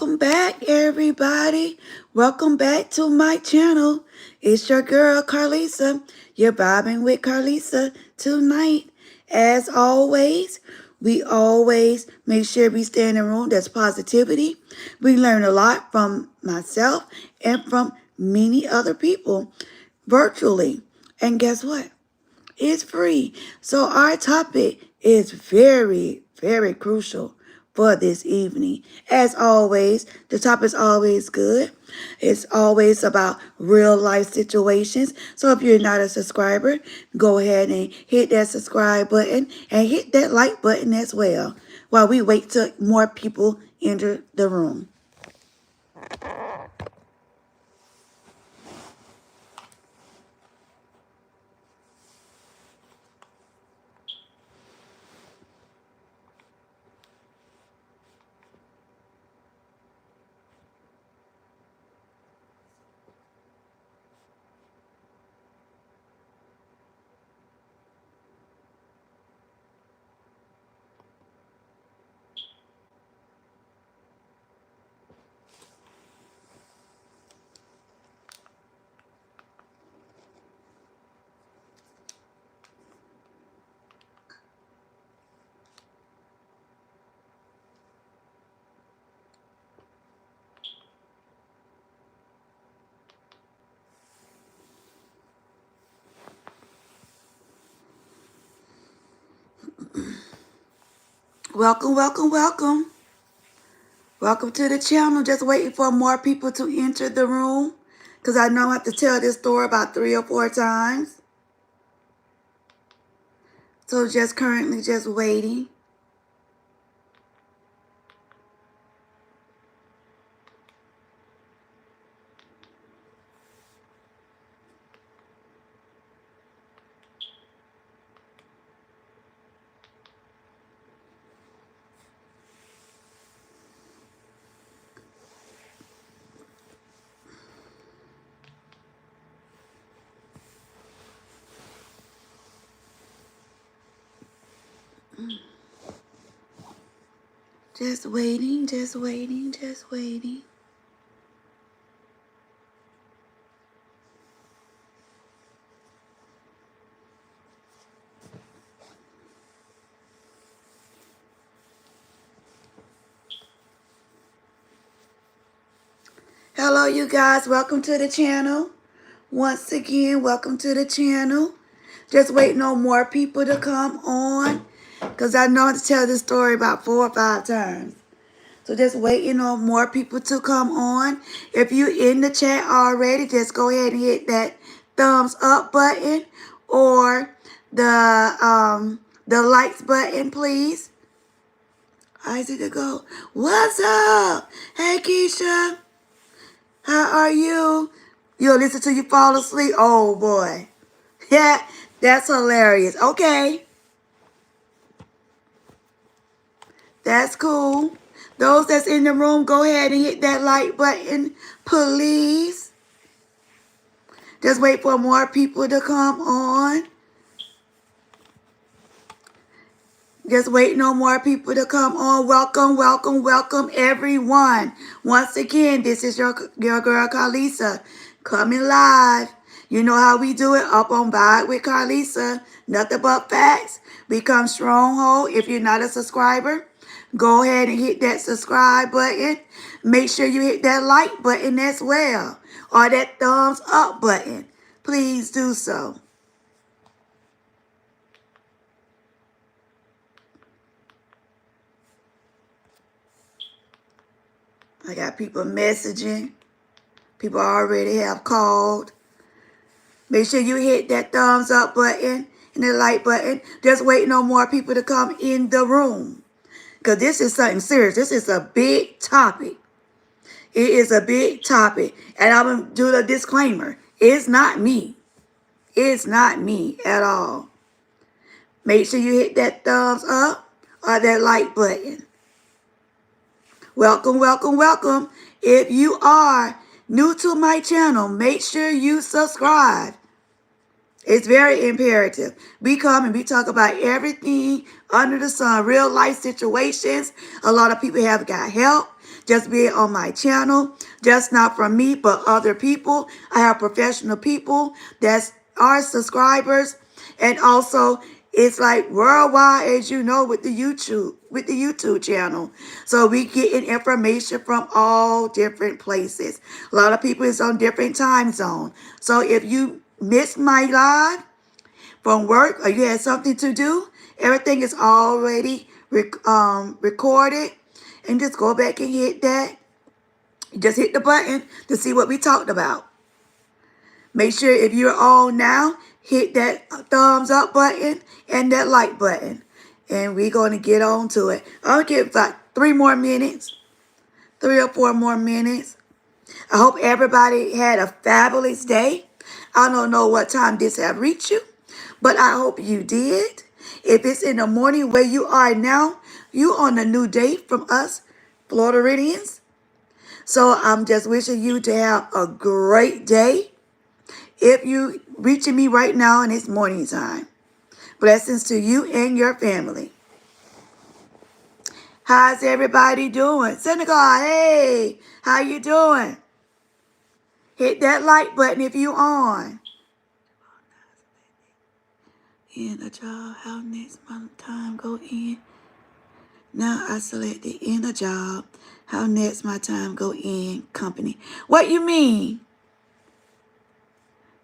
Welcome back, everybody. Welcome back to my channel. It's your girl, Karlisa. You're vibing with Karlisa tonight. As always, we always make sure we stay in a room that's positivity. We learn a lot from myself and from many other people virtually. And guess what? It's free. So our topic is very, very crucial for this evening. As always, the topic is always good. It's always about real life situations. So if you're not a subscriber, go ahead and hit that subscribe button and hit that like button as well while we wait till more people enter the room. Welcome, welcome, welcome. Welcome to the channel. Just waiting for more people to enter the room because I know I have to tell this story about 3 or 4 times. So just currently just waiting. Just waiting, just waiting, just waiting. Hello, you guys. Welcome to the channel. Once again, welcome to the channel. Just waiting on more people to come on because I know I have to tell this story about 4 or 5 times. So just waiting on more people to come on. If you're in the chat already, just go ahead and hit that thumbs up button or the likes button, please. Isaac to go. What's up? Hey Keisha. How are you? You'll listen till you fall asleep. Oh boy. Yeah, that's hilarious. Okay. That's cool. Those that's in the room, go ahead and hit that like button, please. Just wait for more people to come on. Just waiting on more people to come on. Welcome, welcome, welcome, everyone. Once again, this is your girl, Karlisa, coming live. You know how we do it, up on Vibe with Karlisa. Nothing but facts. Become stronghold. If you're not a subscriber, go ahead and hit that subscribe button. Make sure you hit that like button as well, or that thumbs up button. Please do so. I got people messaging. People already have called. Make sure you hit that thumbs up button and the like button. Just waiting on more people to come in the room. Because this is something serious. This is a big topic. It is a big topic. And I'm going to do the disclaimer. It's not me. It's not me at all. Make sure you hit that thumbs up or that like button. Welcome, welcome, welcome. If you are new to my channel, make sure you subscribe. It's very imperative. We come and we talk about everything under the sun, real life situations. A lot of people have got help. just being on my channel, just not from me, but other people. I have professional people that are subscribers, and also it's like worldwide, as you know, with the YouTube channel. So we getting information from all different places. A lot of people is on different time zone. So if you missed my live from work or you had something to do, everything is already recorded. And just go back and hit that. Just hit the button to see what we talked about. Make sure if you're on now, hit that thumbs up button and that like button. And we're going to get on to it. I'll give like 3 more minutes. 3 or 4 more minutes. I hope everybody had a fabulous day. I don't know what time this have reached you, but I hope you did. If it's in the morning where you are now, you on a new day from us, Floridians. So I'm just wishing you to have a great day. If you reaching me right now and it's morning time, blessings to you and your family. How's everybody doing? Senegal, hey, how you doing? Hit that like button if you on. In a job, how next month time go in? Now I selected in a job. How next my time go in company? What you mean?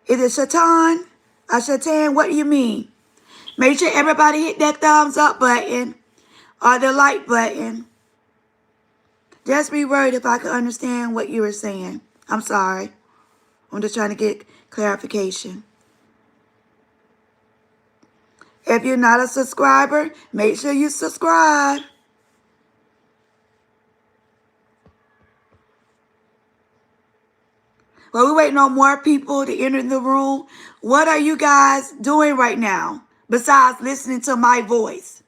Is it Shatan? Shatan, what do you mean? Make sure everybody hit that thumbs up button or the like button. Just be worried if I can understand what you were saying. I'm sorry. I'm just trying to get clarification. If you're not a subscriber, make sure you subscribe. Well, we're waiting on more people to enter the room. What are you guys doing right now besides listening to my voice?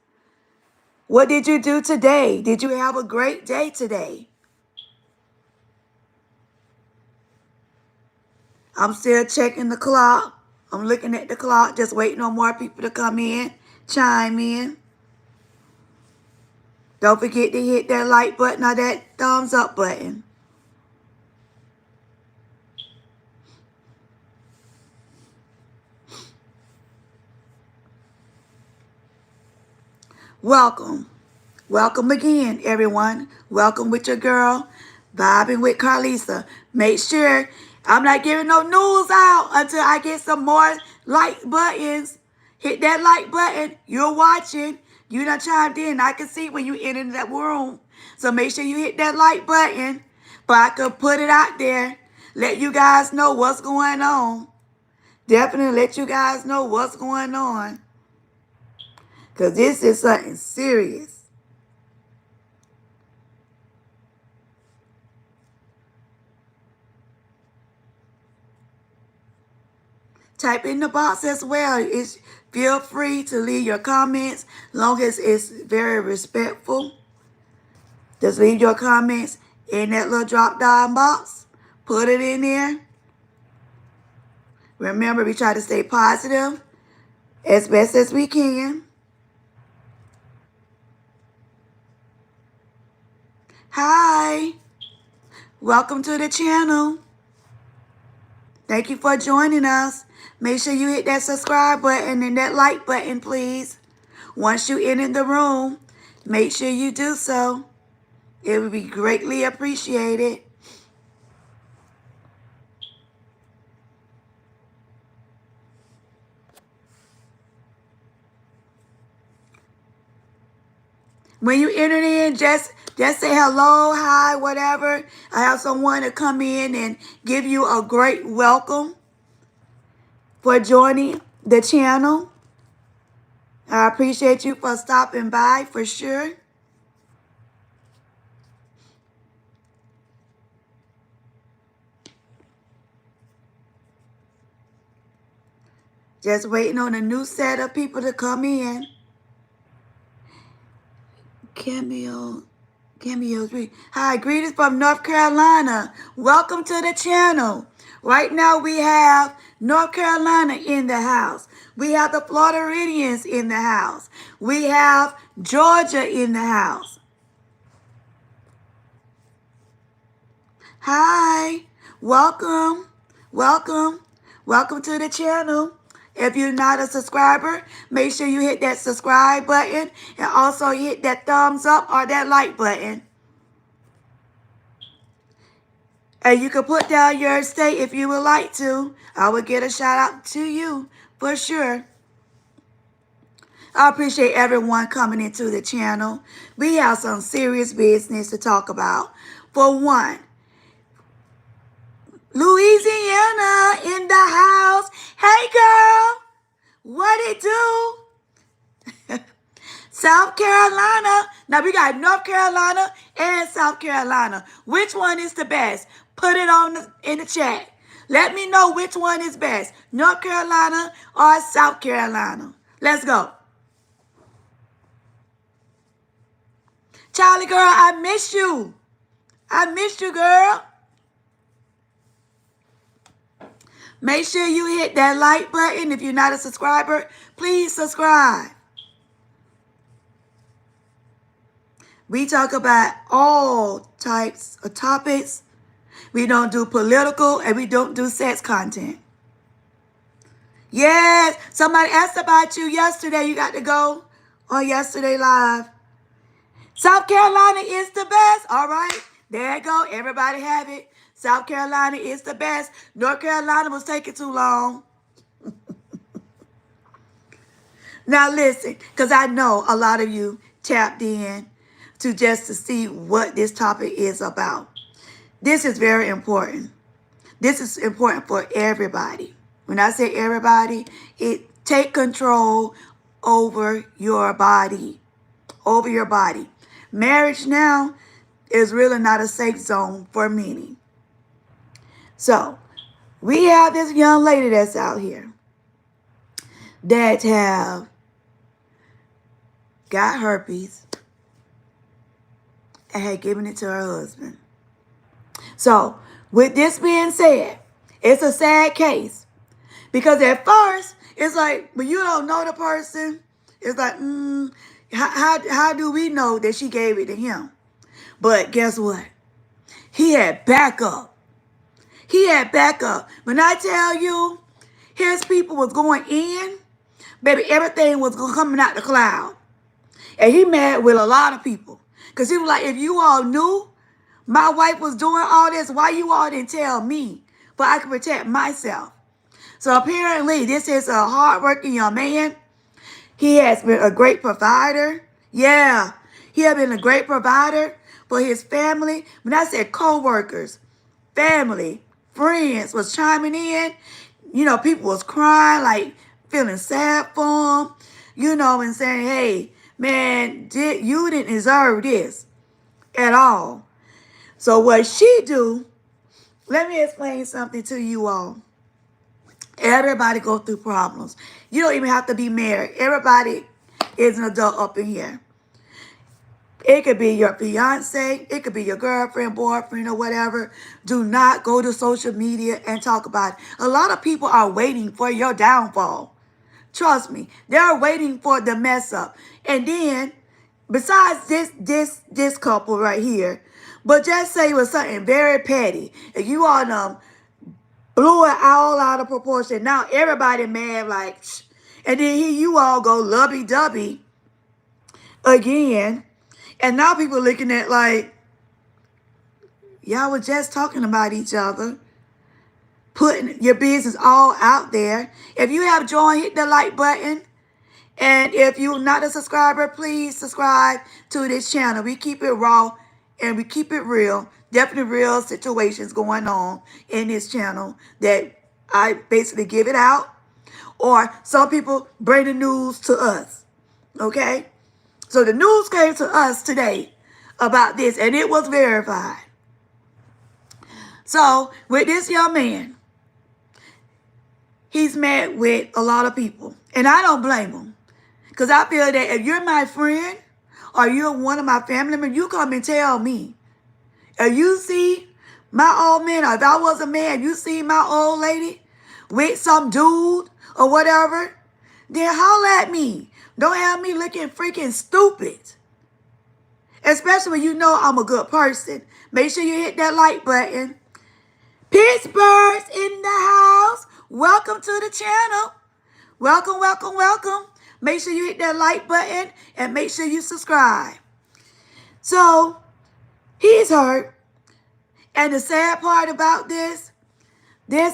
What did you do today? Did you have a great day today? I'm still checking the clock. I'm looking at the clock, just waiting on more people to come in, chime in. Don't forget to hit that like button or that thumbs up button. Welcome. Welcome again, everyone. Welcome with your girl, vibing with Karlisa. Make sure I'm not giving no news out until I get some more like buttons. Hit that like button. You're watching. You done chimed in. I can see when you enter that room. So make sure you hit that like button. But I could put it out there. Let you guys know what's going on. Definitely let you guys know what's going on. Because this is something serious. Type in the box as well. Feel free to leave your comments, long as it's very respectful. Just leave your comments in that little drop-down box. Put it in there. Remember, we try to stay positive as best as we can. Hi. Welcome to the channel. Thank you for joining us. Make sure you hit that subscribe button and that like button, please. Once you enter the room, make sure you do so. It would be greatly appreciated. When you enter in, just say hello, hi, whatever. I have someone to come in and give you a great welcome for joining the channel. I appreciate you for stopping by for sure. Just waiting on a new set of people to come in. Cameo 3. Hi, greetings from North Carolina. Welcome to the channel. Right now we have North Carolina in the house. We have the Floridians in the house. We have Georgia in the house. Hi, welcome, welcome, welcome to the channel. If you're not a subscriber, make sure you hit that subscribe button and also hit that thumbs up or that like button. And you can put down your state if you would like to. I will get a shout out to you for sure. I appreciate everyone coming into the channel. We have some serious business to talk about. For one, Louisiana in the house. Hey girl, what it do? South Carolina. Now we got North Carolina and South Carolina. Which one is the best? Put it in the chat. Let me know which one is best. North Carolina or South Carolina. Let's go. Charlie girl, I miss you. I missed you, girl. Make sure you hit that like button. If you're not a subscriber, please subscribe. We talk about all types of topics. We don't do political and we don't do sex content. Yes, somebody asked about you yesterday. You got to go on yesterday live. South Carolina is the best. All right, there you go. Everybody have it. South Carolina is the best. North Carolina was taking too long. Now listen, because I know a lot of you tapped in to see what this topic is about. This is very important. This is important for everybody. When I say everybody, take control over your body. Over your body. Marriage now is really not a safe zone for many. So, we have this young lady that's out here that have got herpes and had given it to her husband. So, with this being said, it's a sad case. Because at first, it's like, when you don't know the person, it's like, how do we know that she gave it to him? But guess what? He had backup. He had backup. When I tell you, his people was going in, baby, everything was coming out the cloud. And he mad with a lot of people. Because he was like, if you all knew my wife was doing all this, why you all didn't tell me? But I could protect myself. So apparently, this is a hardworking young man. He has been a great provider. Yeah, he has been a great provider for his family. When I said co-workers, family, friends was chiming in. You know, people was crying, like feeling sad for him. You know, and saying, hey, man, you didn't deserve this at all. So what she do, let me explain something to you all. Everybody go through problems. You don't even have to be married. Everybody is an adult up in here. It could be your fiance. It could be your girlfriend, boyfriend, or whatever. Do not go to social media and talk about it. A lot of people are waiting for your downfall. Trust me. They're waiting for the mess up. And then, besides this couple right here, but just say it was something very petty. And you all blew it all out of proportion. Now everybody mad like, shh. And then here you all go lovey-dovey again. And now people looking at like, y'all were just talking about each other. Putting your business all out there. If you have joined, hit the like button. And if you're not a subscriber, please subscribe to this channel. We keep it raw and we keep it real. Definitely real situations going on in this channel that I basically give it out. Or some people bring the news to us. Okay? So the news came to us today about this, and it was verified. So with this young man, he's mad with a lot of people. And I don't blame him. Because I feel that if you're my friend or you're one of my family members, you come and tell me. If you see my old man, or if I was a man, you see my old lady with some dude or whatever, then holler at me. Don't have me looking freaking stupid. Especially when you know I'm a good person. Make sure you hit that like button. Pittsburgh's in the house. Welcome to the channel. Welcome, welcome, welcome. Make sure you hit that like button and make sure you subscribe. So, he's hurt. And the sad part about this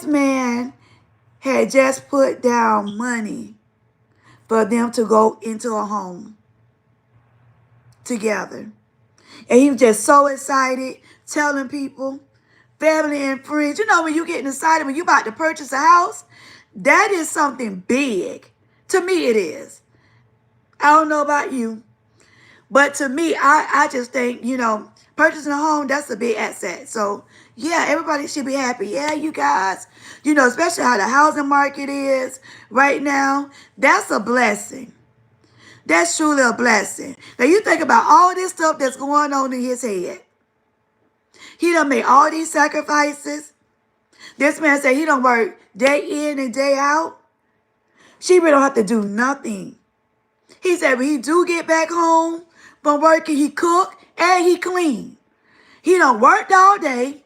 man had just put down money for them to go into a home together. And he was just so excited, telling people, family and friends. You know, when you getting excited, when you about to purchase a house, that is something big. To me, it is. I don't know about you. But to me, I just think, purchasing a home, that's a big asset. So, yeah, everybody should be happy. Yeah, you guys, especially how the housing market is right now, that's a blessing. That's truly a blessing. Now, you think about all this stuff that's going on in his head. He done made all these sacrifices. This man said he don't work day in and day out. She really don't have to do nothing. He said when he do get back home from working, he cook and he clean. He done worked all day.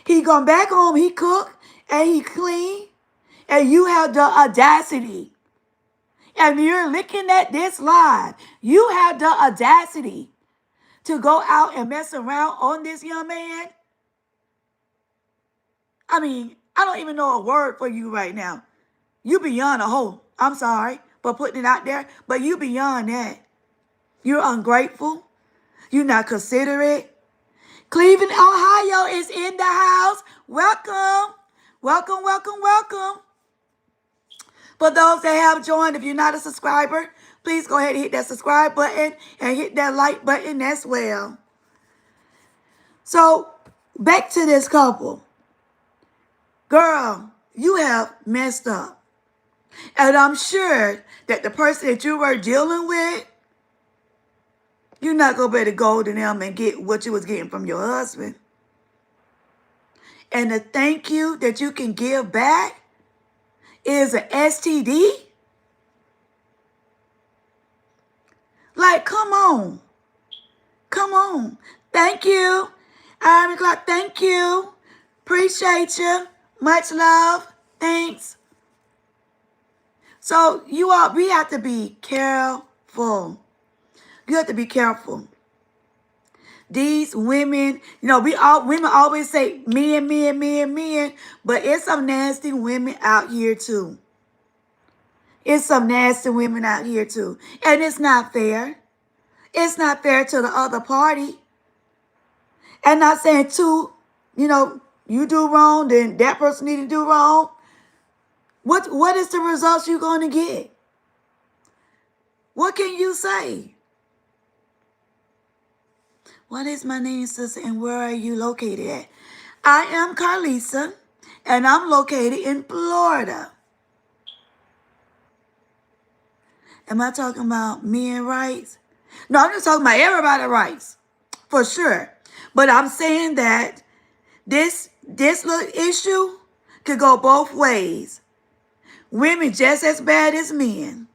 He come back home, he cook and he clean. And you have the audacity. And you're looking at this live. You have the audacity to go out and mess around on this young man. I mean, I don't even know a word for you right now. You beyond a hoe. I'm sorry for putting it out there, but you beyond that. You're ungrateful. You're not considerate. Cleveland, Ohio is in the house. Welcome. Welcome, welcome, welcome. For those that have joined, if you're not a subscriber, please go ahead and hit that subscribe button and hit that like button as well. So, back to this couple. Girl, you have messed up. And I'm sure that the person that you were dealing with, you're not going to be able to go to them and get what you was getting from your husband. And the thank you that you can give back is an STD? Like, come on. Come on. Thank you. Iron Clock, thank you. Appreciate you. Much love. Thanks. So we have to be careful. You have to be careful. These women, women always say men, but it's some nasty women out here too. It's some nasty women out here too. And it's not fair. It's not fair to the other party. And not saying too, you do wrong, then that person need to do wrong. What is the results you're going to get? What can you say? What is my name, sister, and where are you located at? I am Karlisa, and I'm located in Florida. Am I talking about men rights? No, I'm just talking about everybody's rights, for sure. But I'm saying that this little issue could go both ways. Women just as bad as men.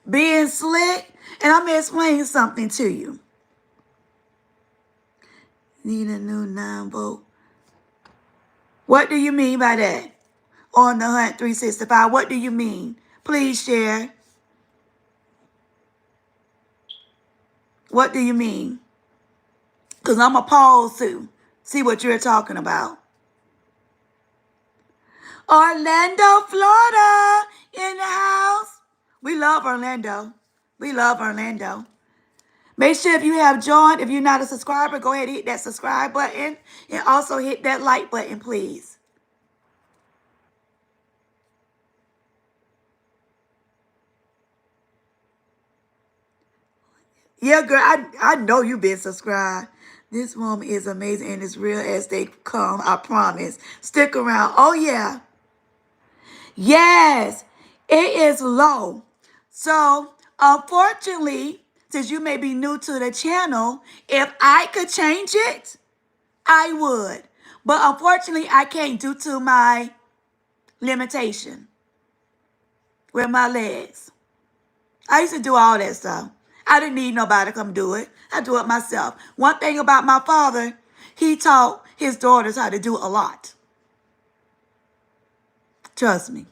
Being slick, and I'm going to explain something to you. Need a new 9-volt. What do you mean by that? On the Hunt 365, what do you mean? Please share. What do you mean? Because I'm going to pause to see what you're talking about. Orlando, Florida in the house. We love Orlando. We love Orlando. Make sure if you have joined, if you're not a subscriber, go ahead and hit that subscribe button. And also hit that like button, please. Yeah, girl, I know you've been subscribed. This woman is amazing and as real as they come, I promise. Stick around. Oh, yeah. Yes, it is low. So, unfortunately, since you may be new to the channel, if I could change it, I would. But unfortunately, I can't due to my limitation with my legs. I used to do all that stuff. I didn't need nobody to come do it. I do it myself. One thing about my father, he taught his daughters how to do a lot. Trust me.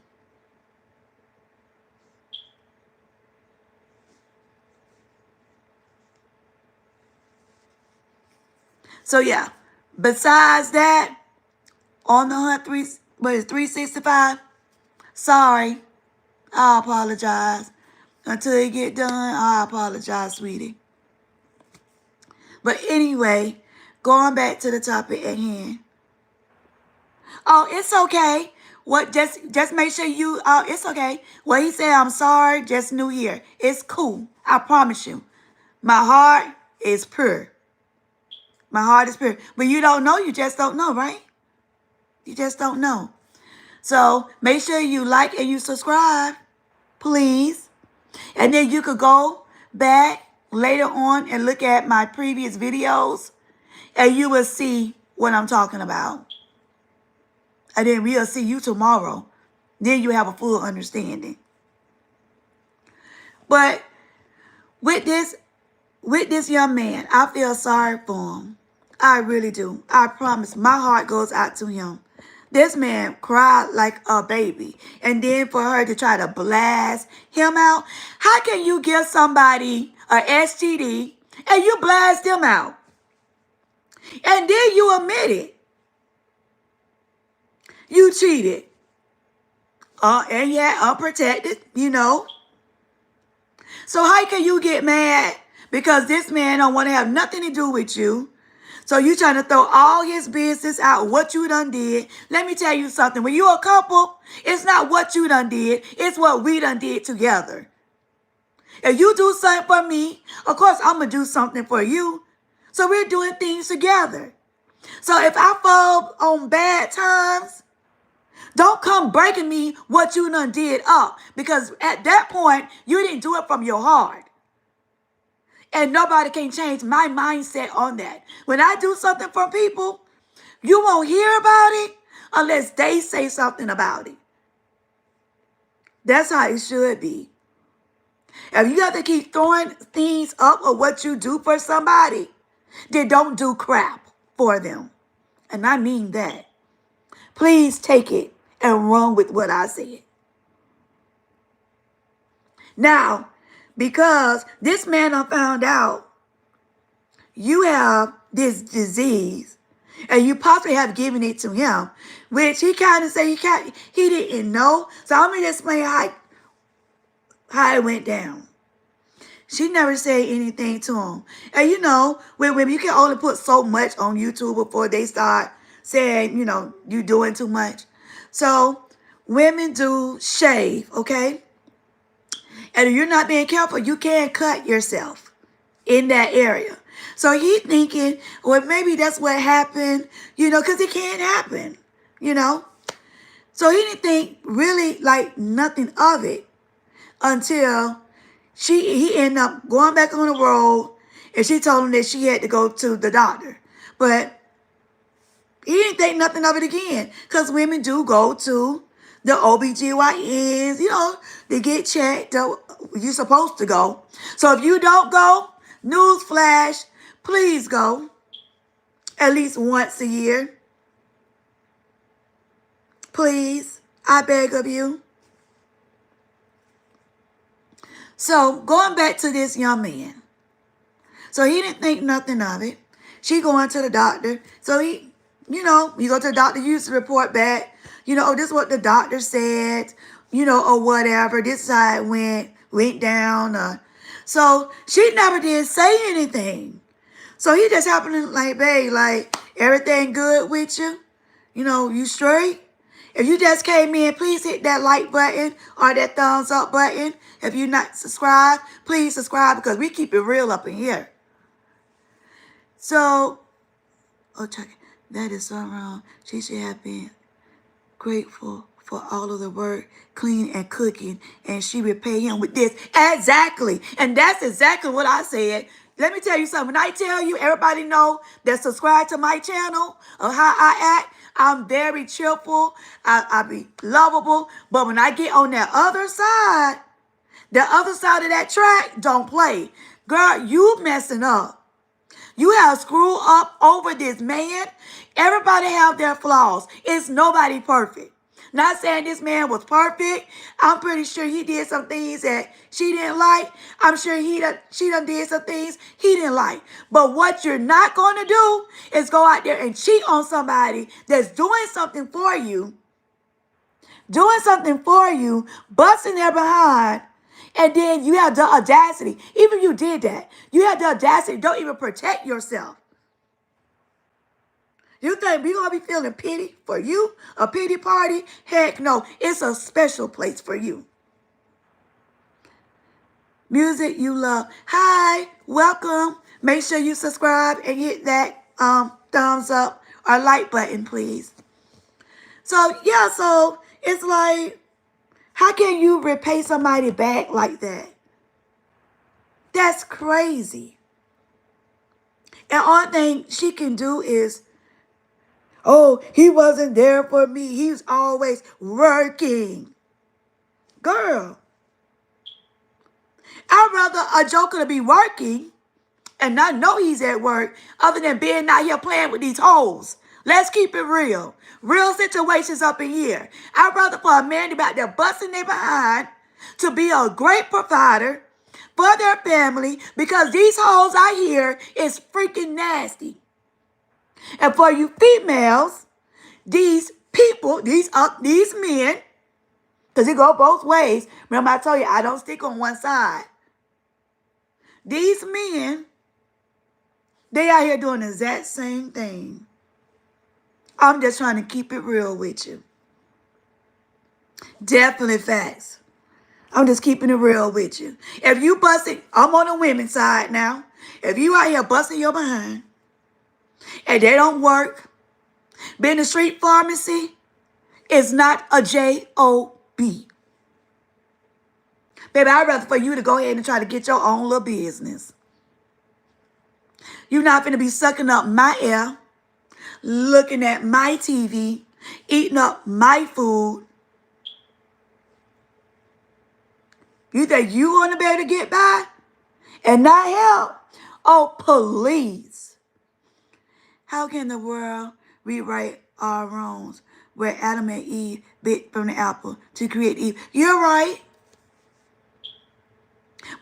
So yeah, besides that, on the hunt 365, sorry, I apologize. Until you get done, I apologize, sweetie. But anyway, going back to the topic at hand. Oh, it's okay. What just make sure you it's okay. What he said, I'm sorry, just new year. It's cool. I promise you. My heart is pure. My heart is pure. But you don't know, you just don't know, right? You just don't know. So make sure you like and you subscribe, please. And then you could go back later on and look at my previous videos and you will see what I'm talking about. And then we'll see you tomorrow. Then you have a full understanding. But with this young man, I feel sorry for him. I really do. I promise. My heart goes out to him. This man cried like a baby. And then for her to try to blast him out. How can you give somebody a STD and you blast them out? And then you admit it. You cheated. And yeah, unprotected, you know. So how can you get mad because this man don't want to have nothing to do with you? So you trying to throw all his business out, what you done did. Let me tell you something. When you a couple, it's not what you done did. It's what we done did together. If you do something for me, of course I'm going to do something for you. So we're doing things together. So if I fall on bad times, don't come breaking me what you done did up. Because at that point, you didn't do it from your heart. And nobody can change my mindset on that. When I do something for people, you won't hear about it unless they say something about it. That's how it should be. If you have to keep throwing things up of what you do for somebody, then don't do crap for them. And I mean that. Please take it and run with what I said. Now, because this man I found out you have this disease and you possibly have given it to him, which he kind of said he didn't know. So I'm going to explain how it went down. She never said anything to him. And you know, with women, you can only put so much on YouTube before they start saying, you know, you doing too much. So women do shave, okay? And if you're not being careful, you can cut yourself in that area. So he thinking, well, maybe that's what happened, you know, because it can't happen, you know. So he didn't think really like nothing of it until he ended up going back on the road and she told him that she had to go to the doctor. But he didn't think nothing of it again because women do go to the OBGYNs, you know, they get checked. You're supposed to go. So if you don't go, newsflash, please go at least once a year. Please, I beg of you. So going back to this young man. So he didn't think nothing of it. She going to the doctor. So he, you know, you go to the doctor, you used to report back. You know, oh, this is what the doctor said, you know, or whatever. This is how it went down. So she never did say anything. So he just happened to like, babe, like, everything good with you? You know, you straight? If you just came in, please hit that like button or that thumbs up button. If you're not subscribed, please subscribe because we keep it real up in here. So, oh, check it. That is so wrong. She should have been grateful for all of the work, cleaning and cooking, and she repay him with this. Exactly. And that's exactly what I said. Let me tell you something. When I tell you, everybody know that subscribe to my channel or how I act, I'm very cheerful. I be lovable. But when I get on that other side, the other side of that track, don't play. Girl, you messing up. You have screwed up over this man. Everybody have their flaws. It's nobody perfect. Not saying this man was perfect. I'm pretty sure he did some things that she didn't like. I'm sure she done did some things he didn't like. But what you're not going to do is go out there and cheat on somebody that's doing something for you, busting their behind, and then you have the audacity. Even if you did that, you have the audacity. Don't even protect yourself. You think we gonna be feeling pity for you? A pity party? Heck no. It's a special place for you. Music you love. Hi, welcome. Make sure you subscribe and hit that thumbs up or like button, please. So yeah, so it's like, how can you repay somebody back like that? That's crazy. And all thing she can do is, oh, he wasn't there for me. He's always working. Girl, I'd rather a joker to be working and not know he's at work other than being out here playing with these hoes. Let's keep it real. Real situations up in here. I'd rather for a man to be out there busting their behind to be a great provider for their family, because these hoes out here is freaking nasty. And for you females, these people, these men, because it go both ways. Remember I told you I don't stick on one side. These men, they out here doing the exact same thing. I'm just trying to keep it real with you. Definitely facts. I'm just keeping it real with you. If you busting, I'm on the women's side now. If you out here busting your behind and they don't work, being a street pharmacy is not a J-O-B. Baby, I'd rather for you to go ahead and try to get your own little business. You're not going to be sucking up my air, looking at my TV, eating up my food. You think you want to be able to get by and not help? Oh, please. How can the world rewrite our wrongs where Adam and Eve bit from the apple to create Eve? You're right.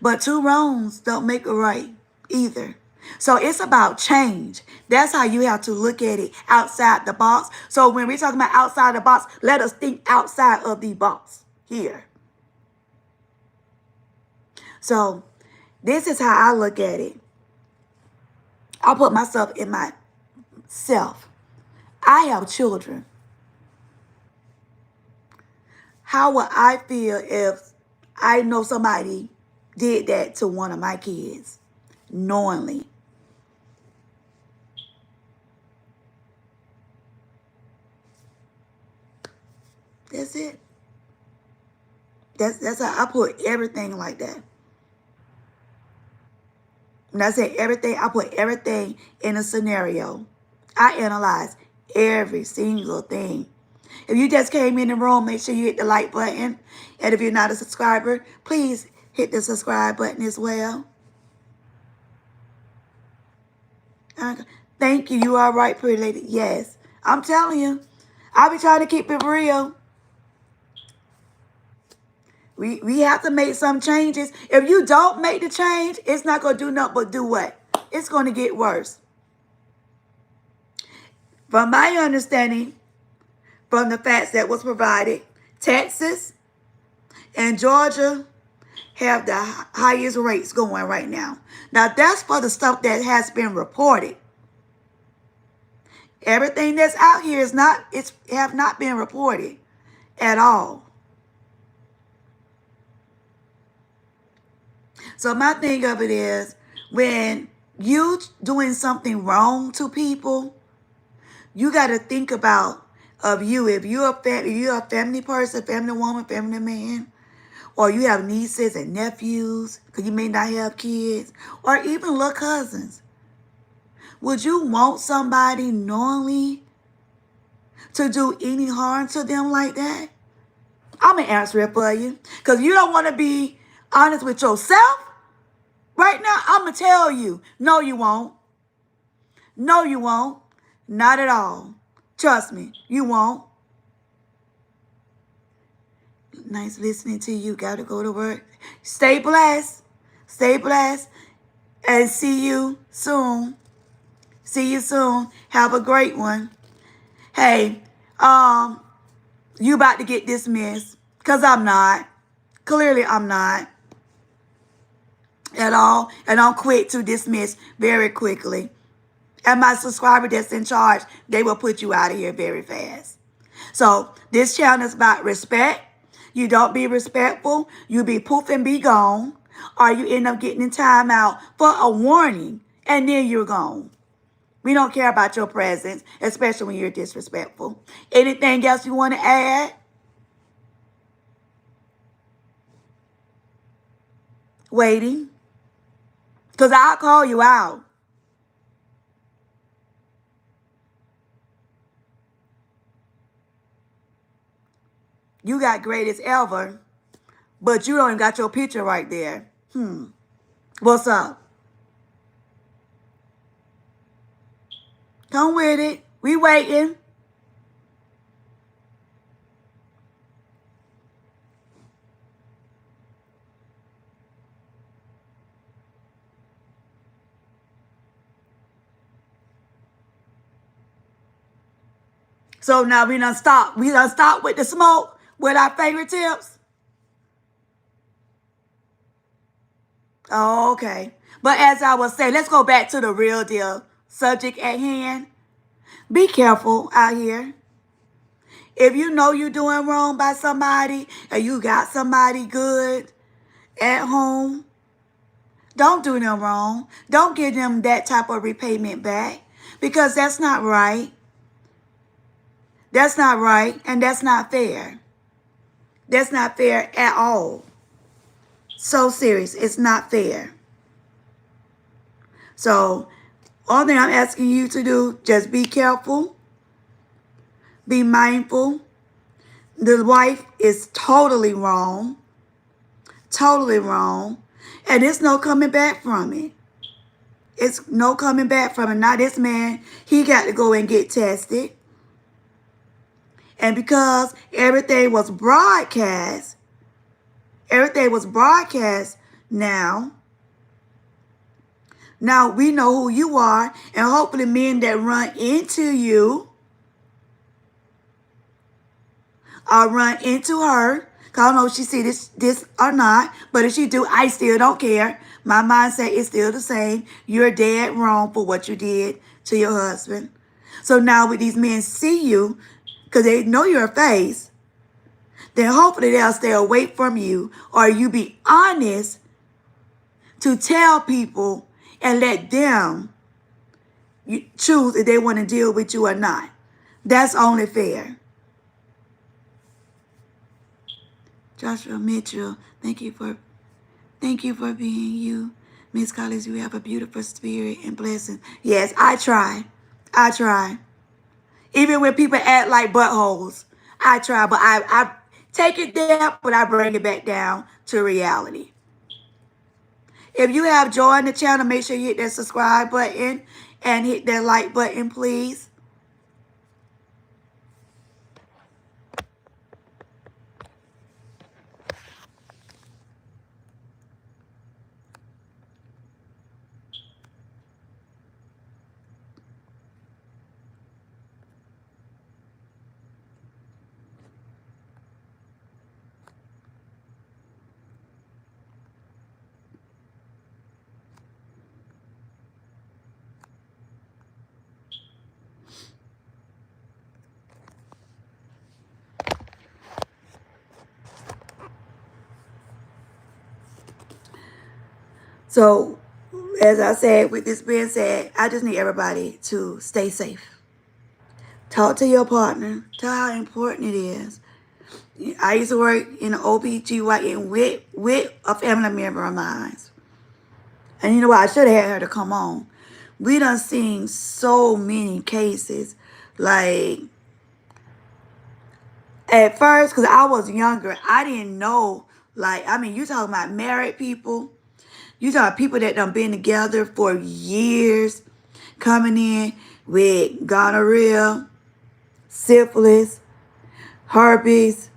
But two wrongs don't make a right either. So it's about change. That's how you have to look at it, outside the box. So when we're talking about outside the box, let us think outside of the box here. So this is how I look at it. I put myself in myself. I have children. How would I feel if I know somebody did that to one of my kids knowingly? That's it. That's how I put everything like that. When I say everything, I put everything in a scenario. I analyze every single thing. If you just came in the room, make sure you hit the like button. And if you're not a subscriber, please hit the subscribe button as well. Thank you. You are right, pretty lady. Yes. I'm telling you. I'll be trying to keep it real. We have to make some changes. If you don't make the change, it's not going to do nothing but do what? It's going to get worse. From my understanding, from the facts that was provided, Texas and Georgia have the highest rates going right now. Now, that's for the stuff that has been reported. Everything that's out here have not been reported at all. So my thing of it is, when you doing something wrong to people, you got to think about of you. If you're a family person, family woman, family man, or you have nieces and nephews, because you may not have kids, or even little cousins, would you want somebody knowingly to do any harm to them like that? I'm going to answer it for you, because you don't want to be honest with yourself, Right now, I'm going to tell you. No, you won't. No, you won't. Not at all. Trust me, you won't. Nice listening to you. Got to go to work. Stay blessed. Stay blessed. And see you soon. See you soon. Have a great one. Hey, you about to get dismissed. Because I'm not. Clearly, I'm not. At all. And I'm quick to dismiss very quickly. And my subscriber that's in charge, they will put you out of here very fast. So this channel is about respect. You don't be respectful, you be poof and be gone. Or you end up getting in time out for a warning and then you're gone. We don't care about your presence, especially when you're disrespectful. Anything else you want to add? Waiting. Because I'll call you out. You got greatest ever, but you don't even got your picture right there. What's up? Come with it. We waiting. So now we done stop. We done stop with the smoke with our fingertips. Oh, okay. But as I was saying, let's go back to the real deal subject at hand. Be careful out here. If you know you're doing wrong by somebody and you got somebody good at home, don't do them wrong. Don't give them that type of repayment back because that's not right. That's not right and that's not fair. That's not fair at all. So serious. It's not fair. So, all thing I'm asking you to do, just be careful. Be mindful. The wife is totally wrong. Totally wrong. And there's no coming back from it. It's no coming back from it. Now this man, he got to go and get tested. And because everything was broadcast now we know who you are. And hopefully men that run into you or run into her. Cause I don't know if she see this or not. But if she do, I still don't care. My mindset is still the same. You're dead wrong for what you did to your husband. So now when these men see you, because they know your face, then hopefully they'll stay away from you. Or you be honest to tell people and let them choose if they want to deal with you or not. That's only fair. Joshua Mitchell, thank you for being you. Miss Karlisa, you have a beautiful spirit and blessing. Yes, I try. I try. Even when people act like buttholes, I try. But I take it there, but I bring it back down to reality. If you have joined the channel, make sure you hit that subscribe button and hit that like button, please. So, as I said, with this being said, I just need everybody to stay safe. Talk to your partner. Tell how important it is. I used to work in an OBGYN with a family member of mine. And you know what? I should have had her to come on. We done seen so many cases. Like, at first, because I was younger, I didn't know. Like, I mean, you talking about married people You talk people that done been together for years, coming in with gonorrhea, syphilis, herpes,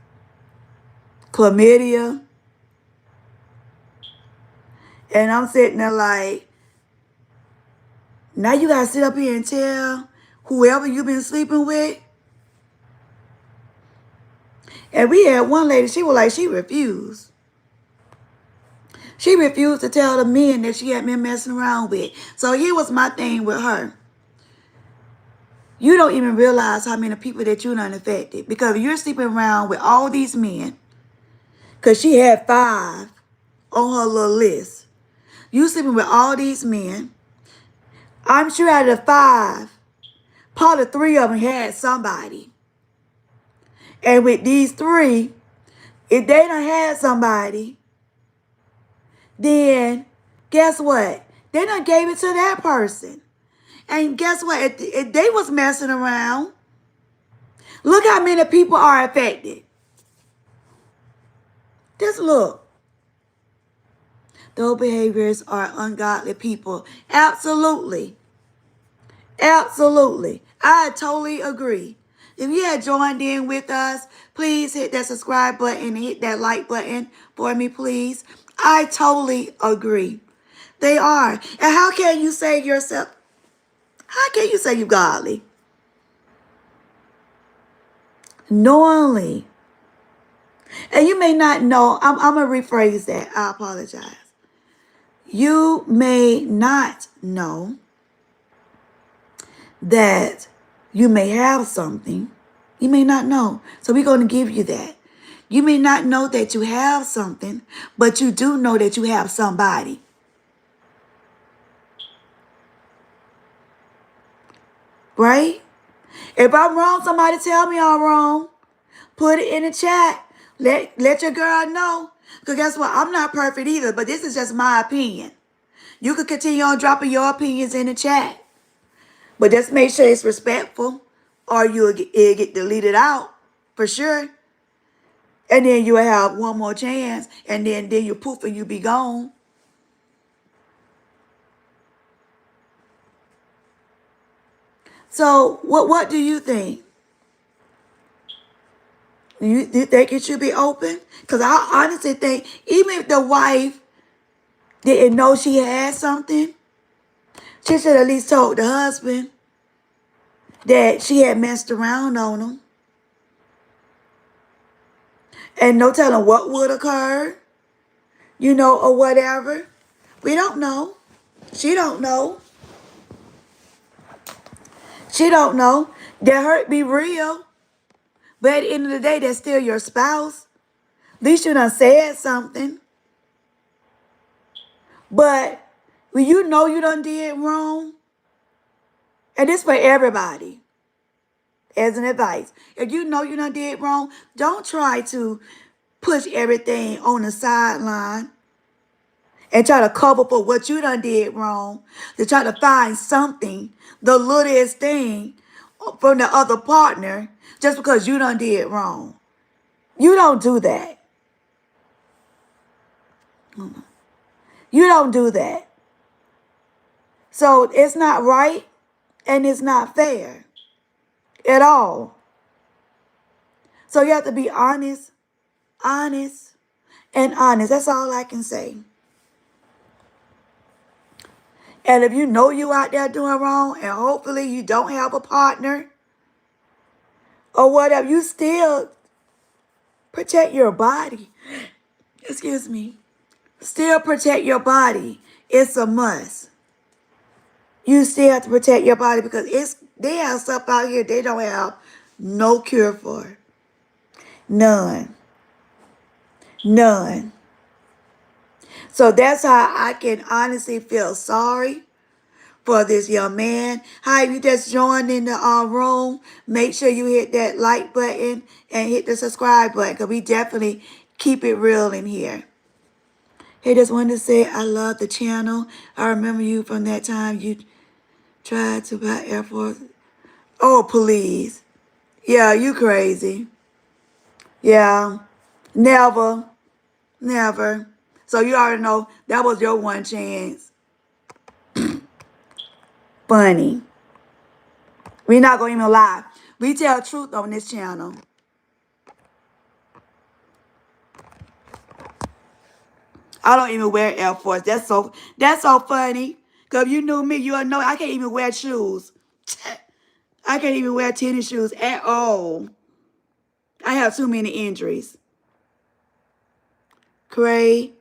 chlamydia. And I'm sitting there like, now you gotta sit up here and tell whoever you've been sleeping with. And we had one lady, she was like, she refused. She refused to tell the men that she had been messing around with. So here was my thing with her. You don't even realize how many people that you done affected. Because you're sleeping around with all these men. Because she had 5 on her little list. You sleeping with all these men. I'm sure out of the 5, probably 3 of them had somebody. And with these 3, if they done had somebody, then guess what? They done gave it to that person. And guess what? If they was messing around, look how many people are affected. Just look. Those behaviors are ungodly people. Absolutely. Absolutely. I totally agree. If you had joined in with us, please hit that subscribe button and hit that like button for me, please. I totally agree. They are. And how can you say yourself, how can you say you godly? Knowingly. And you may not know, I'm going to rephrase that. I apologize. You may not know that you may have something. You may not know. So we're going to give you that. You may not know that you have something, but you do know that you have somebody. Right? If I'm wrong, somebody tell me I'm wrong. Put it in the chat. Let your girl know. Because guess what? I'm not perfect either, but this is just my opinion. You can continue on dropping your opinions in the chat. But just make sure it's respectful or it'll get deleted out for sure. And then you'll have one more chance and then you poof and you be gone. So what do you think? You think it should be open? Because I honestly think even if the wife didn't know she had something, she should at least told the husband that she had messed around on him. And no telling what would occur, or whatever. We don't know. She don't know. She don't know. That hurt be real. But at the end of the day, that's still your spouse. At least you done said something. But when you know you done did wrong, and this for everybody, as an advice, if you know you done did wrong, don't try to push everything on the sideline and try to cover for what you done did wrong, to try to find something, the littlest thing, from the other partner, just because you done did wrong. You don't do that. You don't do that. So it's not right and it's not fair at all. So you have to be honest, honest, and honest. That's all I can say. And if you know you out there doing wrong and hopefully you don't have a partner or whatever, you still protect your body. Excuse me. Still protect your body. It's a must. You still have to protect your body because they have stuff out here they don't have no cure for. None. None. So that's how I can honestly feel sorry for this young man. Hi, if you just joined in the room, make sure you hit that like button and hit the subscribe button because we definitely keep it real in here. Hey, just wanted to say I love the channel. I remember you from that time you tried to buy Air Force. Oh, please. Yeah, you crazy. Yeah. Never. Never. So you already know that was your one chance. Funny. We're not going to even lie. We tell truth on this channel. I don't even wear Air Force. That's so funny. Cause if you knew me, you would know I can't even wear shoes. I can't even wear tennis shoes at all. I have too many injuries. Crazy.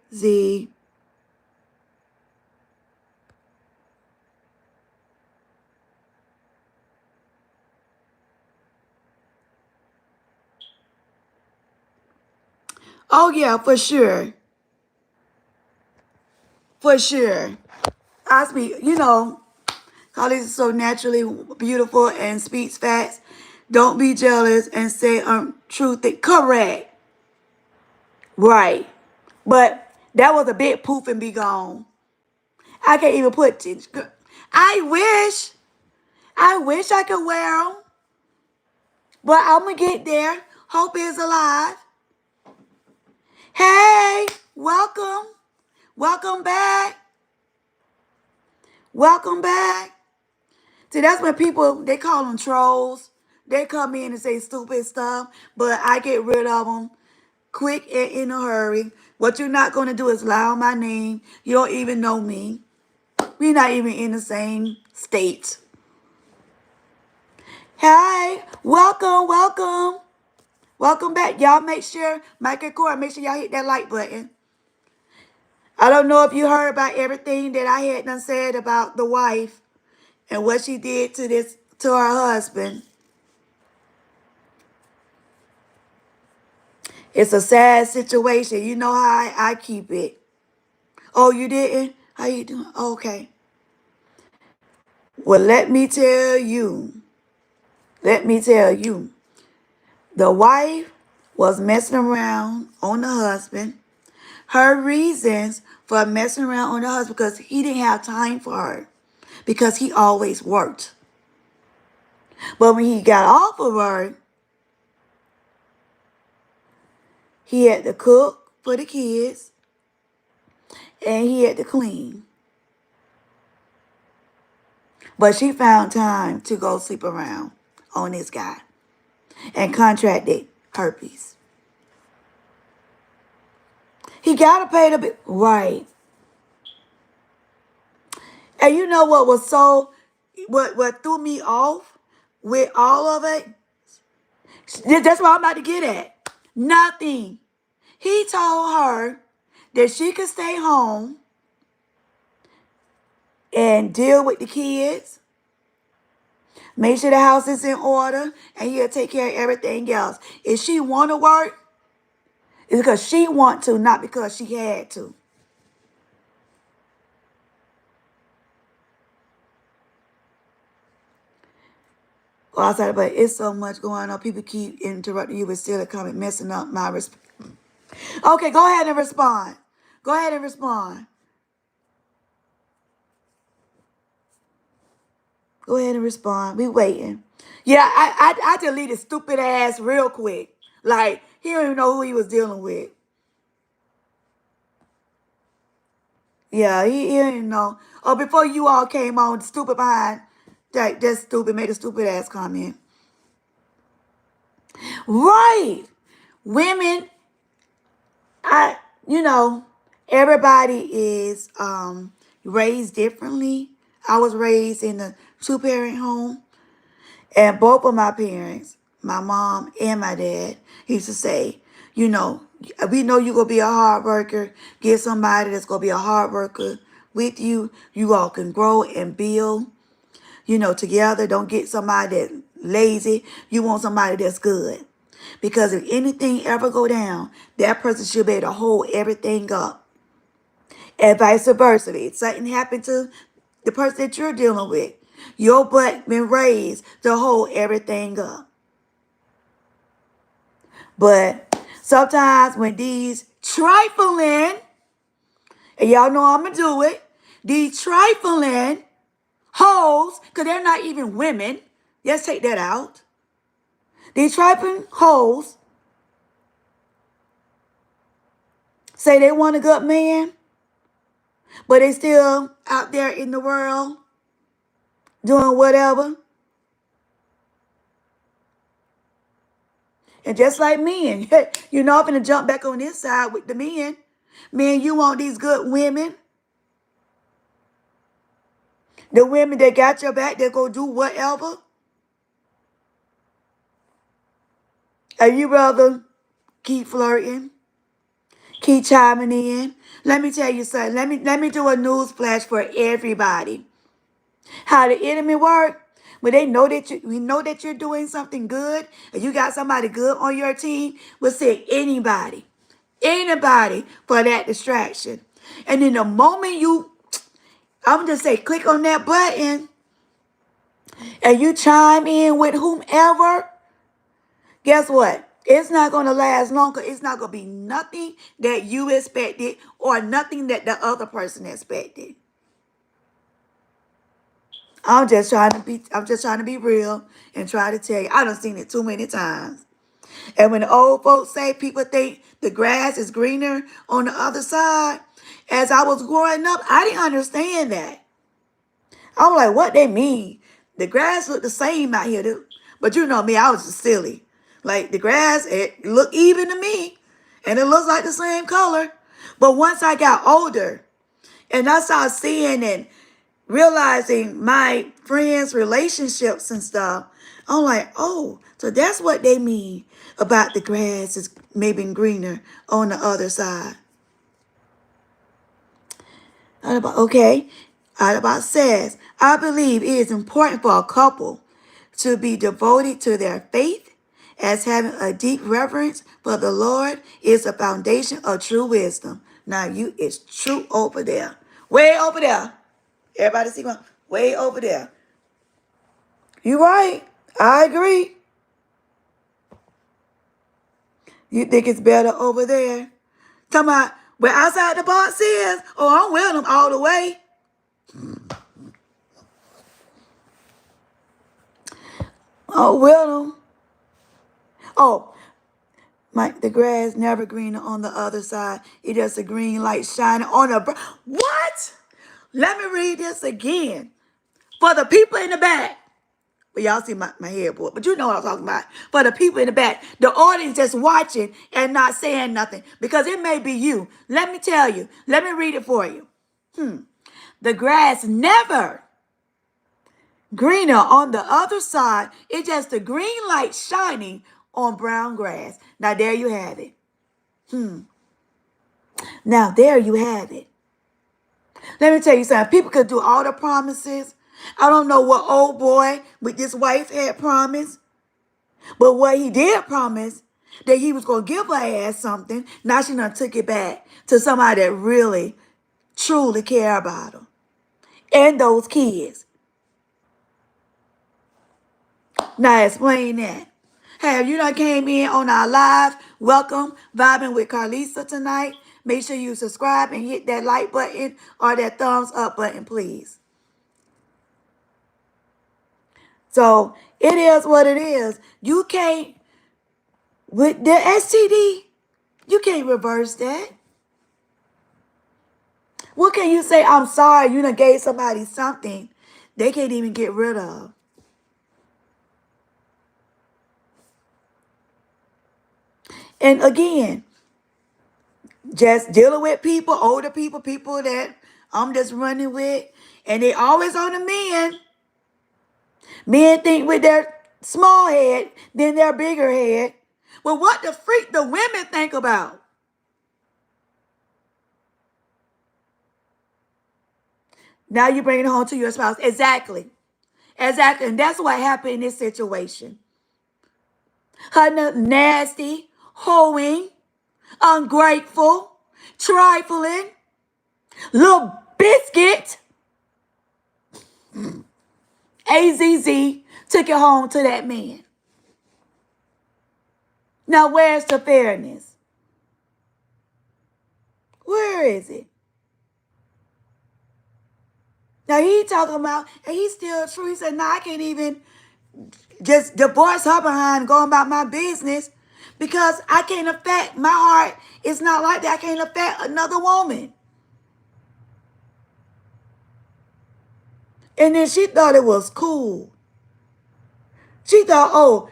Oh yeah, for sure. For sure. I speak, Karlisa is so naturally beautiful and speaks facts. Don't be jealous and say true thing. Correct. Right. But that was a big poof and be gone. I can't even put. I wish. I wish I could wear them. But I'm going to get there. Hope is alive. Hey, welcome. Welcome back. Welcome back. See, that's when people, they call them trolls. They come in and say stupid stuff, but I get rid of them quick and in a hurry. What you're not going to do is lie on my name. You don't even know me. We're not even in the same state. Hey, welcome, welcome. Welcome back. Y'all make sure, Mike and Cora, make sure y'all hit that like button. I don't know if you heard about everything that I had done said about the wife and what she did to her husband. It's a sad situation. You know how I keep it. Oh, you didn't? How you doing? Okay. Well, let me tell you. Let me tell you. The wife was messing around on the husband. Her reasons for messing around on the husband because he didn't have time for her. Because he always worked. But when he got off of her, he had to cook for the kids and he had to clean. But she found time to go sleep around on this guy and contracted herpes. He got to pay the bill. Right. And you know what was what threw me off with all of it? That's what I'm about to get at. Nothing. He told her that she could stay home and deal with the kids, make sure the house is in order, and he'll take care of everything else. If she want to work, it's because she want to, not because she had to. Go outside, but it's so much going on. People keep interrupting you, but still a comment, messing up my response. Okay, go ahead and respond. Go ahead and respond. Go ahead and respond. We waiting. Yeah, I deleted stupid ass real quick. Like, he don't even know who he was dealing with. Yeah, he didn't know. Oh, before you all came on, stupid behind, that stupid, made a stupid ass comment. Right. Women, I, you know, everybody is raised differently. I was raised in a two-parent home. And both of my parents, my mom and my dad, used to say, we know you're going to be a hard worker. Get somebody that's going to be a hard worker with you. You all can grow and build, together. Don't get somebody that's lazy. You want somebody that's good. Because if anything ever go down, that person should be able to hold everything up. And vice versa. If something happened to the person that you're dealing with, your butt been raised to hold everything up. But sometimes when these trifling, and y'all know I'm going to do it, these trifling hoes, because they're not even women. Let's take that out. These trifling hoes say they want a good man, but they still out there in the world doing whatever. And just like men, you're not going to jump back on this side with the men. Men, you want these good women. The women that got your back, that go do whatever. And you rather keep flirting, keep chiming in. Let me tell you something. Let me do a news flash for everybody. How the enemy work? When they know that we know that you're doing something good, and you got somebody good on your team, will say anybody for that distraction. And in the moment I'm just say click on that button, and you chime in with whomever, guess what? It's not going to last longer. It's not going to be nothing that you expected or nothing that the other person expected. I'm just trying to be real and try to tell you. I done seen it too many times. And when the old folks say people think the grass is greener on the other side, as I was growing up, I didn't understand that. I was like, what they mean? The grass looked the same out here. But you know me, I was just silly. Like the grass, it looked even to me. And it looks like the same color. But once I got older and I started seeing and realizing my friends' relationships and stuff, I'm like, oh, so that's what they mean about the grass is maybe greener on the other side. Okay, about says, I believe it is important for a couple to be devoted to their faith, as having a deep reverence for the Lord is the foundation of true wisdom. Now you is true over there. Way over there. Everybody see one? Way over there. You right. I agree. You think it's better over there? Talking about where outside the box is? Oh, I'm with them all the way. Oh, with them. Oh, the grass never greener on the other side. It just a green light shining on the. What? Let me read this again. For the people in the back. Well, y'all see my headboard, but you know what I'm talking about. For the people in the back, the audience just watching and not saying nothing, because it may be you. Let me tell you. Let me read it for you. The grass never greener on the other side. It's just a green light shining on brown grass. Now, there you have it. Now, there you have it. Let me tell you something. People could do all the promises. I don't know what old boy with this wife had promised, but what he did promise, that he was going to give her ass something. Now she done took it back to somebody that really, truly care about her and those kids. Now explain that. Hey, if you done came in on our live, welcome, Vibing with Karlisa tonight. Make sure you subscribe and hit that like button or that thumbs up button, please. So it is what it is. You can't, with the STD, you can't reverse that. What can you say? I'm sorry, you done gave somebody something they can't even get rid of. And again, just dealing with people, older people, people that I'm just running with, and they always on the men. Men think with their small head, then their bigger head. Well, what the freak the women think about? Now you bring it home to your spouse. Exactly. Exactly. And that's what happened in this situation. Her nasty, hoeing, ungrateful, trifling, little biscuit, AZZ, took it home to that man. Now, where's the fairness? Where is it? Now, he talking about, and he's still true. He said, no, I can't even just divorce her behind going about my business Because I can't affect, my heart is not like that. I can't affect another woman. And then she thought it was cool. She thought, oh,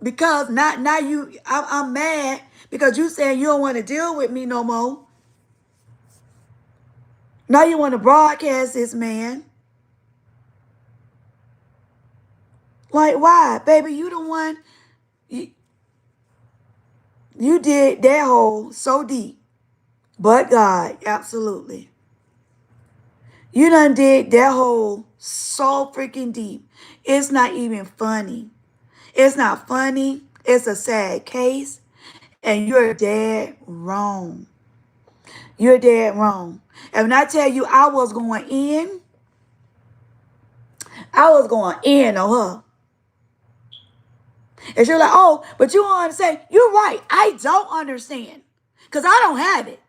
because not now I'm mad because you saying you don't want to deal with me no more. Now you want to broadcast this man. Like, why? Baby, you the one, you, you did that hole so deep. But God, absolutely. You done did that hole so freaking deep. It's not even funny. It's not funny. It's a sad case. And you're dead wrong. You're dead wrong. And when I tell you I was going in, I was going in on her. And she's like, oh, but you don't understand. You're right. I don't understand. Because I don't have it.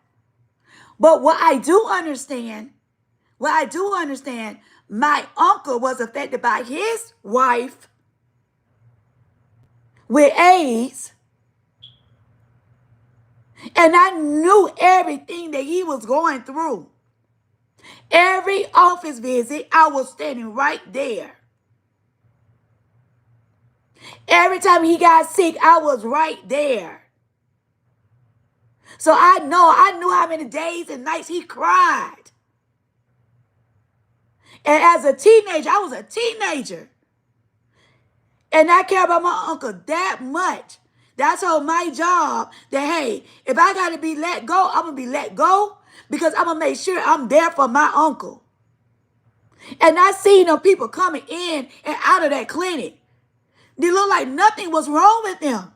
But what I do understand, my uncle was affected by his wife with AIDS. And I knew everything that he was going through. Every office visit, I was standing right there. Every time he got sick, I was right there. So I knew how many days and nights he cried. And as a teenager, I was a teenager. And I care about my uncle that much. That's all my job that, hey, if I got to be let go, I'm going to be let go because I'm going to make sure I'm there for my uncle. And I seen them people coming in and out of that clinic. They look like nothing was wrong with them.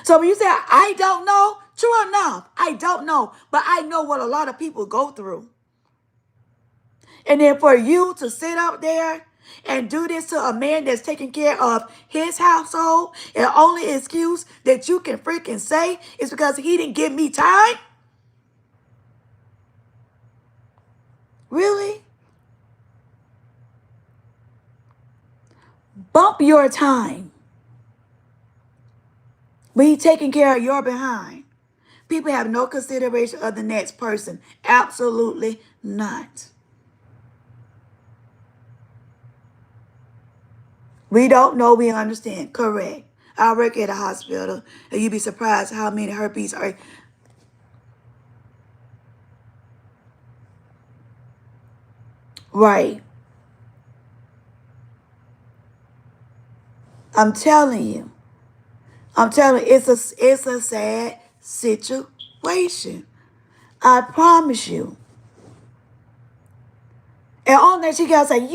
So when you say, I don't know, true enough, I don't know. But I know what a lot of people go through. And then for you to sit up there and do this to a man that's taking care of his household, and the only excuse that you can freaking say is because he didn't give me time? Really? Bump your time. But he's taking care of your behind. People have no consideration of the next person. Absolutely not. We don't know, we understand. Correct. I work at a hospital, and you'd be surprised how many herpes are. Right. I'm telling you. It's a sad situation. I promise you. And on that, she got to say,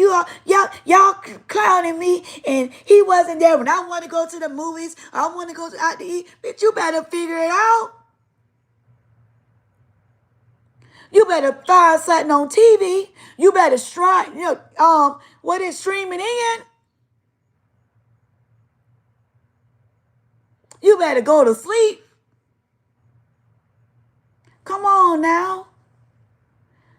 y'all clowning me, and he wasn't there when I want to go to the movies. I want to go out to eat. Bitch, you better figure it out. You better find something on TV. You better what is streaming in? You better go to sleep. Come on now.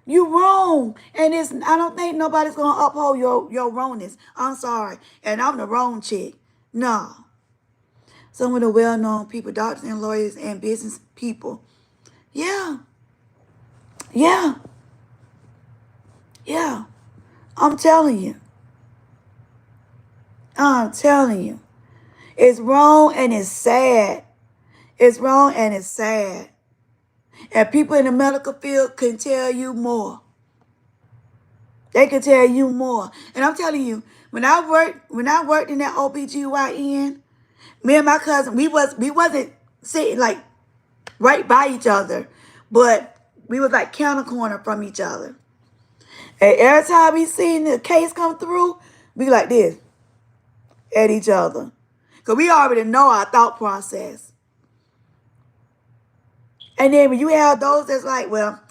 You wrong. And I don't think nobody's gonna uphold your wrongness. I'm sorry. And I'm the wrong chick. No. Some of the well-known people, doctors and lawyers and business people. Yeah. Yeah. Yeah. I'm telling you. I'm telling you. It's wrong and it's sad. It's wrong and it's sad. And people in the medical field can tell you more. They can tell you more. And I'm telling you, when I worked in that OBGYN, me and my cousin, we wasn't sitting like right by each other, but we was like counter corner from each other. And every time we seen the case come through, we like this at each other. Because we already know our thought process. And then when you have those that's like, well,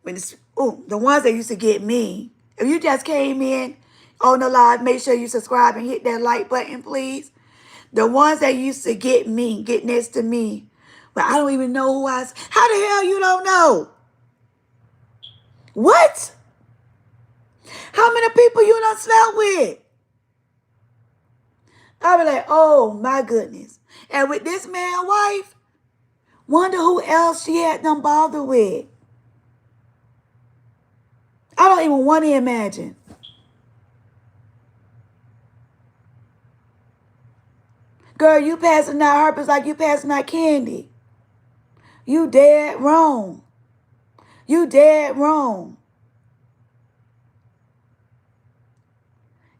the ones that used to get me. If you just came in on the live, make sure you subscribe and hit that like button, please. The ones that used to get me, get next to me. But I don't even know who I was. How the hell you don't know? What? How many people you done slept with? I be like, oh my goodness. And with this man's wife, wonder who else she had them bother with. I don't even want to imagine. Girl, you passing out herpes like you passing out candy. You dead wrong. You dead wrong.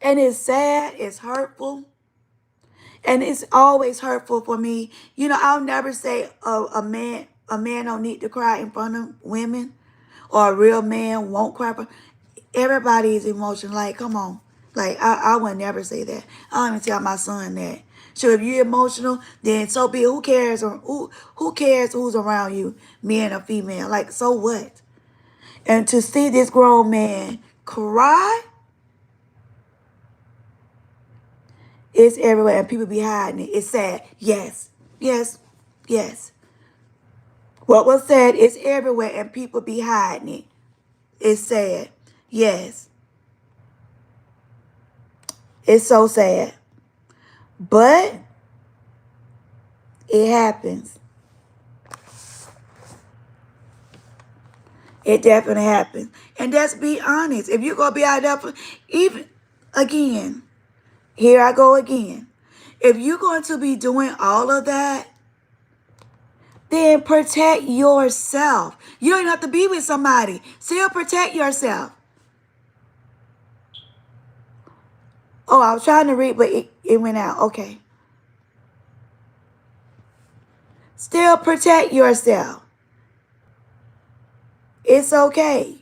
And it's sad, it's hurtful. And it's always hurtful for me. You know, I'll never say a man don't need to cry in front of women, or a real man won't cry. Everybody is emotional. Like, come on. Like, I would never say that. I don't even tell my son that. So if you're emotional, then so be it. Who cares? Or who cares who's around you, man or female? Like, so what? And to see this grown man cry, it's everywhere, and people be hiding it. It's sad. Yes, yes, yes. What was said is everywhere, and people be hiding it. It's sad. Yes, it's so sad. But it happens. It definitely happens. And let's be honest. If you're going to be out there, even again, here I go again. If you're going to be doing all of that, then protect yourself. You don't even have to be with somebody. Still protect yourself. Oh, I was trying to read, but it went out. Okay. Still protect yourself. It's okay.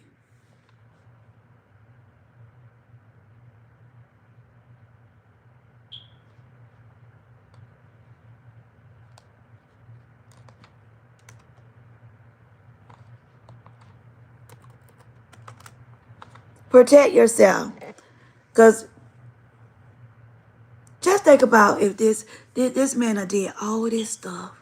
Protect yourself. Because just think about if this man did all this stuff.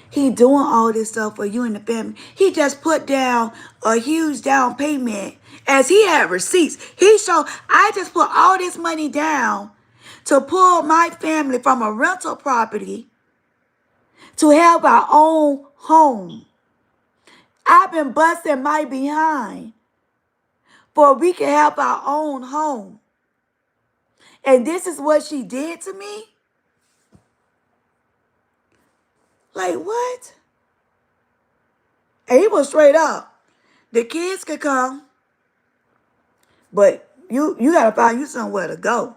He doing all this stuff for you and the family. He just put down a huge down payment, as he had receipts. He showed, I just put all this money down to pull my family from a rental property to have our own home. I've been busting my behind for we can have our own home. And this is what she did to me? Like, what? And he was straight up. The kids could come, but you got to find you somewhere to go.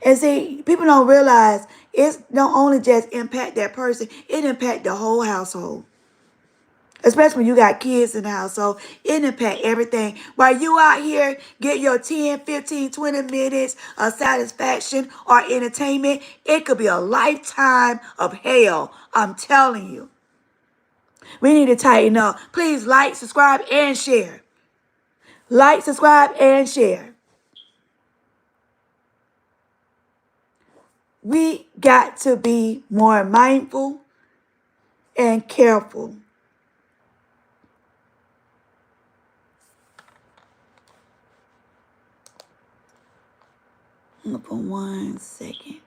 And see, people don't realize it's don't only just impact that person, it impact the whole household. Especially when you got kids in the household, it impact everything. While you out here get your 10, 15, 20 minutes of satisfaction or entertainment, it could be a lifetime of hell. I'm telling you. We need to tighten up. Please like, subscribe, and share. Like, subscribe, and share. We got to be more mindful and careful. Hold on for 1 second.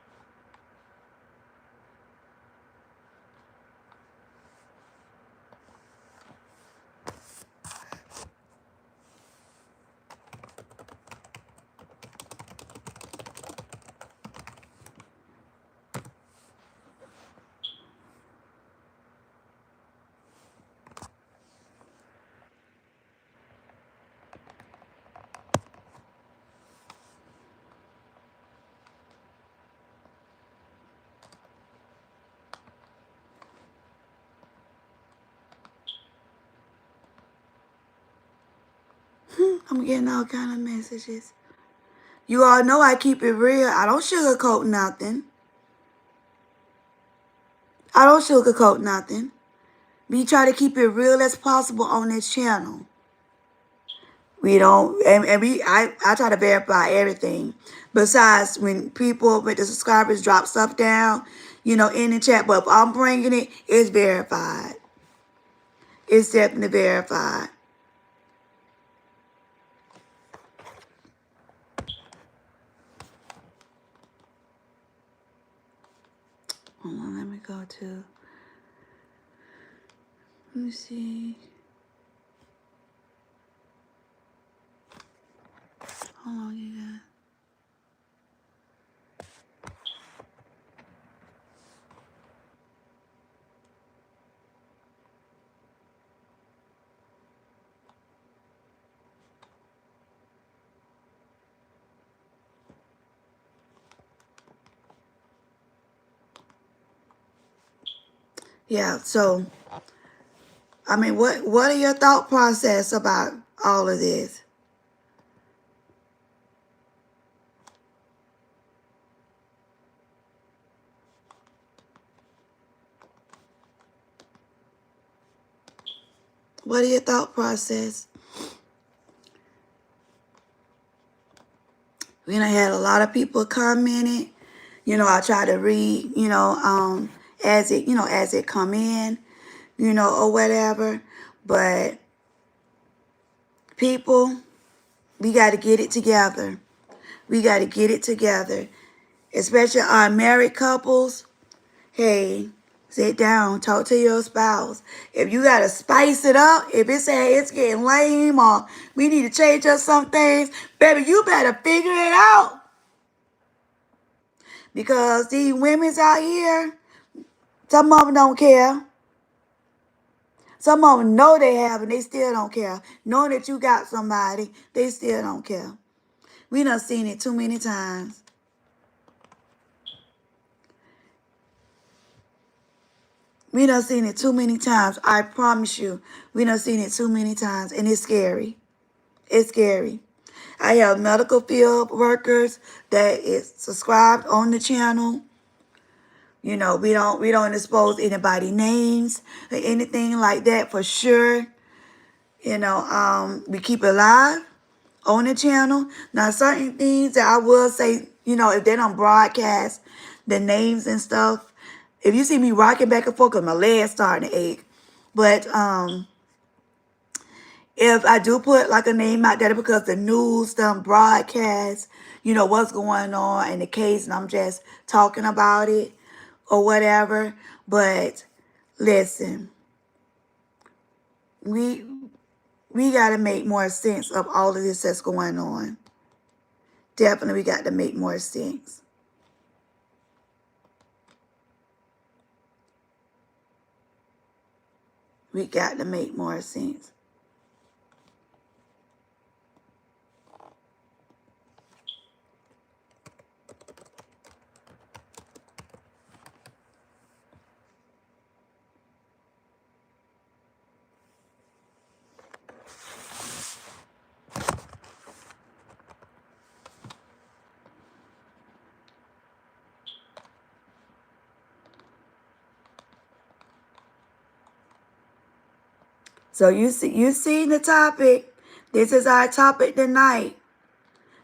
I'm getting all kind of messages. You all know I keep it real. I don't sugarcoat nothing. I don't sugarcoat nothing. We try to keep it real as possible on this channel. We don't, and I try to verify everything. Besides, when the subscribers drop stuff down, in the chat. But if I'm bringing it, it's verified. It's definitely verified. to. Let me see. How long you got? Yeah, so I mean, what are your thought process about all of this? What are your thought process? We done had a lot of people commenting. I try to read, as it come in, or whatever. But people, we got to get it together. We got to get it together. Especially our married couples. Hey, sit down, talk to your spouse. If you got to spice it up, if it say it's getting lame or we need to change up some things, baby, you better figure it out. Because these women's out here, some of them don't care. Some of them know they have and they still don't care. Knowing that you got somebody, they still don't care. We done seen it too many times. We done seen it too many times. I promise you. We done seen it too many times. And it's scary. It's scary. I have medical field workers that is subscribed on the channel. We don't expose anybody names or anything like that for sure. We keep it live on the channel. Now, certain things that I will say, if they don't broadcast the names and stuff, if you see me rocking back and forth, because my legs starting to ache. But if I do put like a name out there because the news don't broadcast, what's going on in the case, and I'm just talking about it or whatever. But listen, we got to make more sense of all of this that's going on. Definitely, we got to make more sense. We got to make more sense. So you see the topic. This is our topic tonight.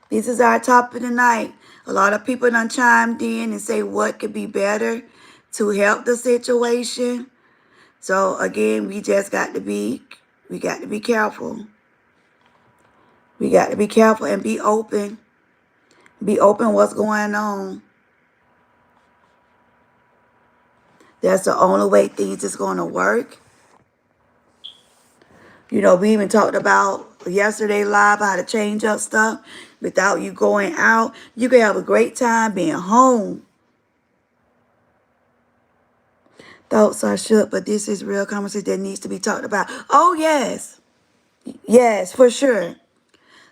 This is our topic tonight. A lot of people done chimed in and say what could be better to help the situation. So again, we got to be careful. We got to be careful and be open. Be open what's going on. That's the only way things is going to work. We even talked about yesterday live how to change up stuff without you going out. You can have a great time being home. Thoughts are shook, but this is real conversation that needs to be talked about. Oh, yes. Yes, for sure.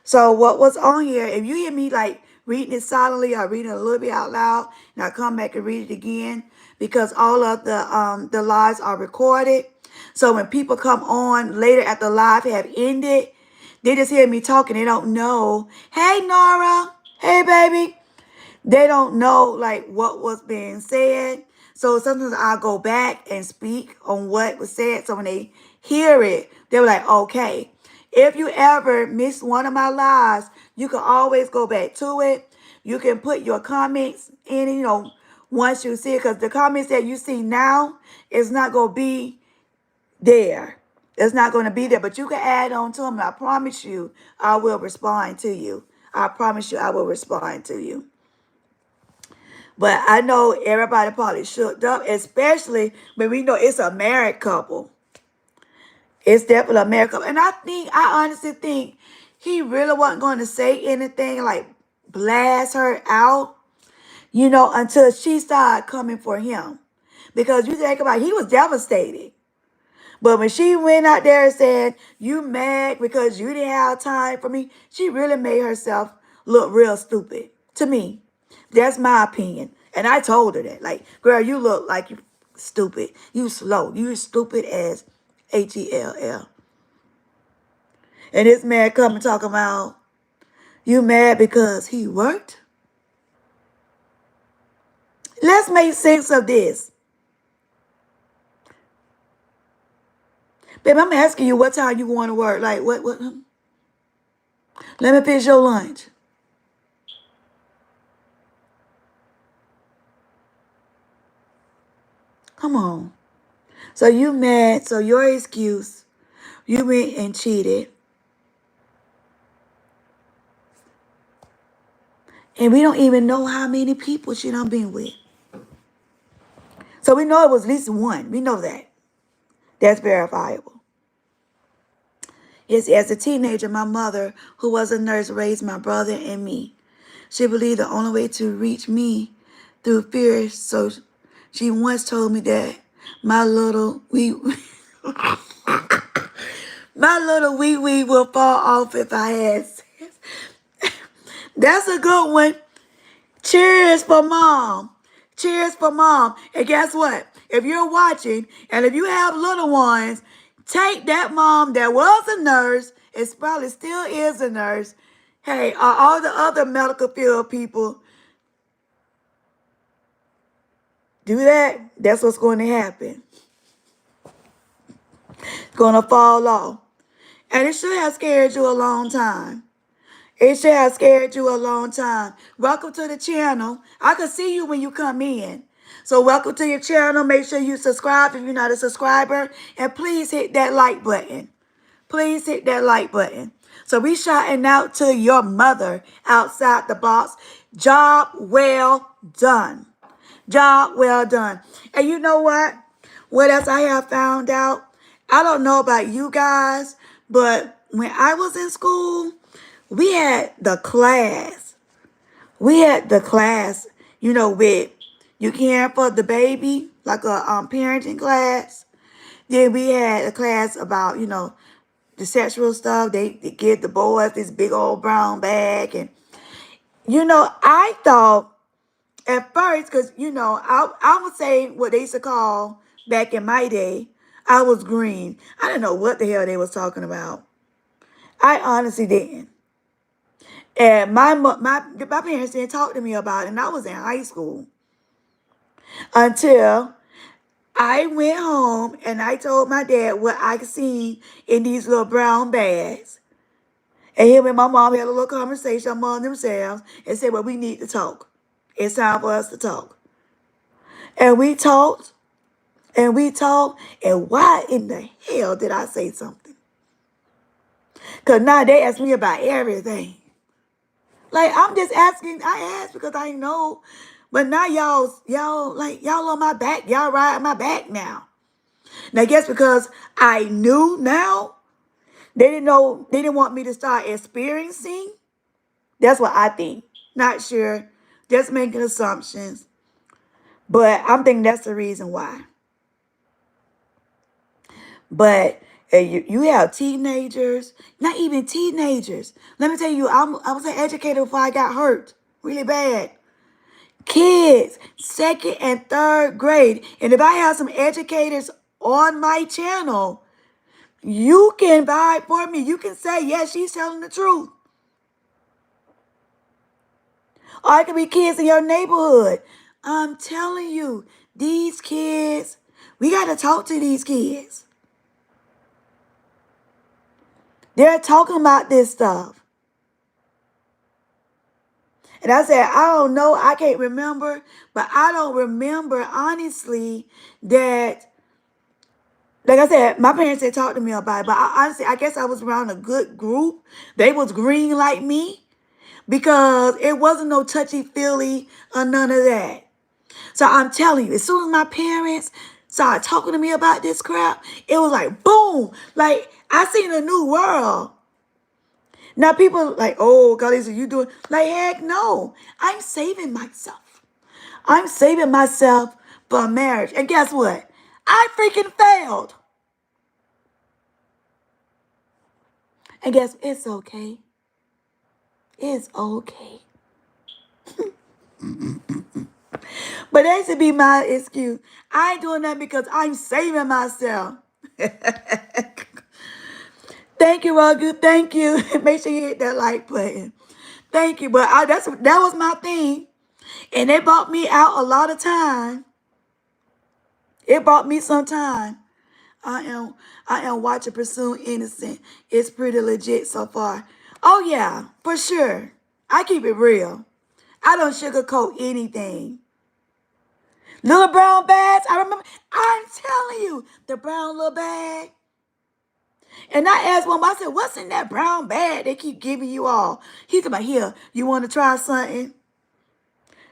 So what was on here, if you hear me like reading it silently or reading it a little bit out loud, and I come back and read it again, because all of the lives are recorded. So when people come on later after the live have ended, they just hear me talking. They don't know, hey, Nora, hey, baby. They don't know like what was being said. So sometimes I'll go back and speak on what was said. So when they hear it, they're like, okay. If you ever miss one of my lives, you can always go back to it. You can put your comments in, once you see it. Because the comments that you see now is not going to be there. It's not going to be there. But you can add on to them. And I promise you, I will respond to you. I promise you, I will respond to you. But I know everybody probably shook up, especially when we know it's a married couple. It's definitely a married couple. And I honestly think he really wasn't going to say anything like blast her out, until she started coming for him. Because you think about it, he was devastated. But when she went out there and said, you mad because you didn't have time for me, she really made herself look real stupid to me. That's my opinion. And I told her that. Like, girl, you look like you stupid. You slow. You stupid as Hell. And this man coming talking about you mad because he worked? Let's make sense of this. Babe, I'm asking you what time you going to work. Like, what? Let me finish your lunch. Come on. So you mad. So your excuse, you went and cheated. And we don't even know how many people she done been with. So we know it was at least one. We know that. That's verifiable. Yes, as a teenager, my mother, who was a nurse, raised my brother and me. She believed the only way to reach me through fear. So she once told me that my little wee my little wee wee will fall off if I had sex. That's a good one. Cheers for mom. Cheers for mom. And guess what? If you're watching and if you have little ones, take that mom that was a nurse, it probably still is a nurse. Hey, all the other medical field people do that, that's what's going to happen. It's going to fall off. And it should have scared you a long time. It should have scared you a long time. Welcome to the channel. I can see you when you come in. So welcome to your channel. Make sure you subscribe if you're not a subscriber. And please hit that like button. Please hit that like button. So we shouting out to your mother outside the box. Job well done. Job well done. And you know what? What else I have found out? I don't know about you guys, but when I was in school, we had the class. We had the class, with you caring for the baby, like a parenting class. Then we had a class about, the sexual stuff. They give the boys this big old brown bag. And, I thought at first, because, I would say what they used to call back in my day, I was green. I didn't know what the hell they was talking about. I honestly didn't. And my parents didn't talk to me about it, and I was in high school until I went home and I told my dad what I seen in these little brown bags. And him and my mom had a little conversation among themselves and said, well, we need to talk. It's time for us to talk. And we talked, and we talked, and why in the hell did I say something? Because now they ask me about everything. Like, I'm just asking, I asked because I know. But now y'all on my back. Y'all ride my back now. Now, I guess because I knew now, they didn't know, they didn't want me to start experiencing. That's what I think. Not sure. Just making assumptions. But I'm thinking that's the reason why. But you have teenagers, not even teenagers. Let me tell you, I was an educator before I got hurt really bad. Kids, second and third grade. And if I have some educators on my channel, you can vibe for me. You can say, yes, she's telling the truth. Or it could be kids in your neighborhood. I'm telling you, these kids, we got to talk to these kids. They're talking about this stuff. And I said, I don't know, I can't remember, but I don't remember, honestly, that, like I said, my parents had talked to me about it, but honestly, I guess I was around a good group. They was green like me, because it wasn't no touchy-feely or none of that. So I'm telling you, as soon as my parents started talking to me about this crap, it was like, boom, like I seen a new world. Now people like, oh, Karlisa, you doing? Like, heck no. I'm saving myself. I'm saving myself for marriage. And guess what? I freaking failed. And guess it's okay. It's okay. But that should be my excuse. I ain't doing that because I'm saving myself. Thank you, Ragu. Thank you. Make sure you hit that like button. Thank you. But that was my thing. And it bought me out a lot of time. It bought me some time. I am I am watching Pursue Innocent. It's pretty legit so far. Oh yeah, for sure. I keep it real. I don't sugarcoat anything. Little brown bags. I remember. I'm telling you, the brown little bag. And I asked one, I said, "What's in that brown bag they keep giving you all?" He's like, "Here, you want to try something?"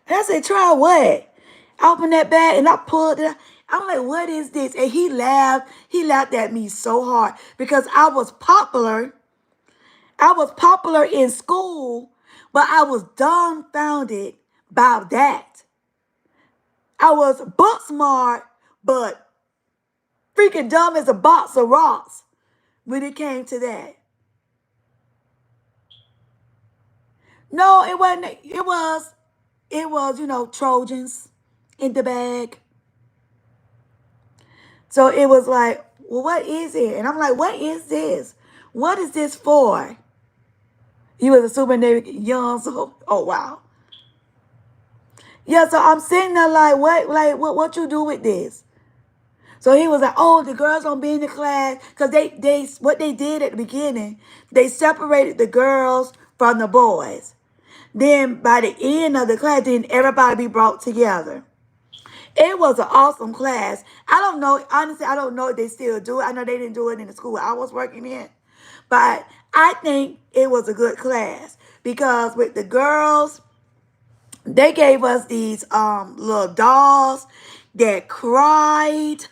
And I said, "Try what?" I opened that bag and I pulled it out. I'm like, "What is this?" And he laughed. He laughed at me so hard because I was popular. I was popular in school, but I was dumbfounded by that. I was book smart, but freaking dumb as a box of rocks when it came to that. No, it wasn't. It was, Trojans in the bag. So it was like, well, what is it? And I'm like, what is this? What is this for? He was a super young, so oh wow. Yeah, so I'm sitting there like what you do with this? So he was like, oh, the girls don't be in the class. Because they what they did at the beginning, they separated the girls from the boys. Then by the end of the class, then everybody be brought together. It was an awesome class. I don't know, honestly, I don't know if they still do it. I know they didn't do it in the school I was working in. But I think it was a good class. Because with the girls, they gave us these little dolls that cried.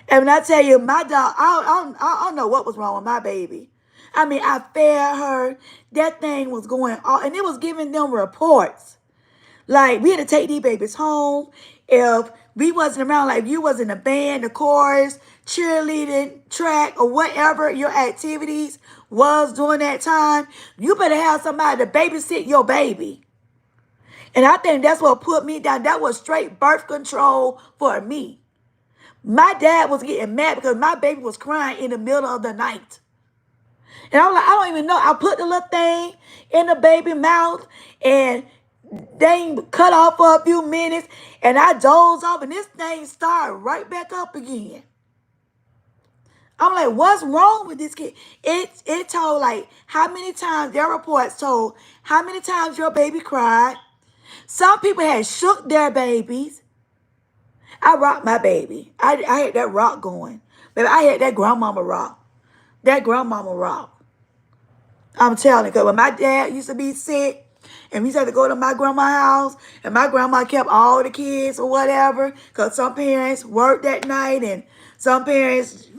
And when I tell you, my dog, I don't know what was wrong with my baby. I mean, I fed her. That thing was going on. And it was giving them reports. Like, we had to take these babies home. If we wasn't around, like, if you was in a band, the chorus, cheerleading, track, or whatever your activities was during that time, you better have somebody to babysit your baby. And I think that's what put me down. That was straight birth control for me. My dad was getting mad because my baby was crying in the middle of the night. And I'm like, I don't even know. I put the little thing in the baby mouth and they cut off for a few minutes and I dozed off and this thing started right back up again. I'm like, what's wrong with this kid? It told like how many times, their reports told how many times your baby cried. Some people had shook their babies. I rocked my baby. I had that rock going. Baby, I had that grandmama rock. That grandmama rock. I'm telling you, because when my dad used to be sick, and we used to have to go to my grandma's house, and my grandma kept all the kids or whatever, because some parents worked that night, and some parents,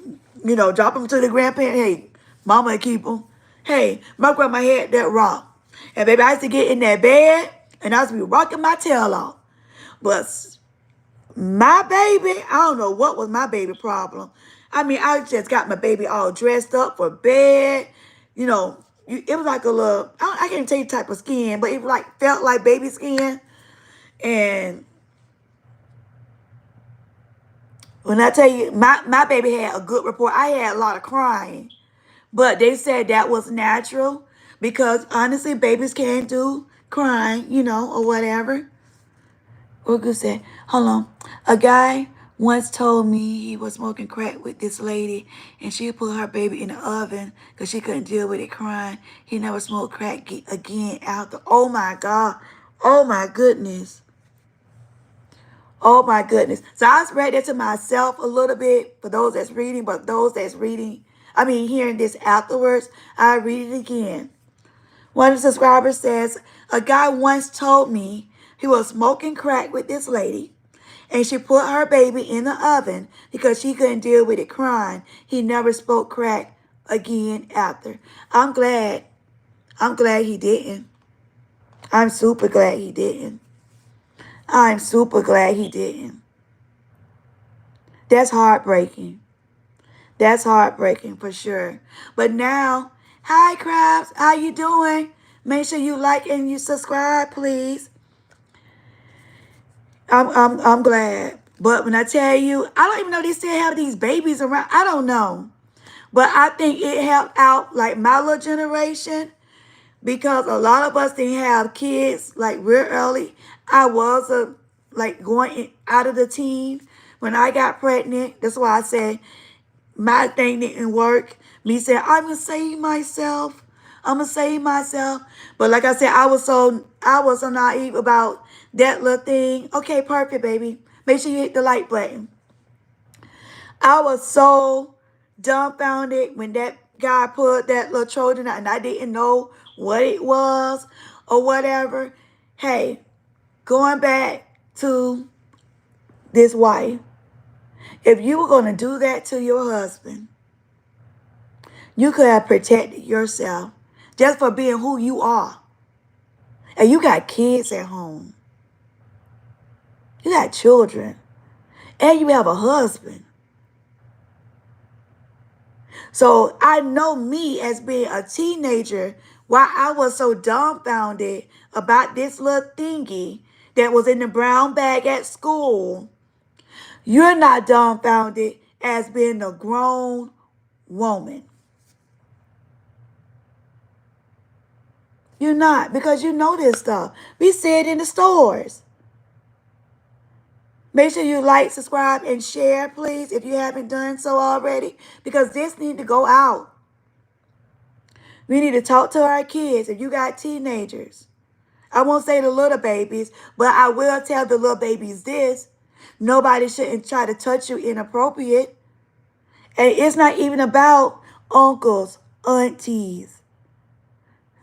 drop them to the grandparents. Hey, mama keep them. Hey, my grandma had that rock. And baby, I used to get in that bed, and I used to be rocking my tail off. But my baby, I don't know what was my baby problem. I mean, I just got my baby all dressed up for bed. It was like a little, I can't tell you type of skin, but it like felt like baby skin. And when I tell you, my baby had a good report. I had a lot of crying. But they said that was natural because honestly, babies can't do crying, or whatever. Urgu said, hold on. A guy once told me he was smoking crack with this lady and she put her baby in the oven because she couldn't deal with it crying. He never smoked crack again after. Oh my God. Oh my goodness. Oh my goodness. So I read that to myself a little bit for those that's reading, but those that's hearing this afterwards, I read it again. One of the subscribers says, a guy once told me he was smoking crack with this lady, and she put her baby in the oven because she couldn't deal with it crying. He never spoke crack again after. I'm glad. I'm glad he didn't. I'm super glad he didn't. I'm super glad he didn't. That's heartbreaking. That's heartbreaking for sure. But now, hi Crabs, how you doing? Make sure you like and you subscribe, please. I'm glad. But when I tell you, I don't even know they still have these babies around. I don't know. But I think it helped out like my little generation because a lot of us didn't have kids like real early. I was like out of the teen when I got pregnant. That's why I said my thing didn't work. Me saying, I'm gonna save myself. I'm gonna save myself. But like I said, I was so naive about that little thing. Okay, perfect, baby. Make sure you hit the like button. I was so dumbfounded when that guy put that little Trojan out and I didn't know what it was or whatever. Hey, going back to this wife, if you were gonna do that to your husband, you could have protected yourself just for being who you are. And you got kids at home. You got children. And you have a husband. So I know me as being a teenager, why I was so dumbfounded about this little thingy that was in the brown bag at school. You're not dumbfounded as being a grown woman. You're not, because you know this stuff. We see it in the stores. Make sure you like, subscribe, and share, please, if you haven't done so already, because this needs to go out. We need to talk to our kids. If you got teenagers, I won't say the little babies, but I will tell the little babies this. Nobody shouldn't try to touch you inappropriate. And it's not even about uncles, aunties,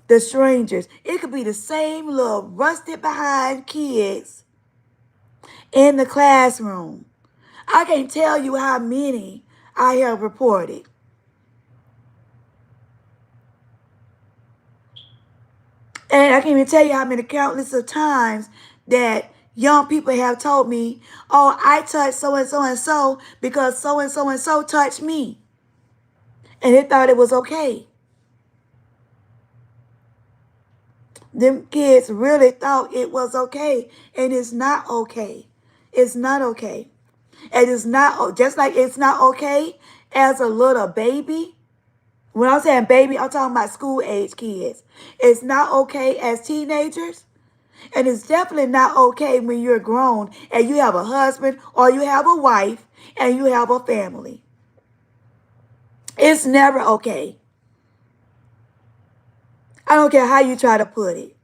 the strangers. It could be the same little rusted behind kids in the classroom. I can't tell you how many I have reported. And I can't even tell you how many countless of times that young people have told me, oh, I touched so and so and so because so and so and so touched me. And they thought it was okay. Them kids really thought it was okay. And it's not okay. It's not okay. And it's not, just like it's not okay as a little baby. When I'm saying baby, I'm talking about school age kids. It's not okay as teenagers. And it's definitely not okay when you're grown and you have a husband or you have a wife and you have a family. It's never okay. I don't care how you try to put it.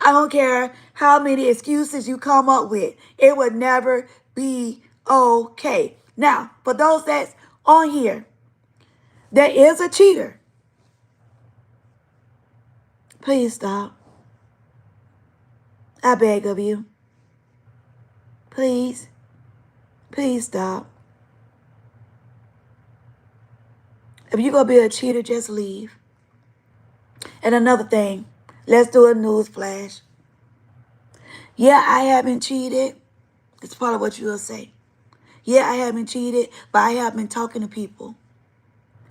I don't care how many excuses you come up with. It would never be okay. Now, for those that's on here, there is a cheater. Please stop. I beg of you. Please. Please stop. If you're going to be a cheater, just leave. And another thing, let's do a news flash. Yeah, I haven't cheated. It's part of what you'll say. Yeah, I haven't cheated, but I have been talking to people.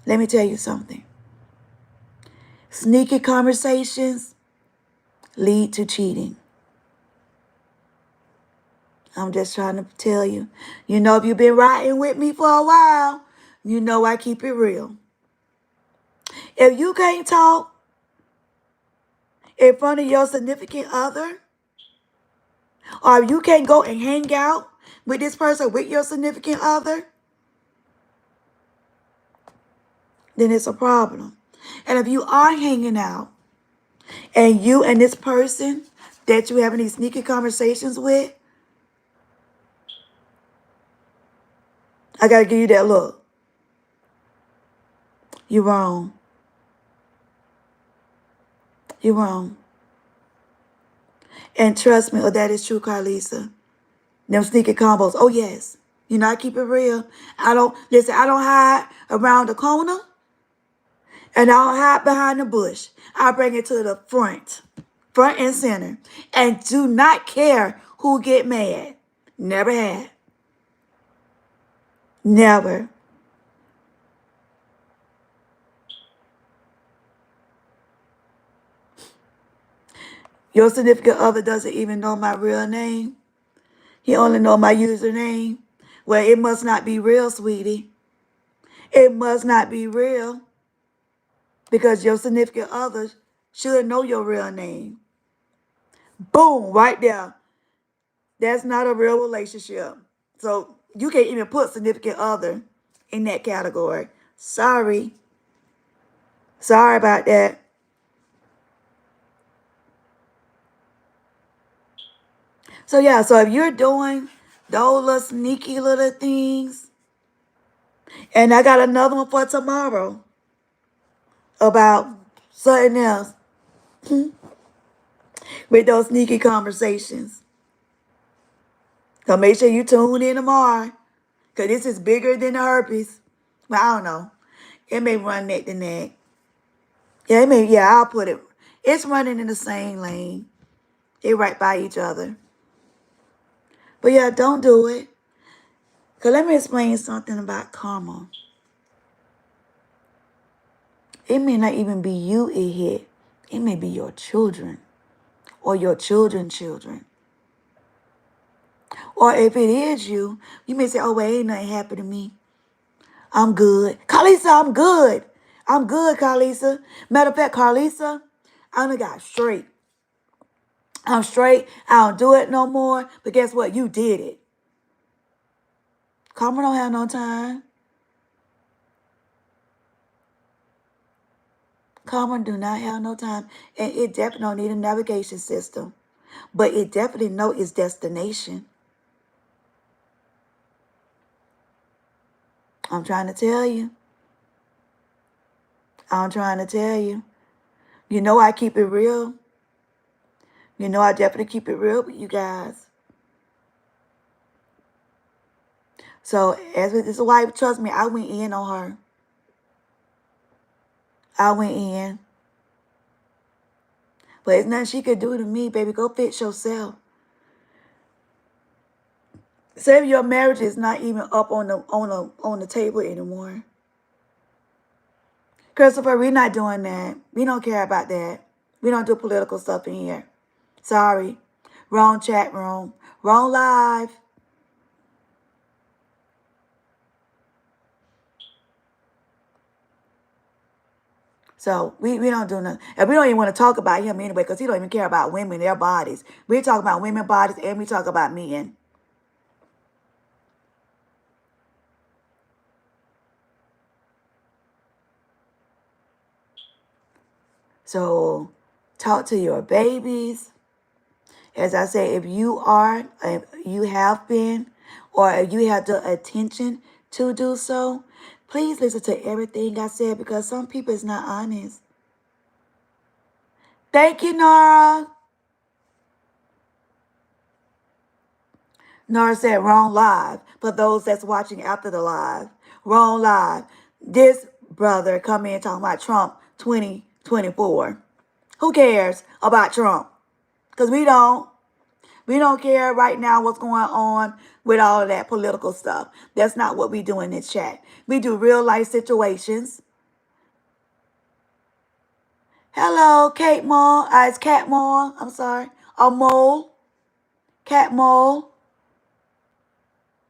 Let me tell you something. Sneaky conversations lead to cheating. I'm just trying to tell you. You know, if you've been riding with me for a while, you know I keep it real. If you can't talk in front of your significant other, or if you can't go and hang out with this person, with your significant other, then it's a problem. And if you are hanging out and you and this person that you're having these sneaky conversations with, I got to give you that look. You're wrong. You're wrong. And trust me, oh, that is true, Karlisa. Them sneaky combos. Oh, yes. You know, I keep it real. Listen, I don't hide around the corner and I don't hide behind the bush. I bring it to the front and center. And do not care who get mad. Never had. Never. Your significant other doesn't even know my real name. He only know my username. Well, it must not be real, sweetie. It must not be real because your significant other should know your real name. Boom, right there. That's not a real relationship. So you can't even put significant other in that category. Sorry. Sorry about that. So yeah, so if you're doing those little sneaky little things, and I got another one for tomorrow about something else with those sneaky conversations. So make sure you tune in tomorrow. Because this is bigger than the herpes. Well, I don't know. It may run neck to neck. Yeah, I'll put it. It's running in the same lane. They right by each other. But yeah, don't do it. Because let me explain something about karma. It may not even be you it hit. It may be your children or your children's children. Or if it is you, you may say, oh, well, ain't nothing happened to me. I'm good. Karlisa, I'm good. I'm good, Karlisa. Matter of fact, Karlisa, I done got straight. I'm straight. I don't do it no more. But guess what? You did it. Karma don't have no time. Karma do not have no time. And it definitely don't need a navigation system. But it definitely know its destination. I'm trying to tell you. I'm trying to tell you. You know I keep it real. You know I definitely keep it real with you guys. So as with this wife, trust me, I went in on her. I went in. But it's nothing she could do to me, baby. Go fix yourself. Say your marriage is not even up on the table anymore. Christopher, we're not doing that. We don't care about that. We don't do political stuff in here. Sorry. Wrong chat room. Wrong live. So we don't do nothing. And we don't even want to talk about him anyway because he don't even care about women, their bodies. We talk about women bodies and we talk about men. So talk to your babies. As I say, if you have been, or if you have the attention to do so, please listen to everything I said because some people is not honest. Thank you, Nora. Nora said wrong live for those that's watching after the live. Wrong live. This brother come in talking about Trump 2024. Who cares about Trump? Because we don't. We don't care right now what's going on with all of that political stuff. That's not what we do in this chat. We do real life situations. Hello, Kate Mole. It's Cat Mole. I'm sorry. A mole. Cat Mole.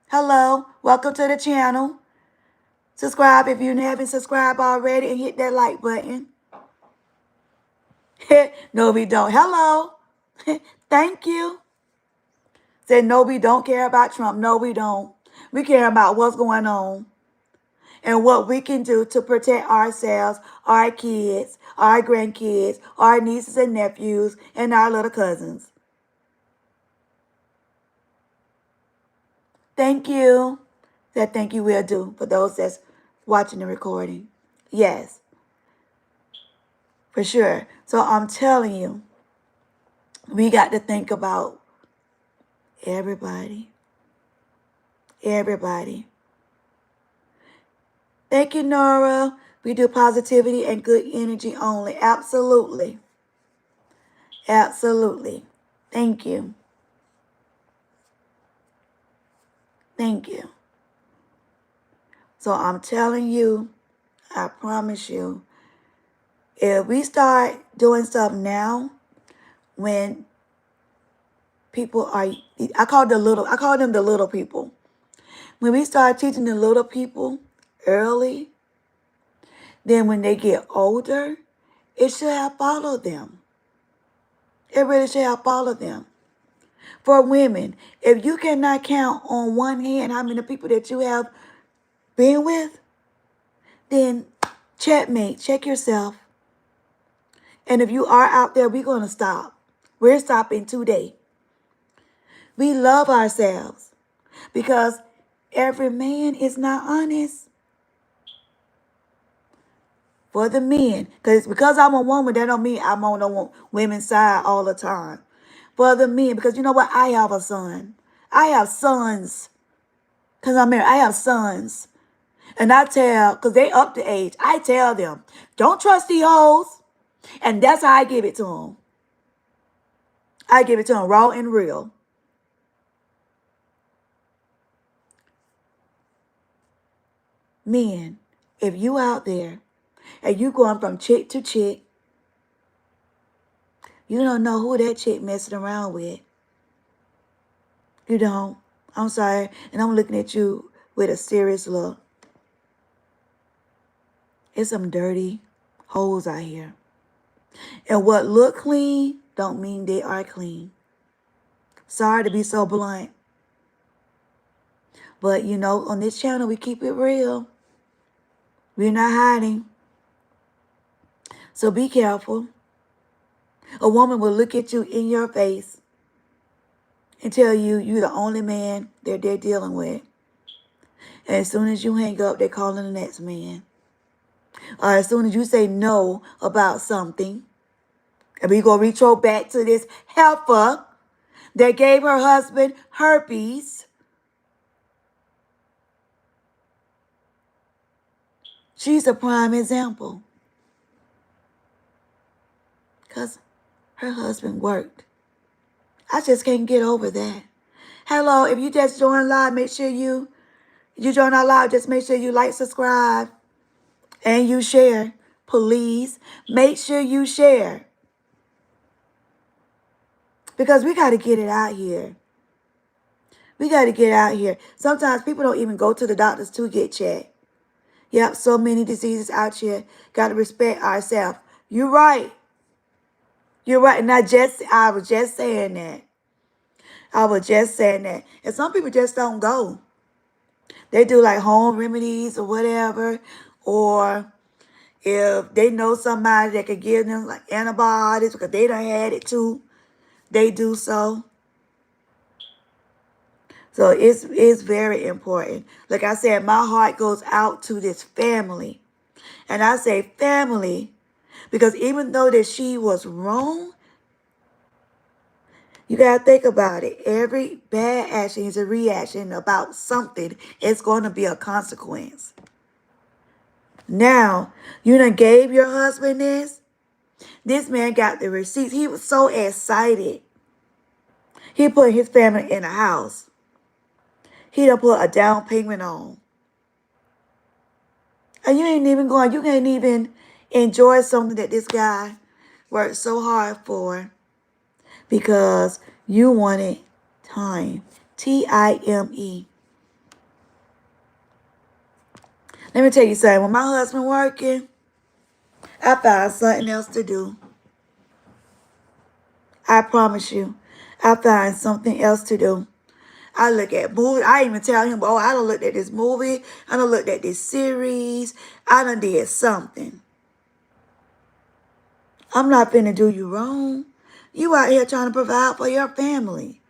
Hello. Welcome to the channel. Subscribe if you haven't subscribed already and hit that like button. No, we don't. Hello. Thank you. Said, no, we don't care about Trump. No, we don't. We care about what's going on and what we can do to protect ourselves, our kids, our grandkids, our nieces and nephews, and our little cousins. Thank you. That thank you will do for those that's watching the recording. Yes. For sure. So I'm telling you, we got to think about everybody. Everybody. Thank you, Nora. We do positivity and good energy only. Absolutely. Absolutely. Thank you. Thank you. So I'm telling you, I promise you, if we start doing stuff now, when people are, I call them the little people. When we start teaching the little people early, then when they get older, it should have followed them. It really should have followed them. For women, if you cannot count on one hand how many people that you have been with, then checkmate, check yourself. And if you are out there, we're going to stop. We're stopping today. We love ourselves because every man is not honest. For the men, because I'm a woman, that don't mean I'm on the women's side all the time. For the men, because you know what? I have a son. I have sons. Because I'm married, I have sons. And I tell, because they up to age, I tell them, don't trust these hoes. And that's how I give it to them. I give it to them raw and real. Men, if you out there and you going from chick to chick, you don't know who that chick messing around with. You don't. I'm sorry. And I'm looking at you with a serious look. It's some dirty hoes out here. And what look clean don't mean they are clean. Sorry to be so blunt. But you know, on this channel, we keep it real. We're not hiding. So be careful. A woman will look at you in your face and tell you you're the only man that they're dealing with. And as soon as you hang up, they're calling the next man. Or as soon as you say no about something, and we go retro back to this heifer that gave her husband herpes. She's a prime example. Because her husband worked. I just can't get over that. Hello, if you just joined live, make sure you join our live. Just make sure you like, subscribe, and you share. Please make sure you share. Because we got to get it out here. We got to get out here. Sometimes people don't even go to the doctors to get checked. Yep, so many diseases out here. Got to respect ourselves. You're right. You're right. And I was just saying that. I was just saying that. And some people just don't go. They do like home remedies or whatever. Or if they know somebody that could give them like antibiotics because they done had it too, they do so. So it's very important. Like I said, my heart goes out to this family. And I say family because even though that she was wrong, you got to think about it. Every bad action is a reaction about something. It's going to be a consequence. Now, you done gave your husband this. This man got the receipts. He was so excited. He put his family in a house. He done put a down payment on. And you can't even enjoy something that this guy worked so hard for because you wanted time. Time. Let me tell you something. When my husband working, I find something else to do. I promise you. I find something else to do. I look at movies. I even tell him, oh, I done looked at this movie. I done looked at this series. I done did something. I'm not finna do you wrong. You out here trying to provide for your family.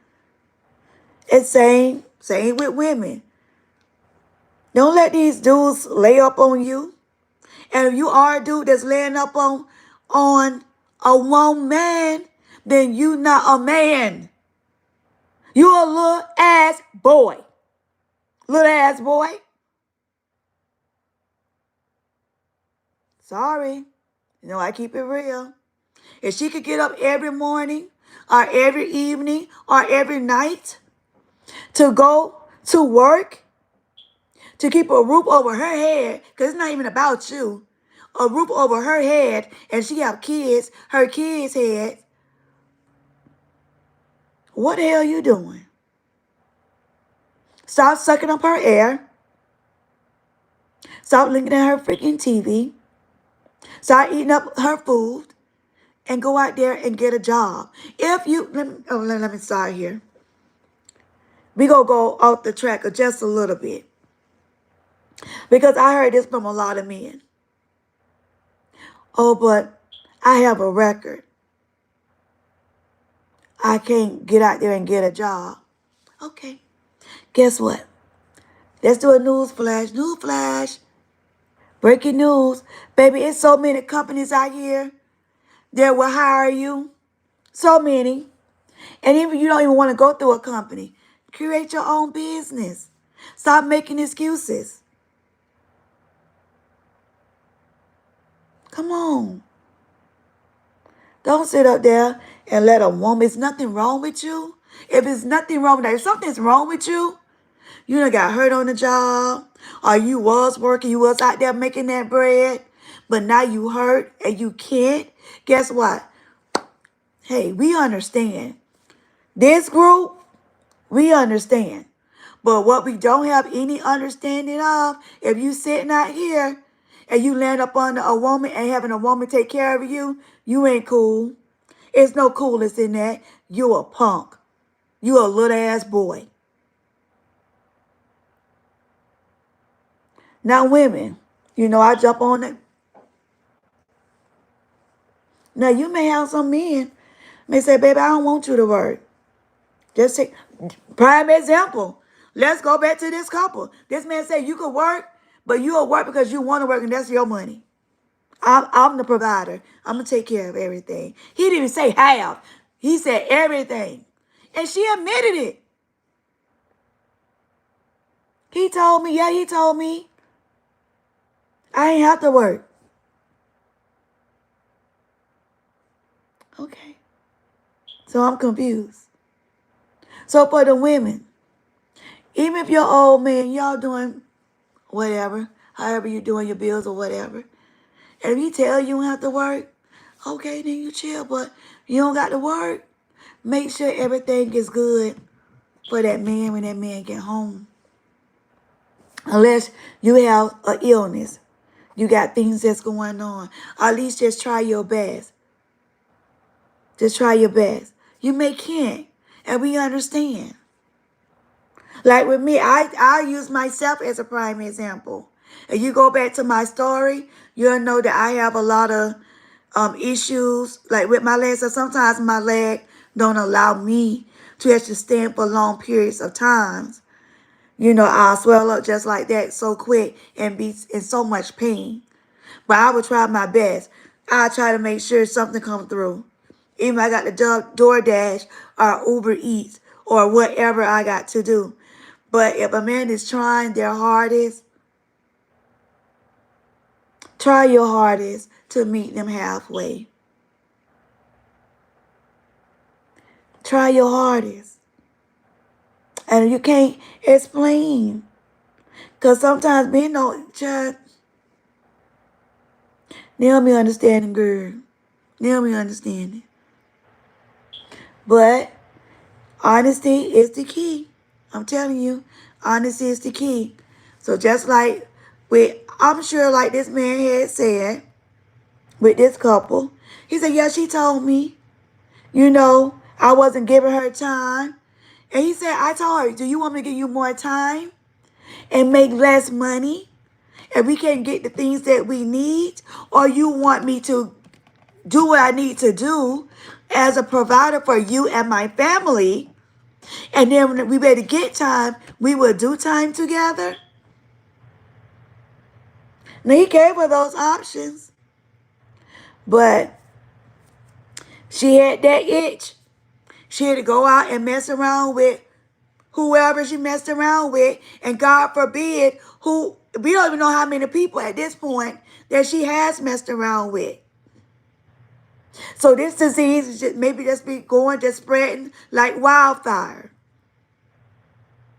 It's same with women. Don't let these dudes lay up on you. And if you are a dude that's laying up on a woman, then you not a man. You a little ass boy. Little ass boy. Sorry. You know, I keep it real. If she could get up every morning or every evening or every night to go to work, to keep a roof over her head, because it's not even about you, a roof over her head, and she have kids, her kids' head, what the hell you doing? Stop sucking up her air. Stop looking at her freaking TV. Start eating up her food and go out there and get a job. If you, let me start here. We gonna go off the track just a little bit. Because I heard this from a lot of men. Oh, but I have a record. I can't get out there and get a job. Okay. Guess what? Let's do a news flash. News flash. Breaking news. Baby, it's so many companies out here that will hire you. So many. And even you don't even want to go through a company. Create your own business. Stop making excuses. Come on. Don't sit up there and let a woman. There's nothing wrong with you. If there's nothing wrong with that, if something's wrong with you, you done got hurt on the job, or you was working, you was out there making that bread, but now you hurt and you can't. Guess what? Hey, we understand. This group, we understand. But what we don't have any understanding of, if you sitting out here and you land up on a woman and having a woman take care of you, you ain't cool. There's no coolness in that. You a punk. You a little ass boy. Now women, you know I jump on it. Now you may have some men may say, baby, I don't want you to work. Just take prime example. Let's go back to this couple. This man said you could work, but you'll work because you want to work and that's your money. I'm the provider. I'm going to take care of everything. He didn't even say half. He said everything. And she admitted it. He told me, yeah, he told me I ain't have to work. Okay. So I'm confused. So for the women, even if you're old man, y'all doing whatever, however you doing your bills or whatever, and if he tell you don't have to work, okay, then you chill. But you don't got to work. Make sure everything is good for that man when that man get home. Unless you have an illness. You got things that's going on. Or at least just try your best. Just try your best. You may can't. And we understand. Like with me, I use myself as a prime example. And you go back to my story, you'll know that I have a lot of issues. Like with my legs, so sometimes my leg don't allow me to actually stand for long periods of times. You know, I'll swell up just like that so quick and be in so much pain. But I will try my best. I'll try to make sure something comes through. Even if I got to DoorDash or Uber Eats or whatever I got to do. But if a man is trying their hardest, try your hardest to meet them halfway. Try your hardest. And if you can't, explain. Because sometimes men don't, child, they'll be understanding, girl. They'll be understanding. But honesty is the key. I'm telling you, honesty is the key. So just like I'm sure like this man had said with this couple, he said, yeah, she told me, you know, I wasn't giving her time. And he said, I told her, do you want me to give you more time and make less money? And we can't get the things that we need? Or you want me to do what I need to do as a provider for you and my family? And then when we better get time, we will do time together? Now, he gave her those options. But She had that itch. She had to go out and mess around with whoever she messed around with. And God forbid, we don't even know how many people at this point that she has messed around with. So this disease is maybe just be going, just spreading like wildfire.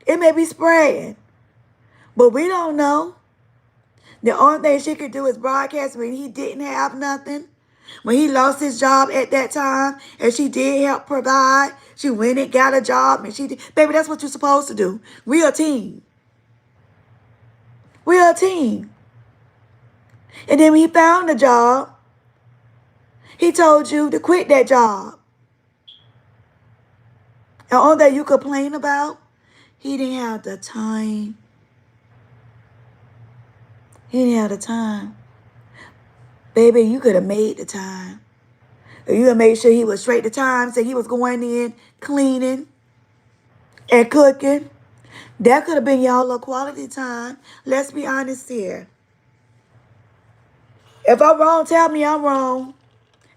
It may be spreading, but we don't know. The only thing she could do is broadcast when he didn't have nothing. When he lost his job at that time, and she did help provide, she went and got a job, and she did. Baby, that's what you're supposed to do. We a team. We are a team. And then when he found a job, he told you to quit that job. And all that you complain about, he didn't have the time. He didn't have the time. Baby, you could have made the time. You would have made sure he was straight to time, so he was going in, cleaning, and cooking. That could have been y'all little quality time. Let's be honest here. If I'm wrong, tell me I'm wrong.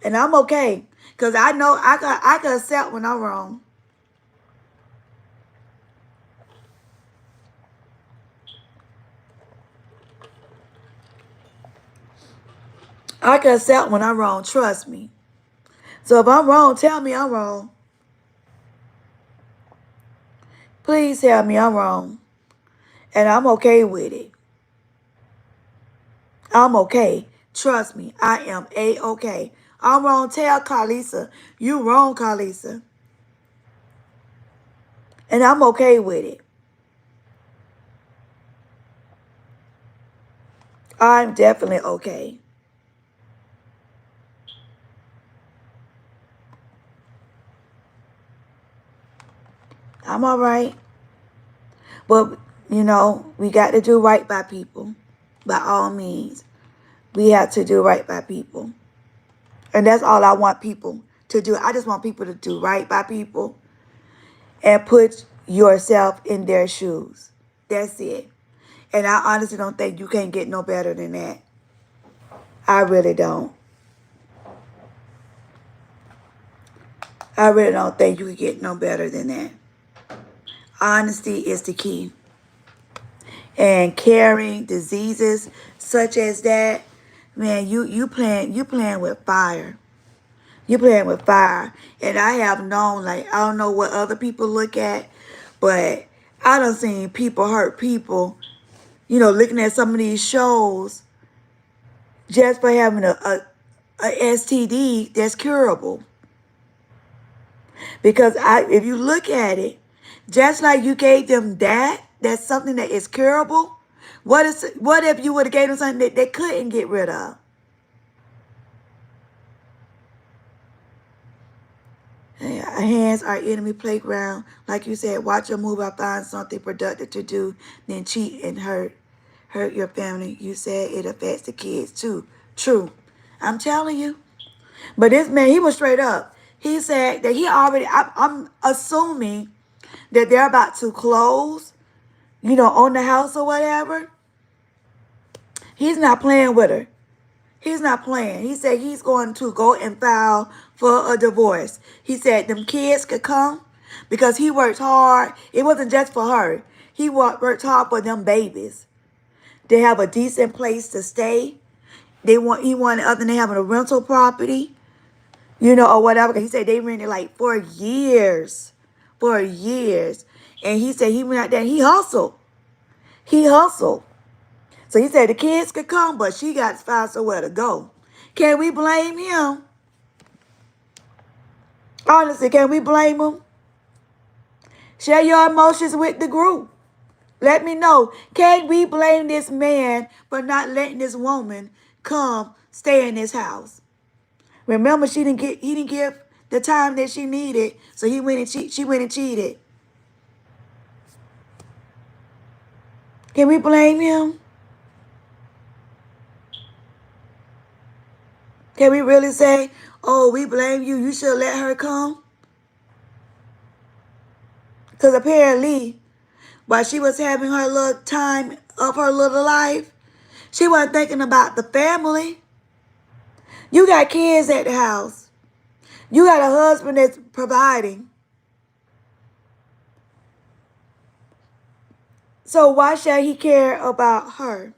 And I'm okay. Because I know I can accept when I'm wrong. I can accept when I'm wrong. Trust me. So if I'm wrong, tell me I'm wrong. Please tell me I'm wrong. And I'm okay with it. I'm okay. Trust me. I am A-okay. I'm wrong. Tell Karlisa. You wrong, Karlisa. And I'm okay with it. I'm definitely okay. I'm all right. But, we got to do right by people. By all means. We have to do right by people. And that's all I want people to do. I just want people to do right by people and put yourself in their shoes. That's it. And I honestly don't think you can get no better than that. I really don't. I really don't think you can get no better than that. Honesty is the key. And carrying diseases such as that, man, you playing with fire. You playing with fire. And I have known, like, I don't know what other people look at, but I done seen people hurt people, looking at some of these shows just for having a STD that's curable. Because if you look at it, just like you gave them that's something that is curable. What if you would have gave them something that they couldn't get rid of? Yeah, hands are enemy playground. Like you said, watch your move. I find something productive to do, then cheat and hurt your family. You said it affects the kids too. True. I'm telling you. But this man, he was straight up. He said that I'm assuming that they're about to close, on the house or whatever. He's not playing with her. He's not playing. He said he's going to go and file for a divorce. He said them kids could come because he worked hard. It wasn't just for her. He worked hard for them babies. They have a decent place to stay. He wanted, other than having a rental property, or whatever. He said they rented like for years. For years. And he said he went out there and he hustled. He hustled. So he said the kids could come, but she got to find somewhere to go. Can we blame him? Honestly, can we blame him? Share your emotions with the group. Let me know. Can we blame this man for not letting this woman come stay in his house? Remember, he didn't give the time that she needed, so she went and cheated. Can we blame him? Can we really say, oh, we blame you, you should let her come? Because apparently, while she was having her little time of her little life, she wasn't thinking about the family. You got kids at the house. You got a husband that's providing. So why should he care about her?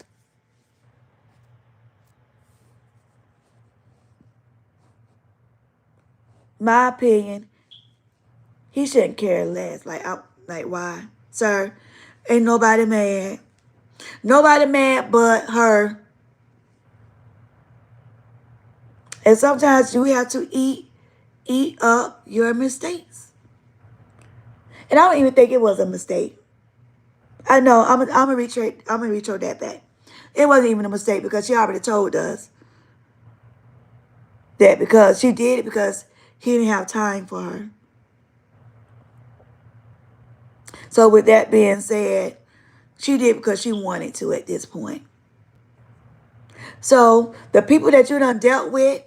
My opinion, he shouldn't care less. Like why? Sir, ain't nobody mad. Nobody mad but her. And sometimes you have to eat up your mistakes. And I don't even think it was a mistake. I know I'm gonna retro that back. It wasn't even a mistake because she already told us that because she did it because he didn't have time for her. So with that being said, she did because she wanted to at this point. So the people that you done dealt with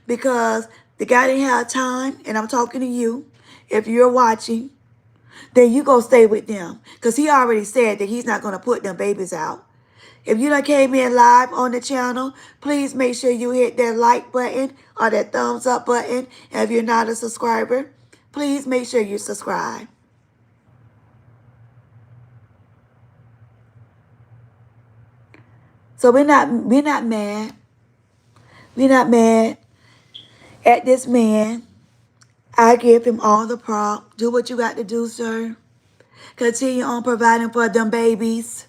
because the guy didn't have time, and I'm talking to you, if you're watching, then you go stay with them. Because he already said that he's not going to put them babies out. If you done came in live on the channel, please make sure you hit that like button or that thumbs up button. And if you're not a subscriber, please make sure you subscribe. So we're not mad. We're not mad at this man. I give him all the prop. Do what you got to do, sir. Continue on providing for them babies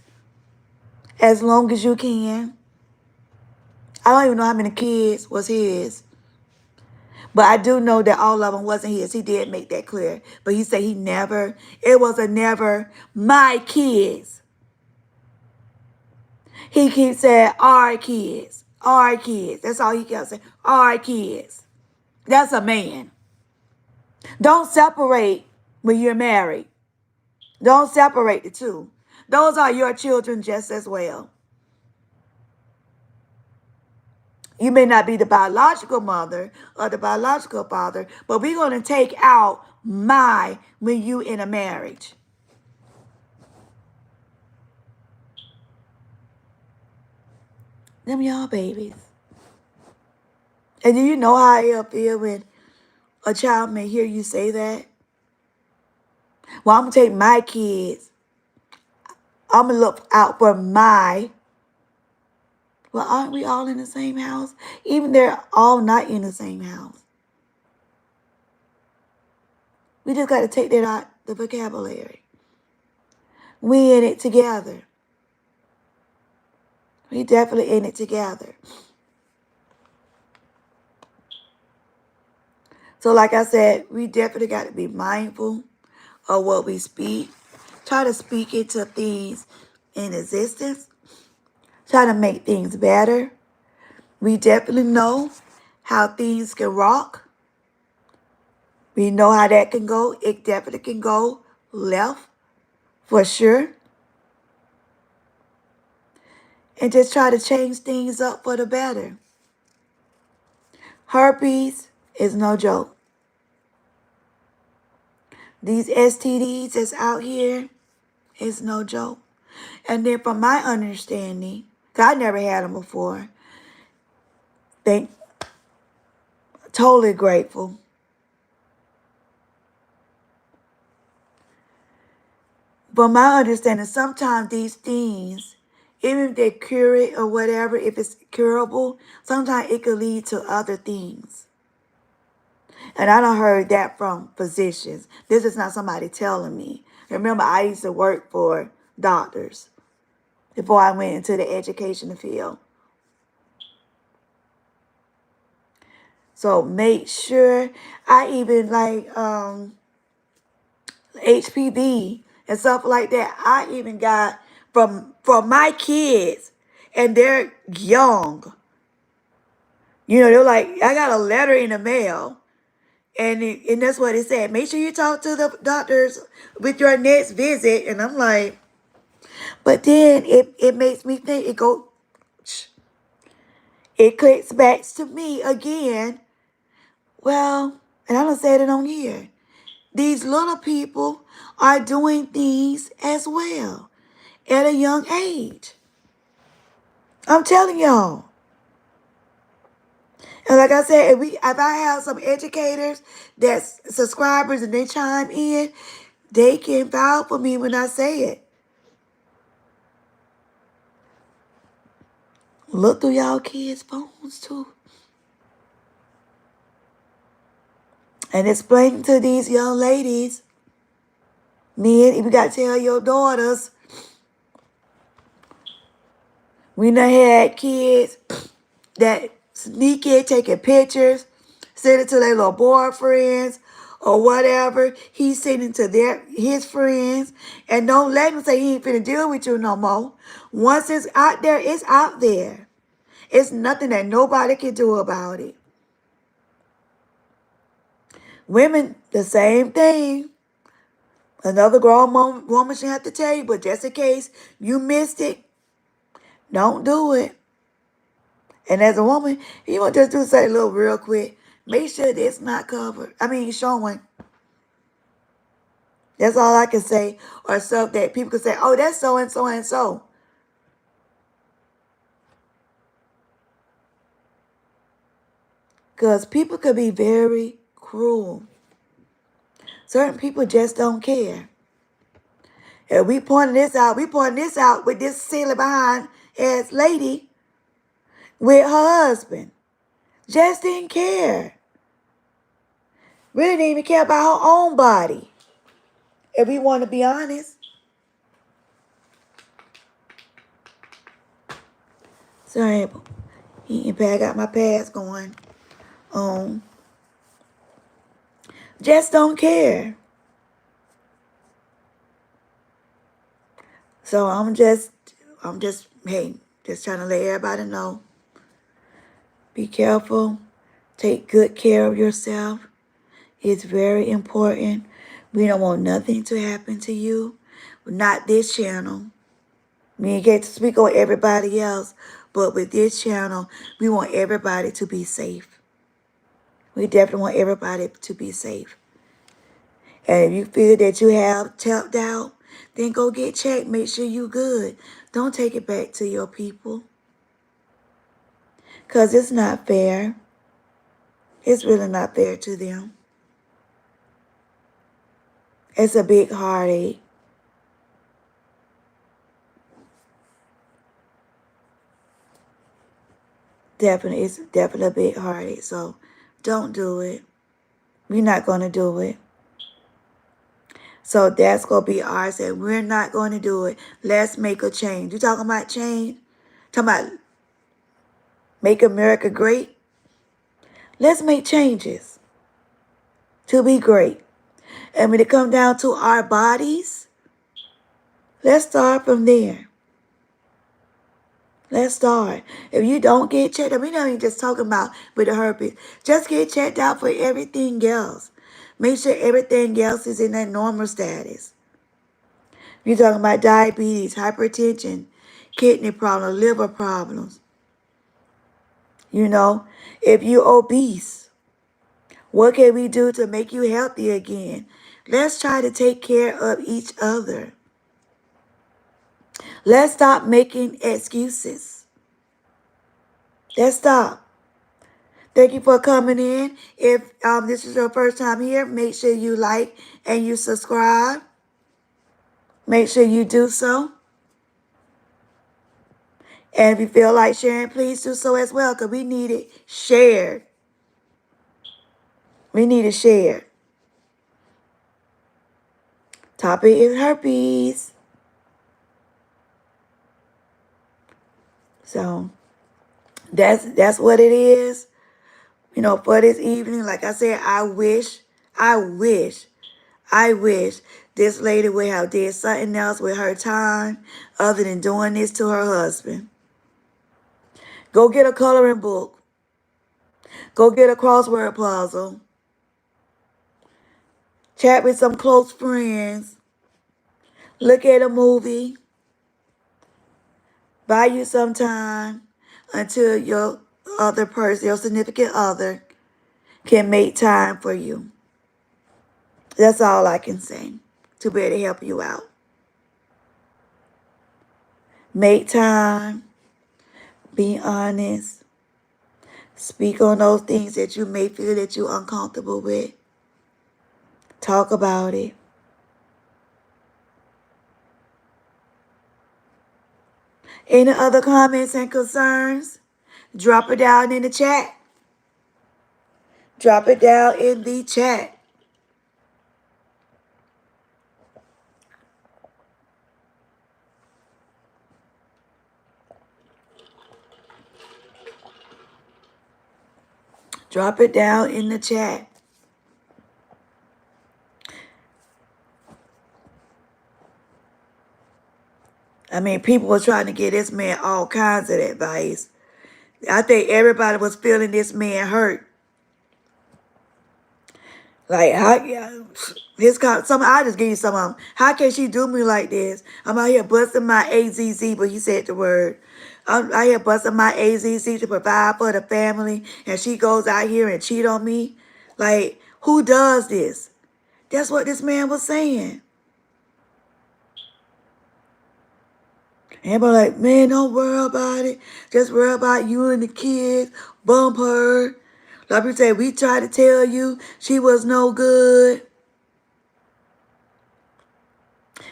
as long as you can. I don't even know how many kids was his. But I do know that all of them wasn't his. He did make that clear. But he said it was a never my kids. He keeps saying our kids. Our kids. That's all he kept saying. Our kids. That's a man. Don't separate when you're married. Don't separate the two. Those are your children just as well. You may not be the biological mother or the biological father, but we're going to take out my when you in a marriage. Them y'all babies. And do you know how I feel when a child may hear you say that? Well, I'm going to take my kids. I'm going to look out for my. Well, aren't we all in the same house? Even they're all not in the same house. We just got to take that out the vocabulary. We in it together. We definitely in it together. So like I said, we definitely got to be mindful of what we speak. Try to speak into things in existence. Try to make things better. We definitely know how things can rock. We know how that can go. It definitely can go left for sure. And just try to change things up for the better. Herpes is no joke. These STDs that's out here is no joke. And then from my understanding, 'cause I never had them before, totally grateful. From my understanding, sometimes these things, even if they cure it or whatever, if it's curable, sometimes it could lead to other things. And I done heard that from physicians. This is not somebody telling me. Remember, I used to work for doctors before I went into the education field. So make sure, I even like HPV and stuff like that. I even got from my kids, and they're young. You know, they're like, I got a letter in the mail, and that's what it said. Make sure you talk to the doctors with your next visit. And I'm like, but then it makes me think, it clicks back to me again. Well, and I don't say it on here. These little people are doing things as well at a young age. I'm telling y'all. And like I said, if I have some educators that's subscribers and they chime in, they can vouch for me when I say it. Look through y'all kids' phones too. And explain to these young ladies, men, if you got to tell your daughters, we done had kids that sneak in taking pictures, send it to their little boyfriends or whatever. He's sending to his friends. And don't let him say he ain't finna deal with you no more. Once it's out there, it's out there. It's nothing that nobody can do about it. Women, the same thing. Another grown woman should have to tell you, but just in case you missed it, don't do it. And as a woman, you want to just do something a little real quick. Make sure it's not covered. Showing. That's all I can say. Or stuff that people can say, oh, that's so and so and so. Because people could be very cruel. Certain people just don't care. And we pointing this out with this silly behind ass lady with her husband. Just didn't care. Really didn't even care about her own body. If we want to be honest. Sorry, I got my pads going on. Just don't care. So hey, just trying to let everybody know. Be careful. Take good care of yourself. It's very important. We don't want nothing to happen to you. Not this channel. We ain't get to speak on everybody else, but with this channel, we want everybody to be safe. We definitely want everybody to be safe. And if you feel that you have tapped out, then go get checked. Make sure you good. Don't take it back to your people. Because it's not fair. It's really not fair to them. It's a big heartache. It's definitely a big heartache. So don't do it. We're not going to do it. So that's going to be ours. And we're not going to do it. Let's make a change. You talking about change? Talking about make America great? Let's make changes to be great. And when it comes down to our bodies, let's start from there. Let's start. If you don't get checked out, we're not even just talking about with the herpes. Just get checked out for everything else. Make sure everything else is in that normal status. You're talking about diabetes, hypertension, kidney problems, liver problems. If you're obese, what can we do to make you healthy again? Let's try to take care of each other. Let's stop making excuses. Let's stop. Thank you for coming in. If this is your first time here, make sure you like and you subscribe. Make sure you do so. And if you feel like sharing, please do so as well, because we need it shared. We need it shared. Topic is herpes. So that's what it is. For this evening, like I said, I wish this lady would have did something else with her time other than doing this to her husband. Go get a coloring book. Go get a crossword puzzle. Chat with some close friends. Look at a movie. Buy you some time until your other person, your significant other, can make time for you. That's all I can say to be able to help you out. Make time. Be honest. Speak on those things that you may feel that you're uncomfortable with. Talk about it. Any other comments and concerns? Drop it down in the chat. Drop it down in the chat. Drop it down in the chat. I mean, people were trying to give this man all kinds of advice. I think everybody was feeling this man hurt. Like, how, yeah, some, I just give you some of them. How can she do me like this? I'm out here busting my AZZ, but he said the word. I'm out here busting my AZZ to provide for the family, and she goes out here and cheat on me. Like, who does this? That's what this man was saying. Everybody like, man, don't worry about it. Just worry about you and the kids. Bump her. Like we said, we tried to tell you she was no good.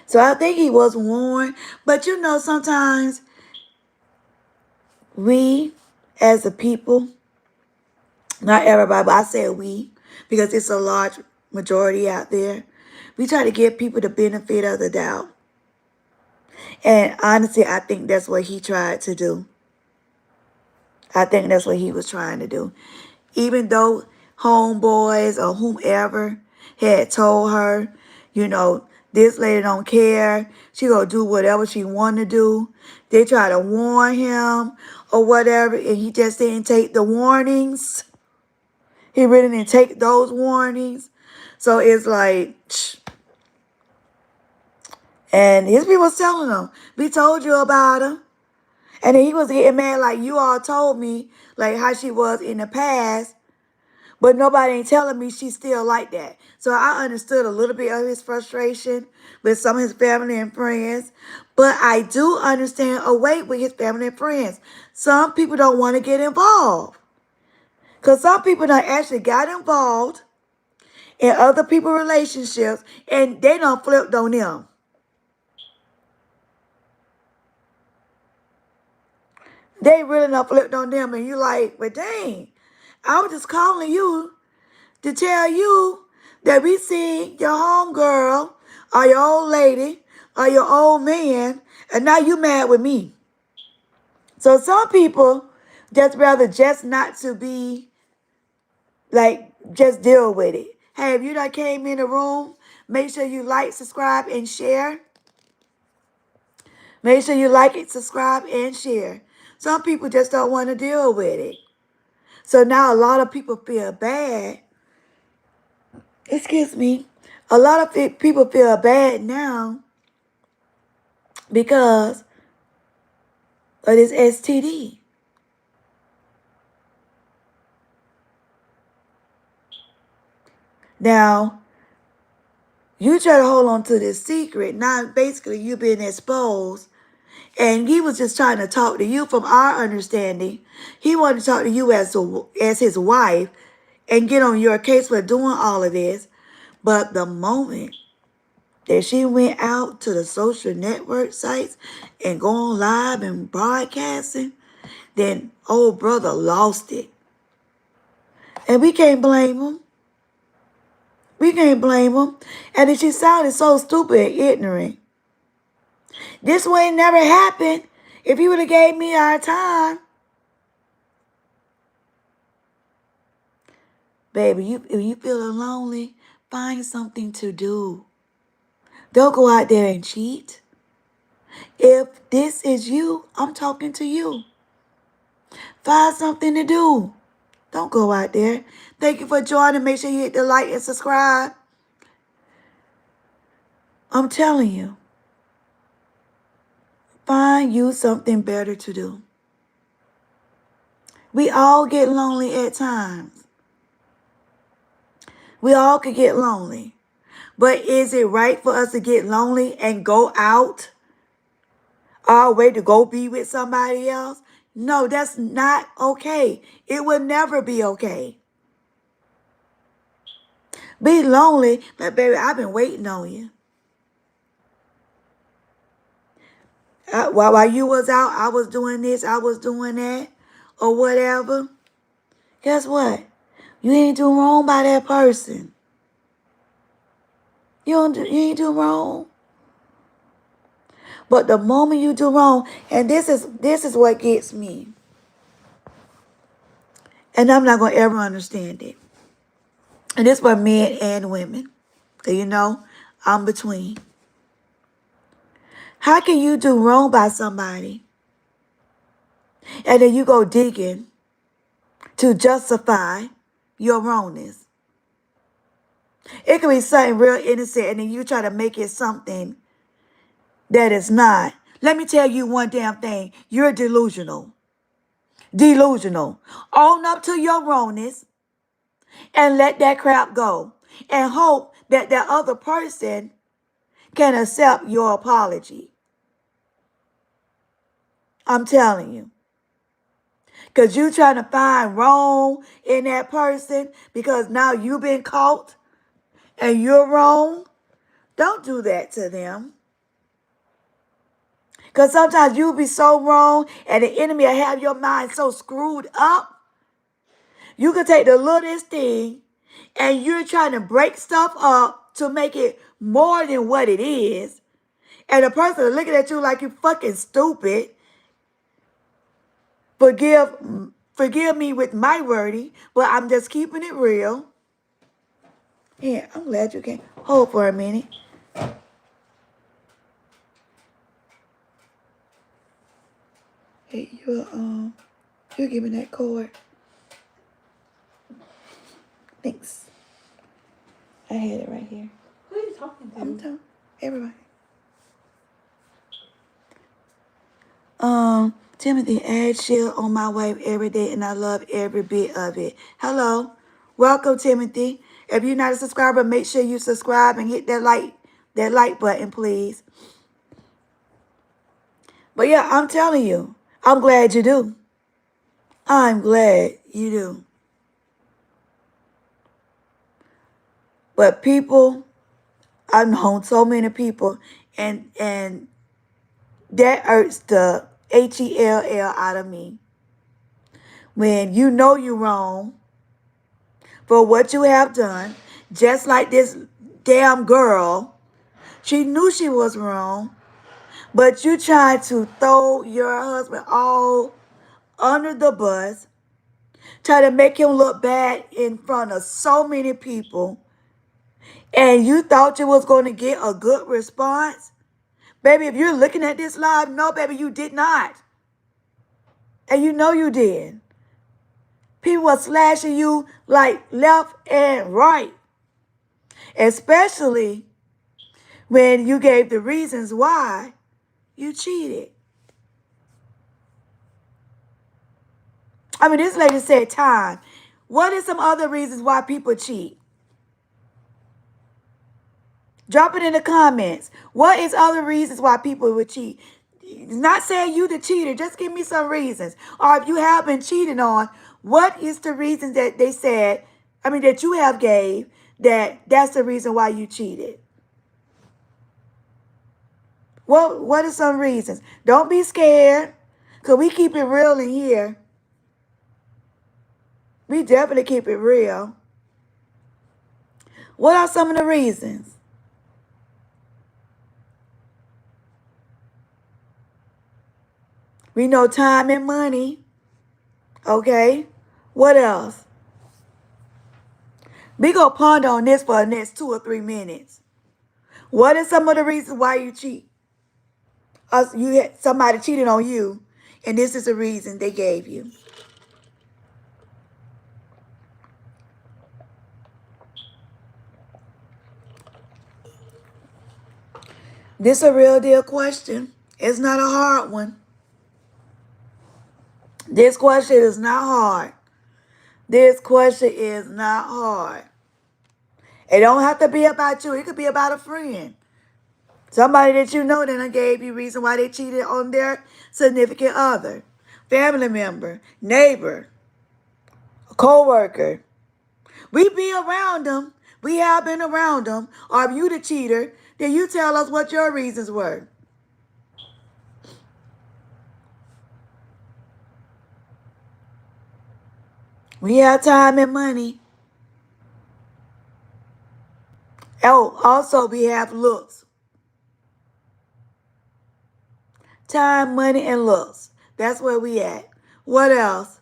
So I think he was warned. But you know, sometimes we as a people, not everybody, but I say we, because it's a large majority out there, we try to give people the benefit of the doubt. And honestly, I think that's what he tried to do. I think that's what he was trying to do. Even though homeboys or whomever had told her, you know, this lady don't care. She gonna do whatever she want to do. They try to warn him or whatever, and he just didn't take the warnings. He really didn't take those warnings. So it's like, and his people was telling him, we told you about her. And then he was getting mad like, you all told me, like how she was in the past. But nobody ain't telling me she's still like that. So I understood a little bit of his frustration with some of his family and friends. But I do understand a weight with his family and friends. Some people don't want to get involved. Because some people done actually got involved in other people's relationships and they done flipped on them. They really done flipped on them and you like, but dang, I was just calling you to tell you that we see your homegirl or your old lady or your old man, and now you mad with me. So some people just rather just not to be, like, just deal with it. Hey, if you done came in the room, make sure you like, subscribe, and share. Make sure you like it, subscribe, and share. Some people just don't want to deal with it. So now a lot of people feel bad. Excuse me. A lot of people feel bad now because of this STD. Now, you try to hold on to this secret. Now, basically, you've been exposed. And he was just trying to talk to you from our understanding. He wanted to talk to you as his wife and get on your case for doing all of this. But the moment that she went out to the social network sites and going live and broadcasting, then old brother lost it. And we can't blame him. We can't blame him. And then she sounded so stupid and ignorant. This would never happened if he would have gave me our time. Baby, if you feeling lonely, find something to do. Don't go out there and cheat. If this is you, I'm talking to you. Find something to do. Don't go out there. Thank you for joining. Make sure you hit the like and subscribe. I'm telling you. Find you something better to do. We all get lonely at times. We all could get lonely. But is it right for us to get lonely and go out our way to go be with somebody else? No, that's not okay. It will never be okay. Be lonely, but baby, I've been waiting on you. While you was out, I was doing this, I was doing that, or whatever. Guess what? You ain't doing wrong by that person. You ain't doing wrong. But the moment you do wrong, and this is what gets me, and I'm not gonna ever understand it. And this for men and women. 'Cause I'm between. How can you do wrong by somebody and then you go digging to justify your wrongness? It can be something real innocent and then you try to make it something that is not. Let me tell you one damn thing. You're delusional. Delusional. Own up to your wrongness and let that crap go. And hope that that other person can accept your apology. I'm telling you. Because you trying to find wrong in that person because now you've been caught and you're wrong. Don't do that to them. Because sometimes you'll be so wrong and the enemy will have your mind so screwed up. You can take the littlest thing and you're trying to break stuff up to make it more than what it is. And the person is looking at you like you fucking stupid. Forgive me with my wording, but I'm just keeping it real. Yeah, I'm glad you came. Hold for a minute. Hey, you give me that cord. Thanks. I had it right here. Who are you talking to? I'm telling everybody. Timothy, add shield on my way every day, and I love every bit of it. Hello, welcome, Timothy. If you're not a subscriber, make sure you subscribe and hit that like button, please. But yeah, I'm telling you, I'm glad you do. I'm glad you do. But people, I've known so many people, and that hurts the HELL out of me. When you know you're wrong for what you have done, just like this damn girl, she knew she was wrong, but you tried to throw your husband all under the bus, try to make him look bad in front of so many people, and you thought you was going to get a good response. Baby, if you're looking at this live, no, baby, you did not. And you know you did. People were slashing you like left and right. Especially when you gave the reasons why you cheated. I mean, this lady said time. What are some other reasons why people cheat? Drop it in the comments. What is other reasons why people would cheat? Not saying you the cheater. Just give me some reasons. Or if you have been cheated on, what is the reason that they said, that you have gave, that's the reason why you cheated? What are some reasons? Don't be scared, because we keep it real in here. We definitely keep it real. What are some of the reasons? We know time and money. Okay. What else? We gonna ponder on this for the next 2 or 3 minutes. What are some of the reasons why you cheat? You had somebody cheated on you, and this is the reason they gave you. This is a real deal question. It's not a hard one. This question is not hard. This question is not hard. It don't have to be about you. It could be about a friend. Somebody that you know that gave you reason why they cheated on their significant other. family member, neighbor, co-worker. We be around them. We have been around them. Or if you the cheater, then you tell us what your reasons were. We have time and money. Oh, also we have looks. Time, money, and looks. That's where we at. What else?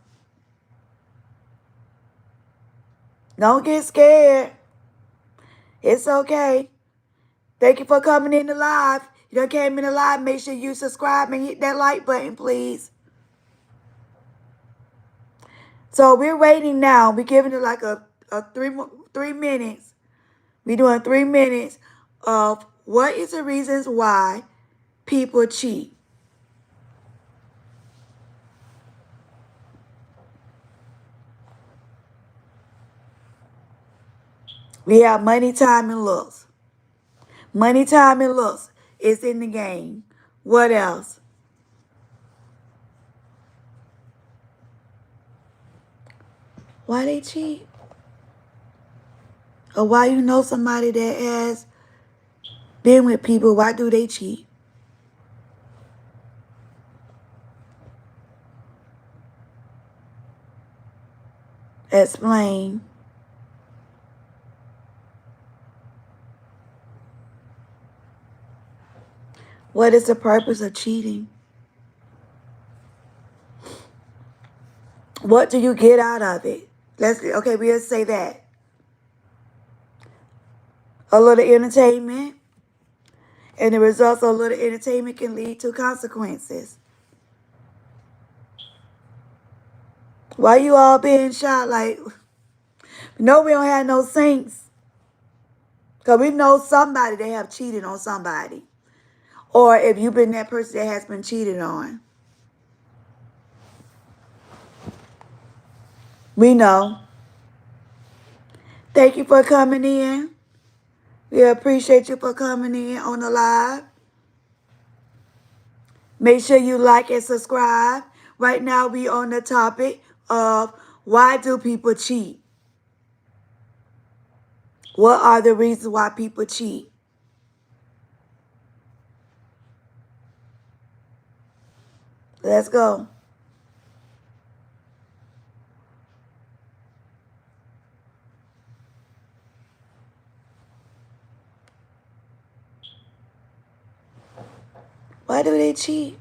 Don't get scared. It's okay. Thank you for coming in the live. You done came in the live. Make sure you subscribe and hit that like button, please. So we're waiting now. We're giving it like a 3 minutes. We're doing 3 minutes of what is the reasons why people cheat. We have money, time, and looks. Money, time, and looks is in the game. What else? Why they cheat? Or why you know somebody that has been with people, why do they cheat? Explain. What is the purpose of cheating? What do you get out of it? Okay, we'll say that. A little entertainment. And the results of a little entertainment can lead to consequences. Why you all being shot like, no, we don't have no saints. Because we know somebody that have cheated on somebody. Or if you've been that person that has been cheated on. We know. Thank you for coming in. We appreciate you for coming in on the live. Make sure you like and subscribe. Right now we on the topic of why do people cheat? What are the reasons why people cheat? Let's go. Why do they cheat?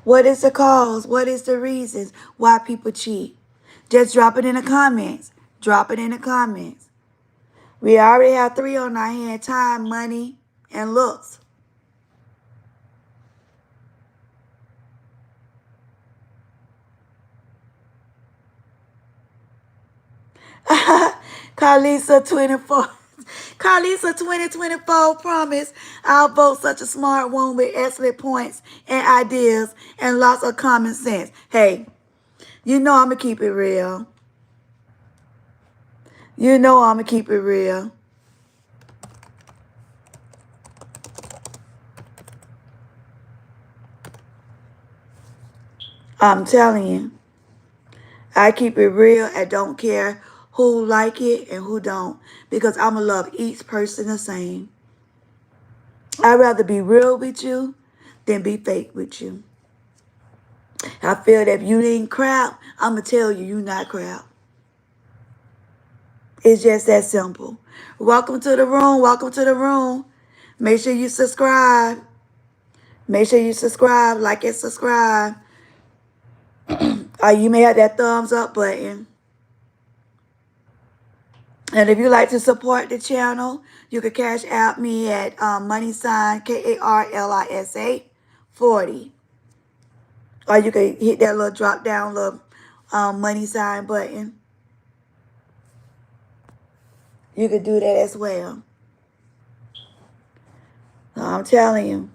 What is the cause? What is the reasons why people cheat? Just drop it in the comments. Drop it in the comments. We already have 3 on our hand: time, money, and looks. Karlisa 24. Karlisa 2024 promise I'll vote such a smart one with excellent points and ideas and lots of common sense. Hey, you know I'm going to keep it real. You know I'm going to keep it real. I'm telling you. I keep it real. I don't care who like it and who don't. Because I'm going to love each person the same. I'd rather be real with you than be fake with you. I feel that if you ain't crap, I'm going to tell you you're not crap. It's just that simple. Welcome to the room. Welcome to the room. Make sure you subscribe. Make sure you subscribe, like and subscribe. You may have that thumbs up button. And if you like to support the channel, you can cash out me at money sign Karlisa 40. Or you can hit that little drop down little money sign button. You can do that as well. I'm telling you.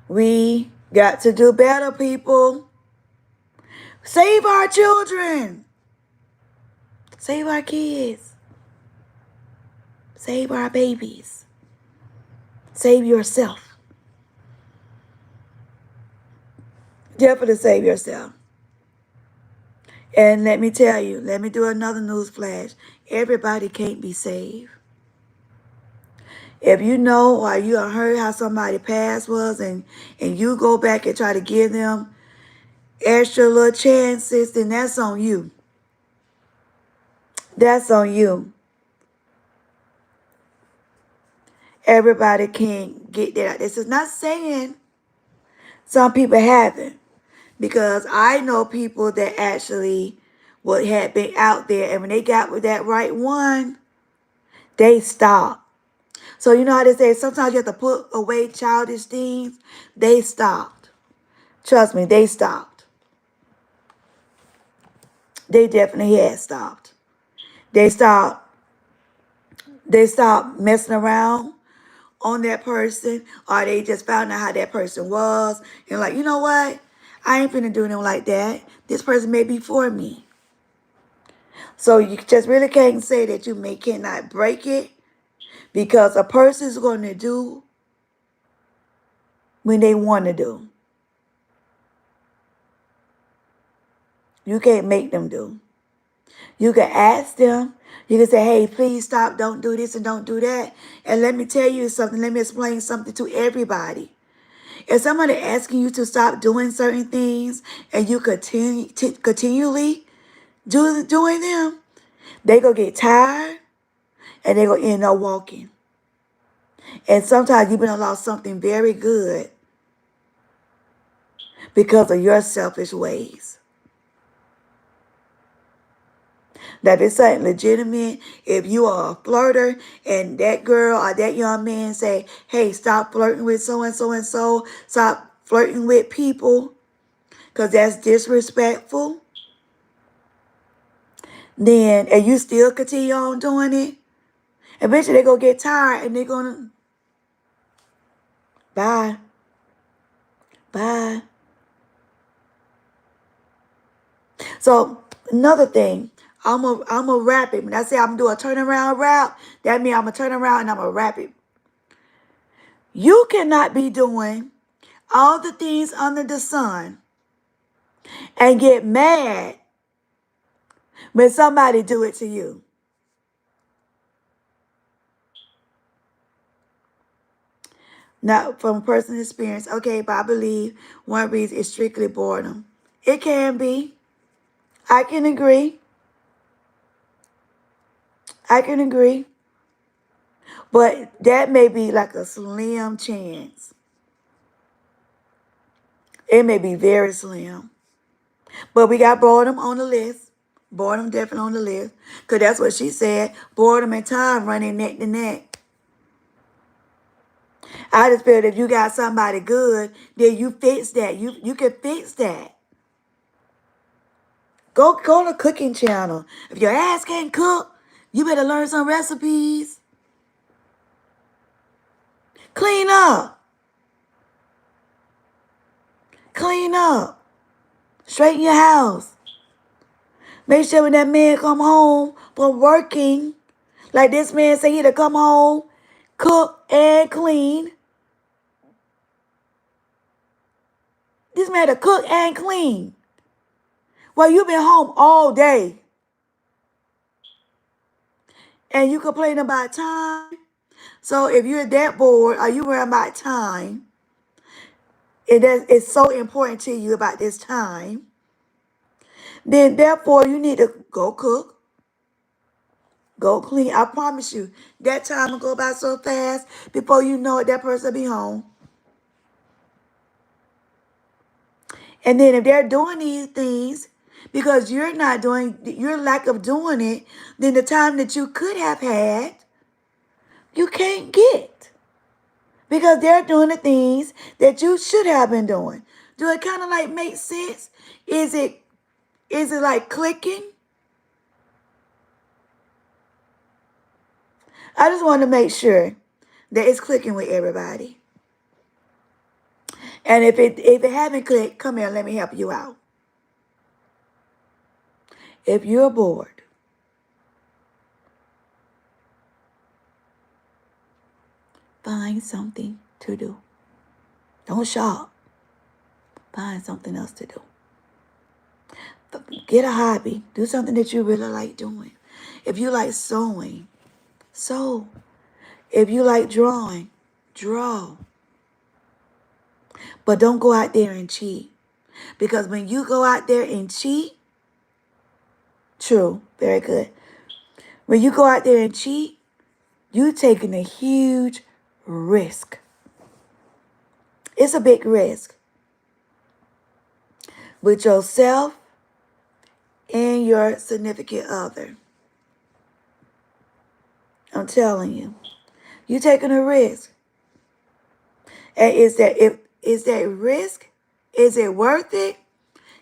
We got to do better, people. Save our children. Save our kids. Save our babies. Save yourself. Definitely save yourself. And let me tell you, let me do another news flash. Everybody can't be saved. If you know or you have heard how somebody past was and you go back and try to give them extra little chances, then that's on you. That's on you. Everybody can't get that. This is not saying some people haven't, because I know people that actually what had been out there, and when they got with that right one, they stopped. So you know how they say sometimes you have to put away childish things? They stopped. Trust me, they stopped. They definitely had stopped. They stopped. They stopped messing around on that person, or they just found out how that person was, and like, you know what? I ain't finna do them like that. This person may be for me. So you just really can't say that you cannot break it, because a person is going to do when they want to do. You can't make them do. You can ask them. You can say, hey, please stop. Don't do this and don't do that. And let me tell you something. Let me explain something to everybody. If somebody asking you to stop doing certain things and you continually doing them, they going to get tired and they going to end up walking. And sometimes you've been lost something very good because of your selfish ways. That is something legitimate. If you are a flirter and that girl or that young man say, hey, stop flirting with so-and-so and so, stop flirting with people because that's disrespectful, then, and you still continue on doing it, eventually they're going to get tired and they're going to, bye, bye. So another thing, I'm a wrap it. When I say I'm going to do a turnaround rap, that means I'm going to turn around and I'm going to wrap it. You cannot be doing all the things under the sun and get mad when somebody do it to you. Now, from personal experience, okay, but I believe one reason is strictly boredom. It can be. I can agree. I can agree. But that may be like a slim chance. It may be very slim. But we got boredom on the list. Boredom definitely on the list. Because that's what she said. Boredom and time running neck to neck. I just feel that if you got somebody good, then you fix that. You can fix that. Go to the cooking channel. If your ass can't cook, you better learn some recipes. Clean up. Clean up. Straighten your house. Make sure when that man come home from working, like this man say he to come home, cook and clean. This man to cook and clean. Well, you been home all day. And you complain about time. So if you're that bored or you worry about time, it's so important to you about this time, then therefore you need to go cook, go clean. I promise you, that time will go by so fast before you know it, that person will be home. And then if they're doing these things because you're not doing, your lack of doing it, then the time that you could have had, you can't get. Because they're doing the things that you should have been doing. Do it kind of like make sense? Is it like clicking? I just want to make sure that it's clicking with everybody. And if it haven't clicked, come here, let me help you out. If you're bored, Find something to do. Don't shop. Find something else to do. Get a hobby. Do something that you really like doing. If you like sewing, sew. If you like drawing, draw. But don't go out there and cheat. Because when you go out there and cheat, true, very good. When you go out there and cheat, you're taking a huge risk. It's a big risk with yourself and your significant other. I'm telling you, you're taking a risk. And is that risk? Is it worth it?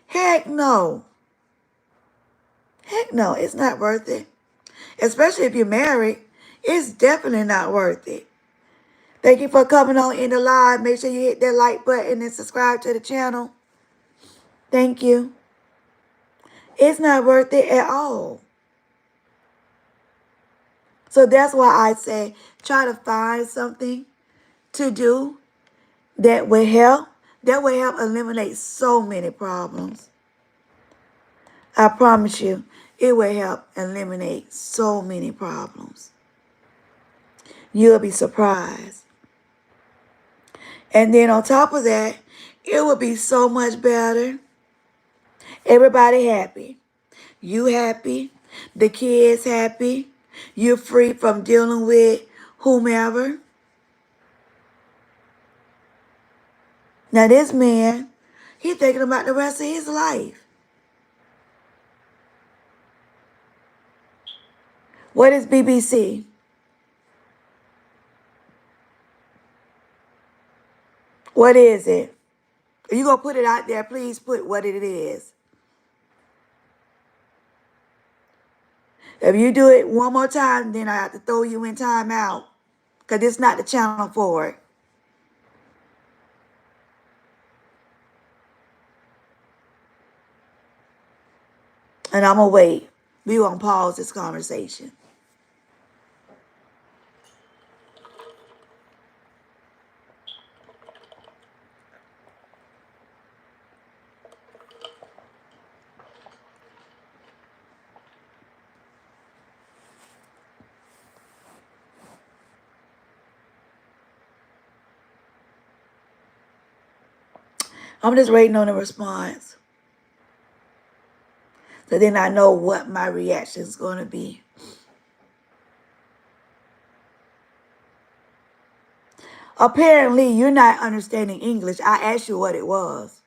Heck no. Heck no, it's not worth it. Especially if you're married, it's definitely not worth it. Thank you for coming on in the live. Make sure you hit that like button and subscribe to the channel. Thank you. It's not worth it at all. So that's why I say try to find something to do that will help. That will help eliminate so many problems. I promise you, it will help eliminate so many problems. You'll be surprised. And then on top of that, it will be so much better. Everybody happy. You happy. The kids happy. You're free from dealing with whomever. Now this man, he's thinking about the rest of his life. What is BBC? What is it? If you're going to put it out there, please put what it is. If you do it one more time, then I have to throw you in timeout. Because it's not the channel for it. And I'm going to wait. We're going to pause this conversation. I'm just waiting on a response. So then I know what my reaction is going to be. Apparently, you're not understanding English. I asked you what it was.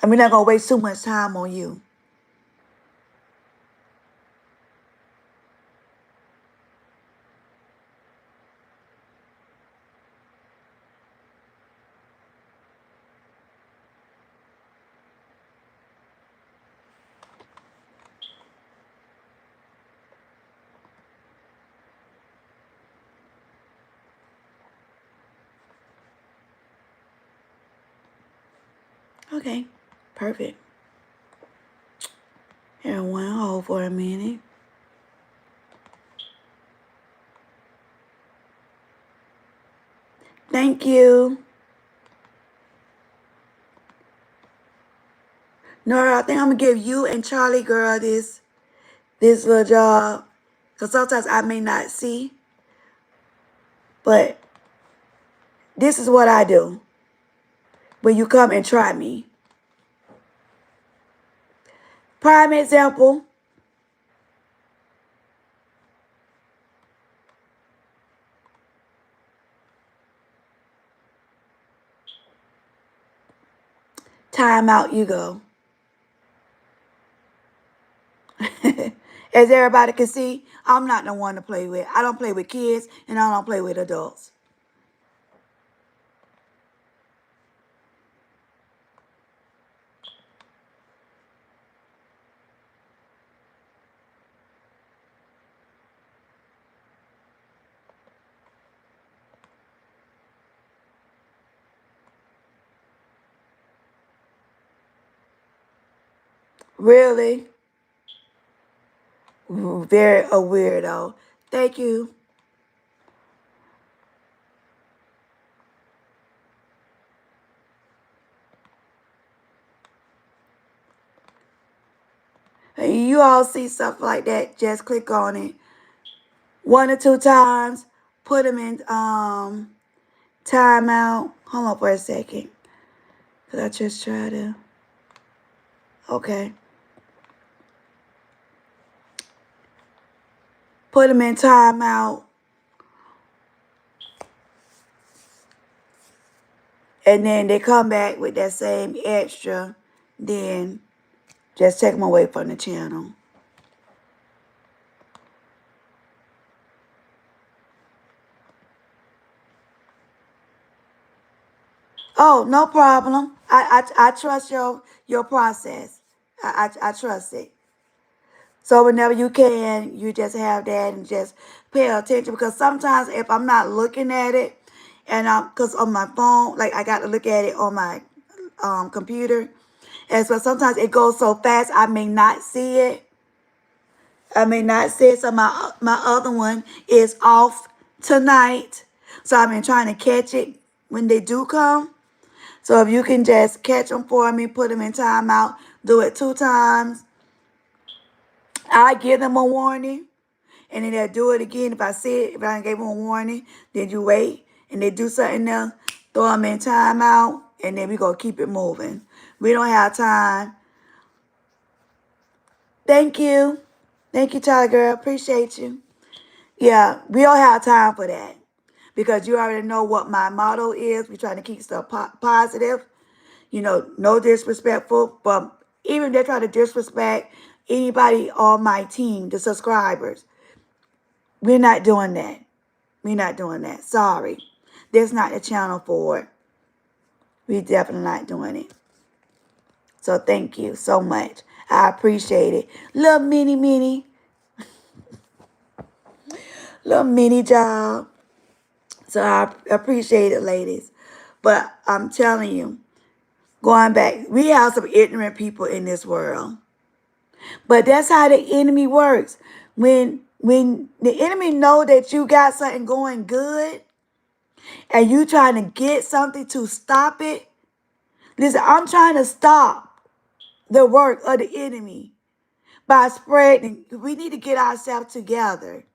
And we're not going to waste too much time on you. Okay, perfect. Here, one hold for a minute. Thank you. Nora, I think I'm going to give you and Charlie girl this little job. Because sometimes I may not see. But this is what I do when you come and try me. Prime example. Time out you go. As everybody can see, I'm not the one to play with. I don't play with kids and I don't play with adults. Really? Very a weirdo. Thank you. you all see stuff like that, just click on it 1 or 2 times. Put them in timeout. Hold on for a second. Cause I just try to. Okay. Put them in timeout. And then they come back with that same extra. Then just take them away from the channel. Oh, no problem. I trust your process. I trust it. So whenever you can, you just have that and just pay attention, because sometimes if I'm not looking at it, and because on my phone, like I got to look at it on my computer, and so sometimes it goes so fast I may not see it. I may not see it. So my other one is off tonight, so I've been trying to catch it when they do come. So if you can just catch them for me, put them in timeout, do it 2 times. I give them a warning, and then they'll do it again. If I see it, if I gave them a warning, then you wait, and they do something else, throw them in timeout, and then we go keep it moving. We don't have time. Thank you. Thank you, Tyler girl. Appreciate you. Yeah, we don't have time for that, because you already know what my motto is. We're trying to keep stuff positive. You know, no disrespectful, but even if they try to disrespect anybody on my team, the subscribers, we're not doing that. We're not doing that. Sorry. That's not the channel for it. We're definitely not doing it. So thank you so much. I appreciate it. Little mini job. So I appreciate it, ladies. But I'm telling you, going back, we have some ignorant people in this world. But that's how the enemy works. When the enemy know that you got something going good and you trying to get something to stop it. Listen, I'm trying to stop the work of the enemy by spreading. We need to get ourselves together.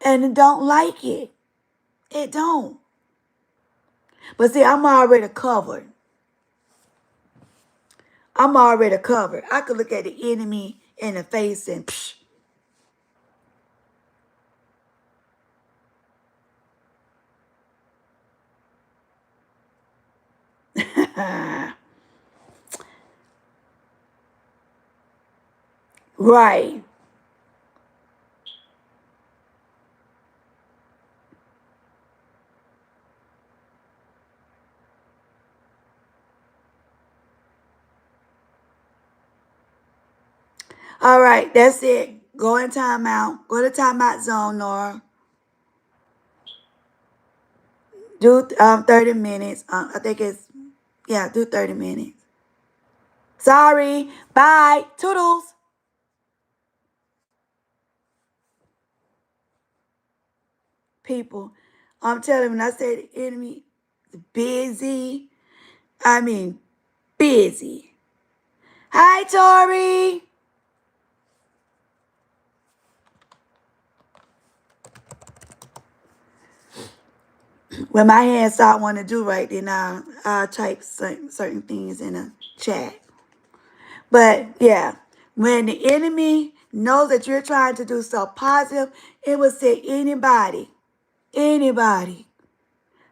And it don't like it. It don't. But see, I'm already covered. I'm already covered. I could look at the enemy in the face and psh. Right. All right, that's it. Go in timeout. Go to timeout zone, Nora. Do 30 minutes. I think it's, yeah, do 30 minutes. Sorry. Bye. Toodles. People, I'm telling you, when I say the enemy is busy, I mean busy. Hi, Tori. When my hands start wanting to do right, then I'll type certain things in a chat. But yeah, when the enemy knows that you're trying to do stuff positive, it will say anybody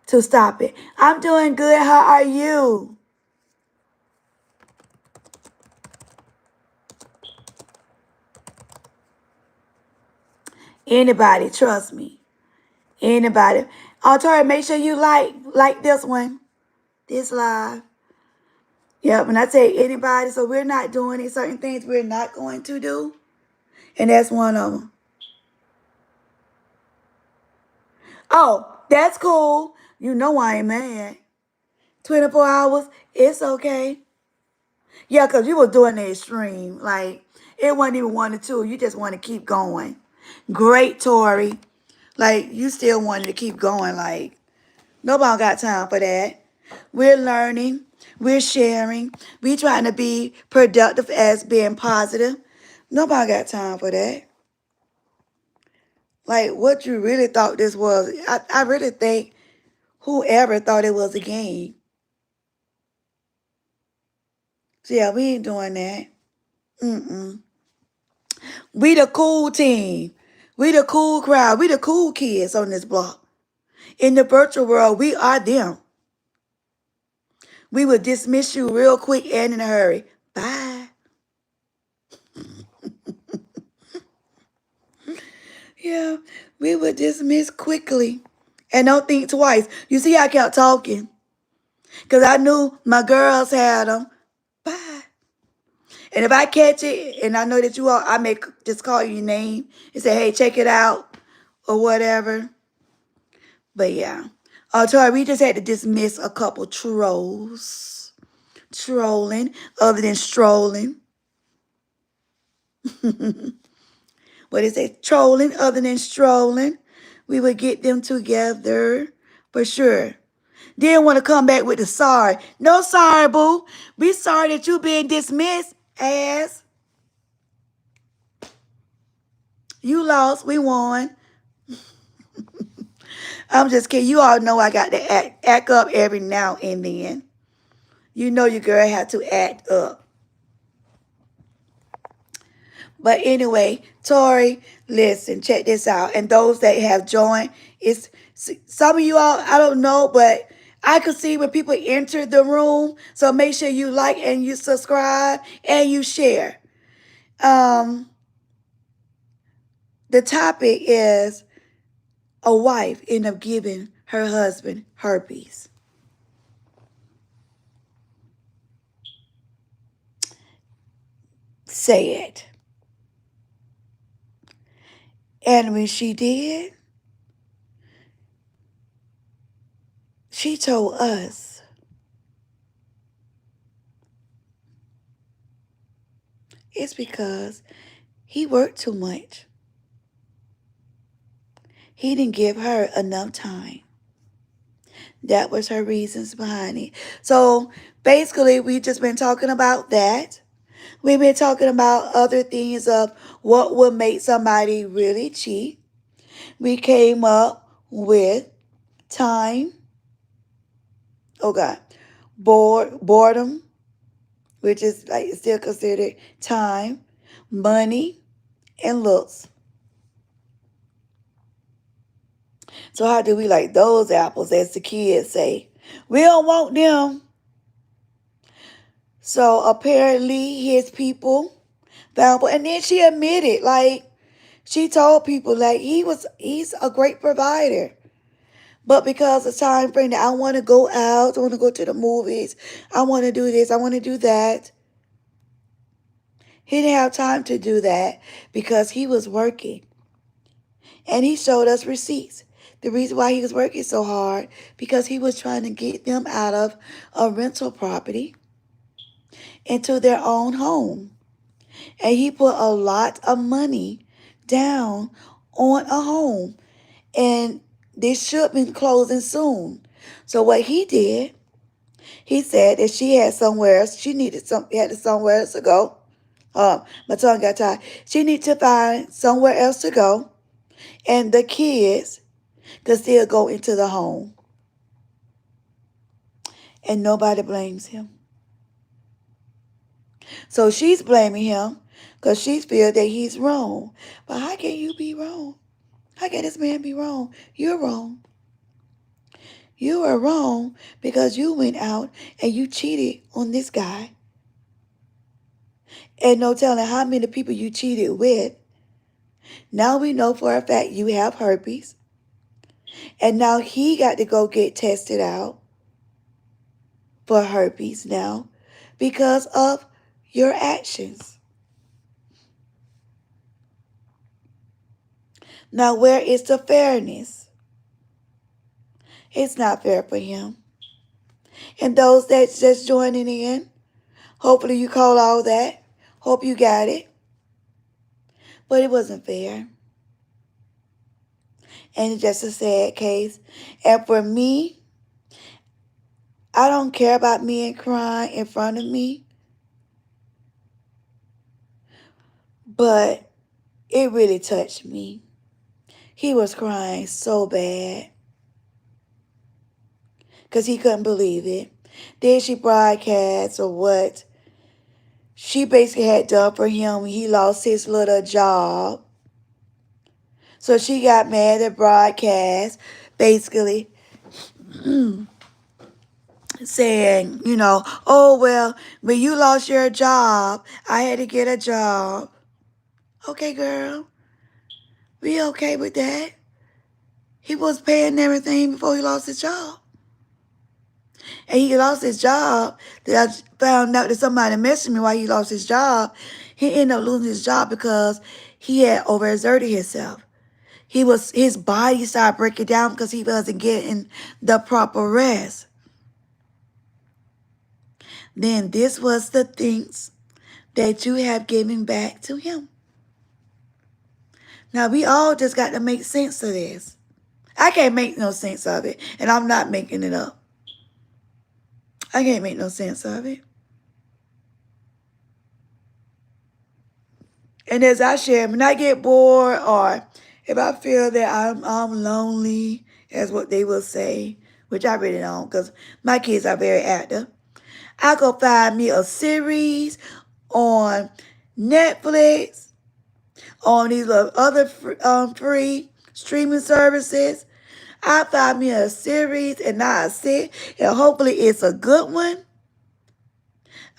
to stop it. I'm doing good. How are you? Anybody, trust me. Anybody. Oh, Tori, make sure you like this one. This live. Yeah, when I say anybody, so we're not doing it. Certain things we're not going to do. And that's one of them. Oh, that's cool. You know I ain't mad. 24 hours, it's okay. Yeah, because you were doing the extreme. Like, it wasn't even 1 or 2. You just want to keep going. Great, Tori. Like, you still wanted to keep going. Like, nobody got time for that. We're learning. We're sharing. We trying to be productive as being positive. Nobody got time for that. Like, what you really thought this was? I really think whoever thought it was a game. So yeah, we ain't doing that. Mm-mm. We the cool team. We the cool crowd. We the cool kids on this block. In the virtual world, we are them. We will dismiss you real quick and in a hurry. Bye. Yeah, we would dismiss quickly. And don't think twice. You see, I kept talking. Because I knew my girls had them. Bye. And if I catch it and I know that you all, I may just call your name and say, hey, check it out or whatever. But yeah. Tori, we just had to dismiss a couple trolls. Trolling, other than strolling. What is it? Trolling, other than strolling. We would get them together for sure. Didn't want to come back with the sorry. No sorry, boo. We sorry that you being dismissed, ass. You lost. We won. I'm just kidding. You all know I got to act up every now and then. You know your girl had to act up. But anyway, Tori, listen, check this out. And those that have joined, it's some of you all, I don't know, but I could see when people enter the room. So make sure you like and you subscribe and you share. Um, the topic is a wife end up giving her husband herpes. Say it. And when she did, she told us it's because he worked too much. He didn't give her enough time. That was her reasons behind it. So basically, we've just been talking about that. We've been talking about other things of what would make somebody really cheat. We came up with time. Oh God. Boredom, which is like still considered time, money, and looks. So how do we like those apples, as the kids say? We don't want them. So apparently his people found, and then she admitted, like she told people, like he's a great provider. But because of time frame that I want to go out, I want to go to the movies, I want to do this, I want to do that. He didn't have time to do that because he was working. And he showed us receipts. The reason why he was working so hard, because he was trying to get them out of a rental property into their own home. And he put a lot of money down on a home. And this should be closing soon. So what he did, he said that she had somewhere else, she needed had somewhere else to go. My tongue got tied. She needed to find somewhere else to go. And the kids could still go into the home. And nobody blames him. So she's blaming him because she feels that he's wrong. But how can you be wrong? How can this man be wrong? You're wrong. You are wrong because you went out and you cheated on this guy. And no telling how many people you cheated with. Now we know for a fact you have herpes. And now he got to go get tested out for herpes now because of your actions. Now, where is the fairness? It's not fair for him. And those that's just joining in, hopefully you call all that. Hope you got it. But it wasn't fair. And it's just a sad case. And for me, I don't care about men crying in front of me, but it really touched me. He was crying so bad because he couldn't believe it. Then she broadcast or what she basically had done for him. He lost his little job. So she got mad at broadcast, basically saying, oh, well, when you lost your job, I had to get a job. Okay, girl, we okay with that. He was paying everything before he lost his job. And he lost his job. That I found out that somebody messaged me why he lost his job. He ended up losing his job because he had overexerted himself. His body started breaking down because he wasn't getting the proper rest. Then this was the things that you have given back to him. Now we all just got to make sense of this. I can't make no sense of it, and I'm not making it up. I can't make no sense of it. And as I share, when I get bored or if I feel that I'm lonely, as what they will say, which I really don't, because my kids are very active, I go find me a series on Netflix, on these other free streaming services. I find me a series and I sit, and hopefully it's a good one.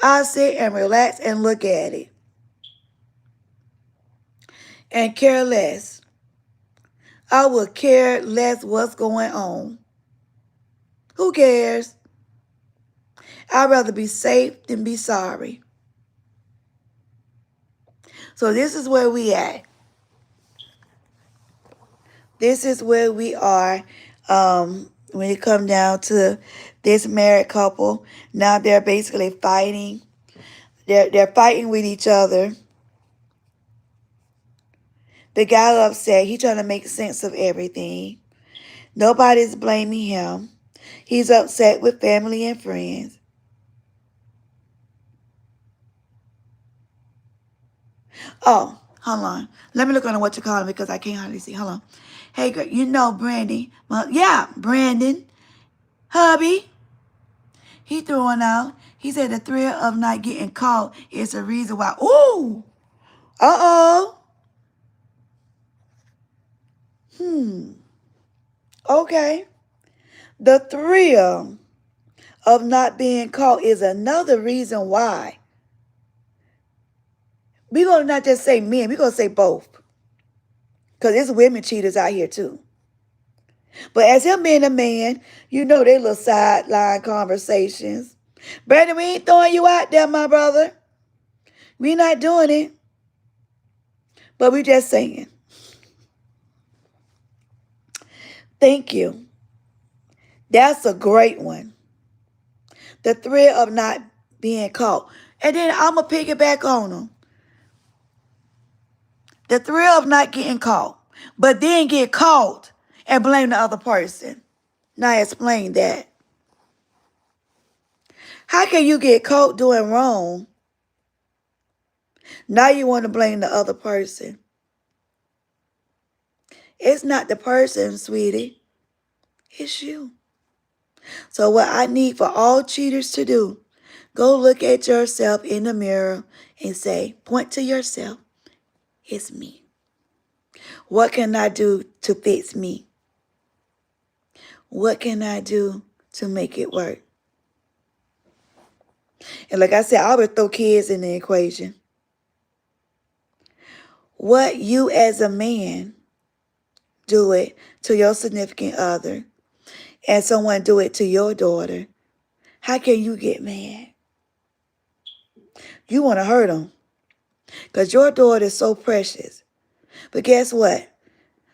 I sit and relax and look at it and care less. I will care less what's going on. Who cares? I'd rather be safe than be sorry. So this is where we at. This is where we are when it comes down to this married couple. Now they're basically fighting. They're fighting with each other. The guy upset. He's trying to make sense of everything. Nobody's blaming him. He's upset with family and friends. Oh, hold on. Let me look on what you call him because I can't hardly see. Hold on. Hey, girl, Brandon. Well, yeah, Brandon. Hubby. He throwing out. He said the thrill of not getting caught is the reason why. Ooh. Uh-oh. Okay. The thrill of not being caught is another reason why. We're going to not just say men. We're going to say both. Because there's women cheaters out here too. But as him being a man, they little sideline conversations. Brandon, we ain't throwing you out there, my brother. We not doing it. But we just saying. Thank you. That's a great one. The thrill of not being caught. And then I'm going to piggyback on them. The thrill of not getting caught. But then get caught and blame the other person. Now explain that. How can you get caught doing wrong? Now you want to blame the other person. It's not the person, sweetie. It's you. So what I need for all cheaters to do, go look at yourself in the mirror and say, point to yourself, it's me. What can I do to fix me? What can I do to make it work? And like I said, I would throw kids in the equation. What you as a man do it to your significant other and someone do it to your daughter, how can you get mad? You want to hurt them because your daughter is so precious. But guess what?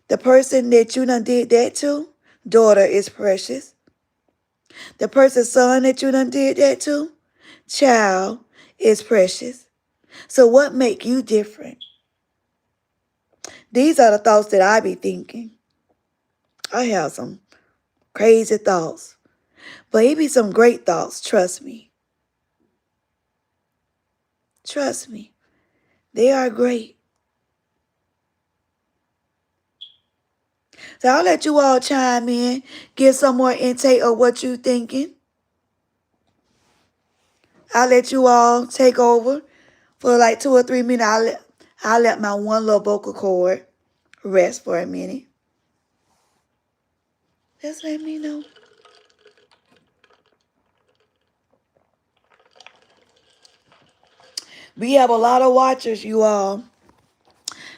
The person that you done did that to, daughter is precious. The person's son that you done did that to, child is precious. So what make you different? These are the thoughts that I be thinking. I have some crazy thoughts. But it be some great thoughts, trust me. Trust me. They are great. So I'll let you all chime in, give some more intake of what you thinking. I'll let you all take over for like 2 or 3 minutes. I'll let my one little vocal cord rest for a minute. Just let me know. We have a lot of watchers, you all.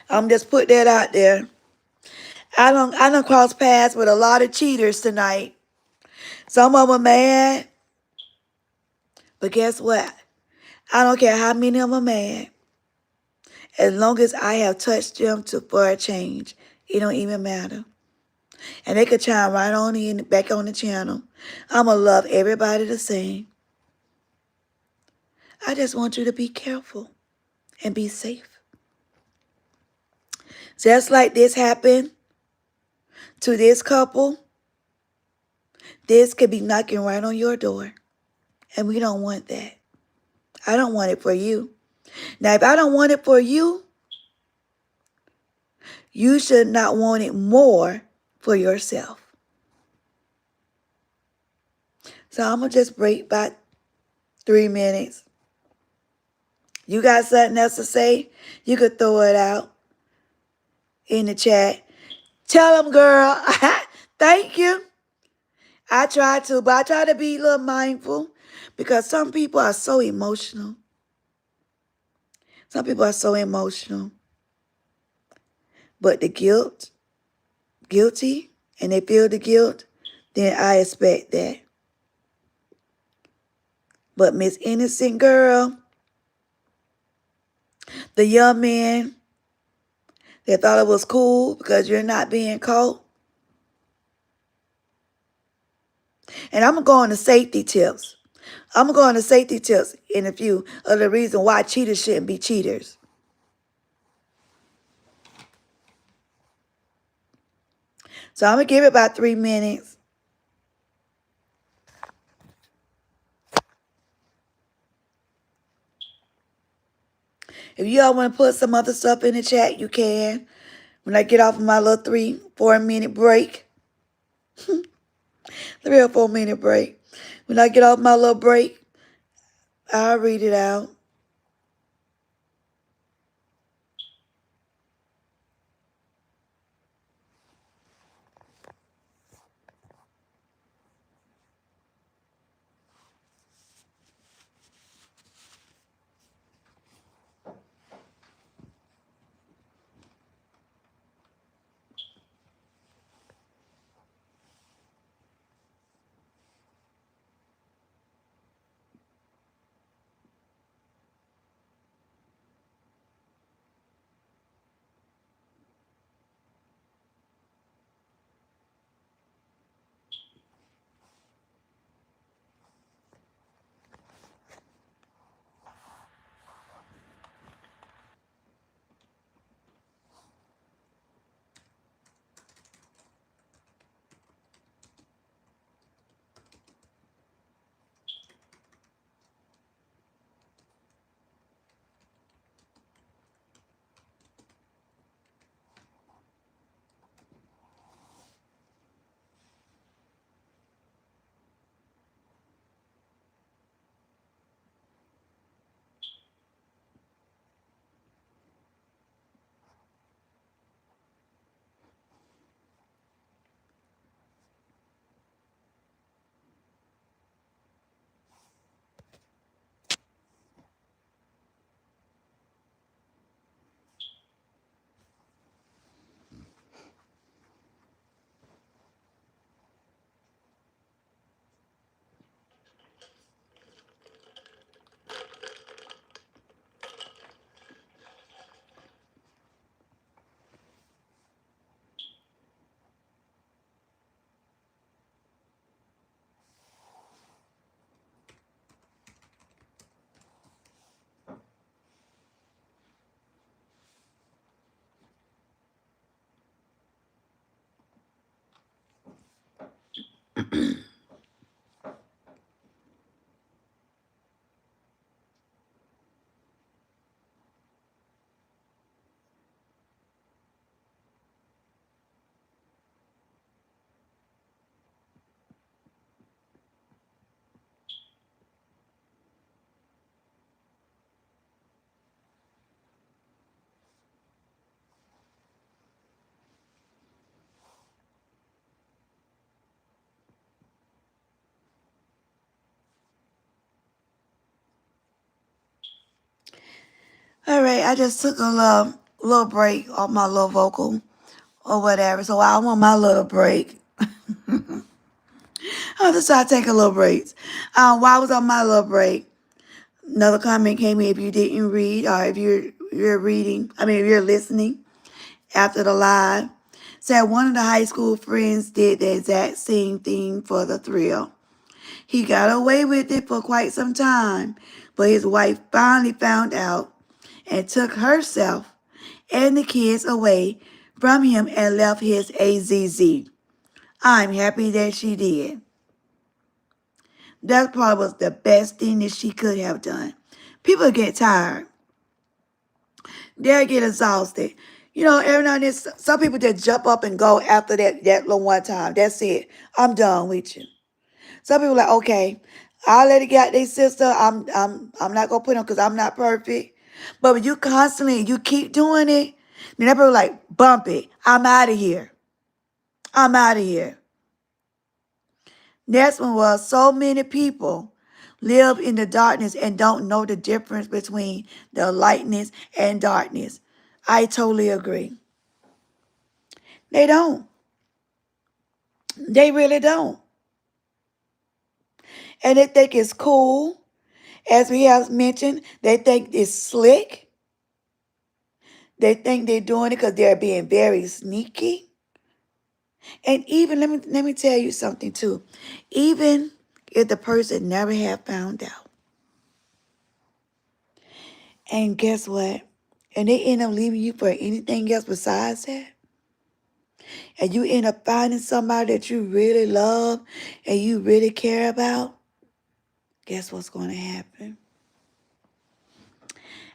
I'm just put that out there. I don't cross paths with a lot of cheaters tonight. Some of them are mad, but guess what? I don't care how many of them are mad. As long as I have touched them for a change, it don't even matter. And they could chime right on in back on the channel. I'ma love everybody the same. I just want you to be careful and be safe. Just like this happened to this couple, this could be knocking right on your door. And we don't want that. I don't want it for you. Now, if I don't want it for you, you should not want it more for yourself. So I'm going to just break by 3 minutes. You got something else to say? You could throw it out in the chat. Tell them, girl. Thank you. I try to, but I try to be a little mindful because some people are so emotional. Some people are so emotional. But the guilty, and they feel the guilt, then I expect that. But Miss Innocent Girl, the young man that thought it was cool because you're not being caught. And I'm going to go on the safety tips. I'm going to go on the safety tips in a few of the reasons why cheaters shouldn't be cheaters. So I'm going to give it about 3 minutes. If you all want to put some other stuff in the chat, you can. When I get off of my little 3-4 minute break. 3 or 4 minute break. When I get off my little break, I'll read it out. All right, I just took a little break off my little vocal or whatever. So I'm on my little break. I decided to take a little break. While I was on my little break, another comment came in. If you didn't read, or if you're reading, if you're listening after the live, said one of the high school friends did the exact same thing for the thrill. He got away with it for quite some time, but his wife finally found out and took herself and the kids away from him and left his AZZ. I'm happy that she did. That probably was the best thing that she could have done. People get tired. They'll get exhausted. Every now and then, some people just jump up and go after that little one time. That's it. I'm done with you. Some people like, okay, I'll let it get their sister. I'm not gonna put them because I'm not perfect. But when you keep doing it, then that people like, bump it. I'm out of here. I'm out of here. That's when so many people live in the darkness and don't know the difference between the lightness and darkness. I totally agree. They don't. They really don't. And they think it's cool. As we have mentioned, they think it's slick. They think they're doing it because they're being very sneaky. And even let me tell you something too. Even if the person never had found out, and guess what? And they end up leaving you for anything else besides that. And you end up finding somebody that you really love and you really care about. Guess what's going to happen?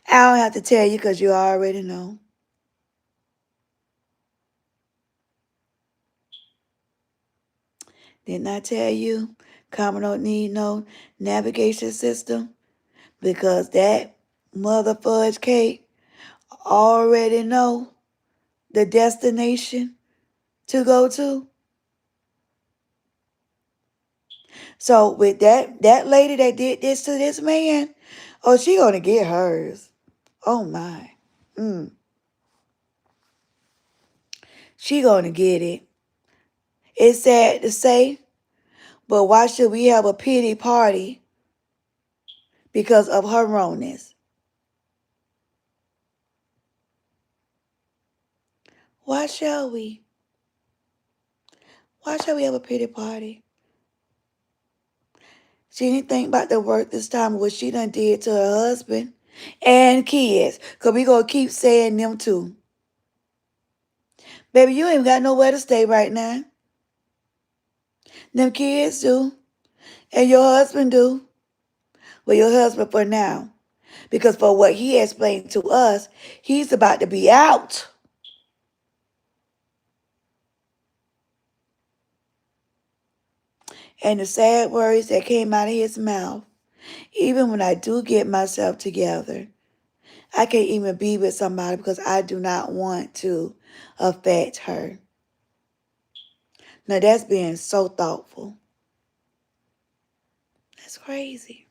I don't have to tell you because you already know. Didn't I tell you? Carmen don't need no navigation system because that mother fudge cake already know the destination to go to. So with that lady that did this to this man, oh, she gonna get hers. Oh my. Mm. She gonna get it. It's sad to say, but why should we have a pity party because of her wrongness? Why shall we? Why shall we have a pity party? She didn't think about the work this time, what she done did to her husband and kids. Because we going to keep saying them too. Baby, you ain't got nowhere to stay right now. Them kids do. And your husband do. Well, your husband for now. Because for what he explained to us, he's about to be out. And the sad words that came out of his mouth, even when I do get myself together, I can't even be with somebody because I do not want to affect her. Now that's being so thoughtful. That's crazy.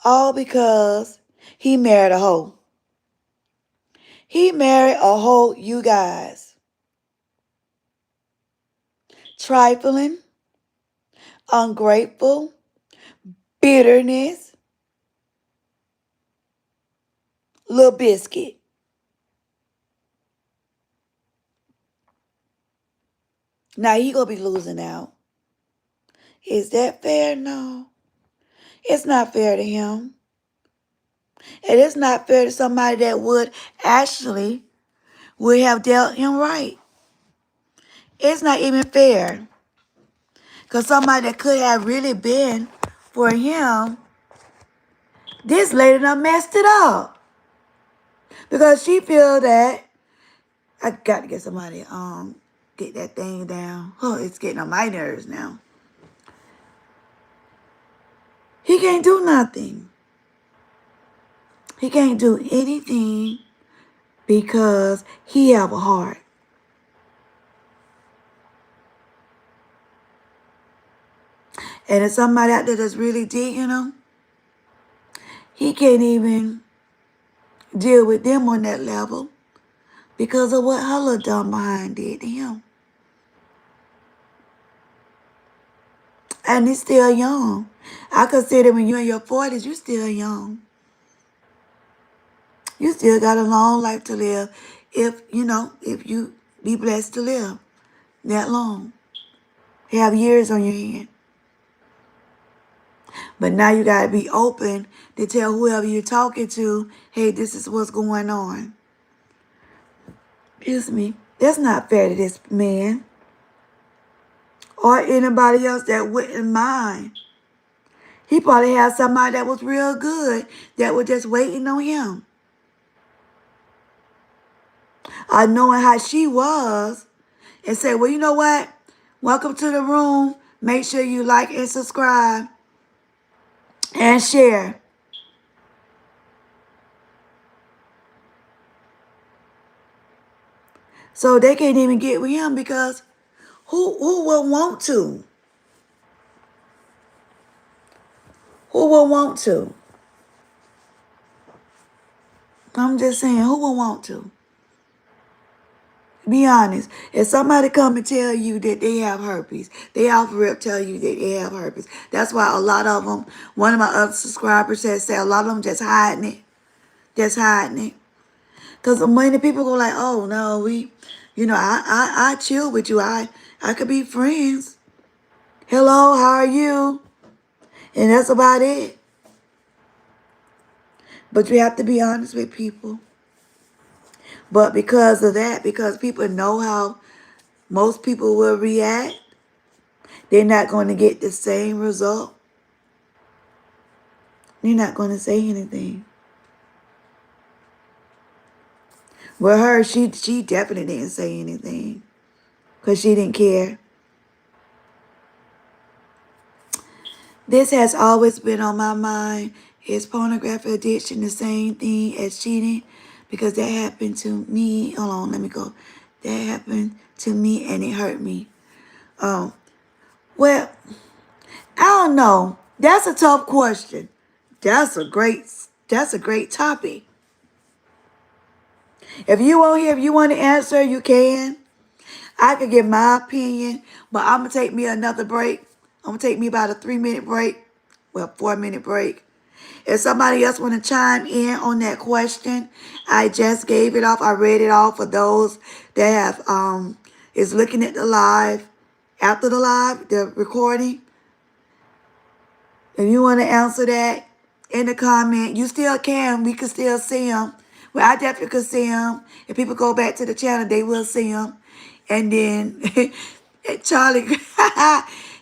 All because he married a hoe. He married a hoe, you guys. Trifling, ungrateful, bitterness, little biscuit. Now he gonna be losing out. Is that fair? No. It's not fair to him. And it's not fair to somebody that would have dealt him right. It's not even fair. Because somebody that could have really been for him, this lady done messed it up. Because she feel that I got to get somebody get that thing down. Oh, it's getting on my nerves now. He can't do nothing. He can't do anything because he have a heart. And if somebody out there that's really digging him, He can't even deal with them on that level because of what her little dumb behind did to him. And he's still young. I consider when you're in your 40s, you're still young. You still got a long life to live if you be blessed to live that long. Have years on your hand. But now you got to be open to tell whoever you're talking to, hey, this is what's going on. Excuse me. That's not fair to this man or anybody else that wouldn't mind. He probably had somebody that was real good that was just waiting on him. Or knowing how she was and say, well, you know what? Welcome to the room. Make sure you like and subscribe and share. So they can't even get with him because who will want to? Who will want to? I'm just saying, who will want to? Be honest. If somebody come and tell you that they have herpes, they off rip tell you that they have herpes. That's why a lot of them, one of my other subscribers has said a lot of them just hiding it. Just hiding it. Because many people go like, oh, no, I chill with you. I could be friends. Hello, how are you? And that's about it. But you have to be honest with people. But because of that, because people know how most people will react, they're not going to get the same result. They're not going to say anything. With her, she definitely didn't say anything because she didn't care. This has always been on my mind. Is pornography addiction the same thing as cheating? Because that happened to me. Hold on, let me go. That happened to me and it hurt me. Well, I don't know. That's a tough question. That's a great topic. If you want to answer, you can. I could give my opinion, but I'm gonna take me another break. I'm gonna take me about a 3-minute break. Well, 4-minute break. If somebody else want to chime in on that question, I just gave it off. I read it off for those that have is looking at the live, after the live, the recording. If you want to answer that in the comment, you still can. We can still see them. Well, I definitely could see them. If people go back to the channel, they will see them. And then, Charlie,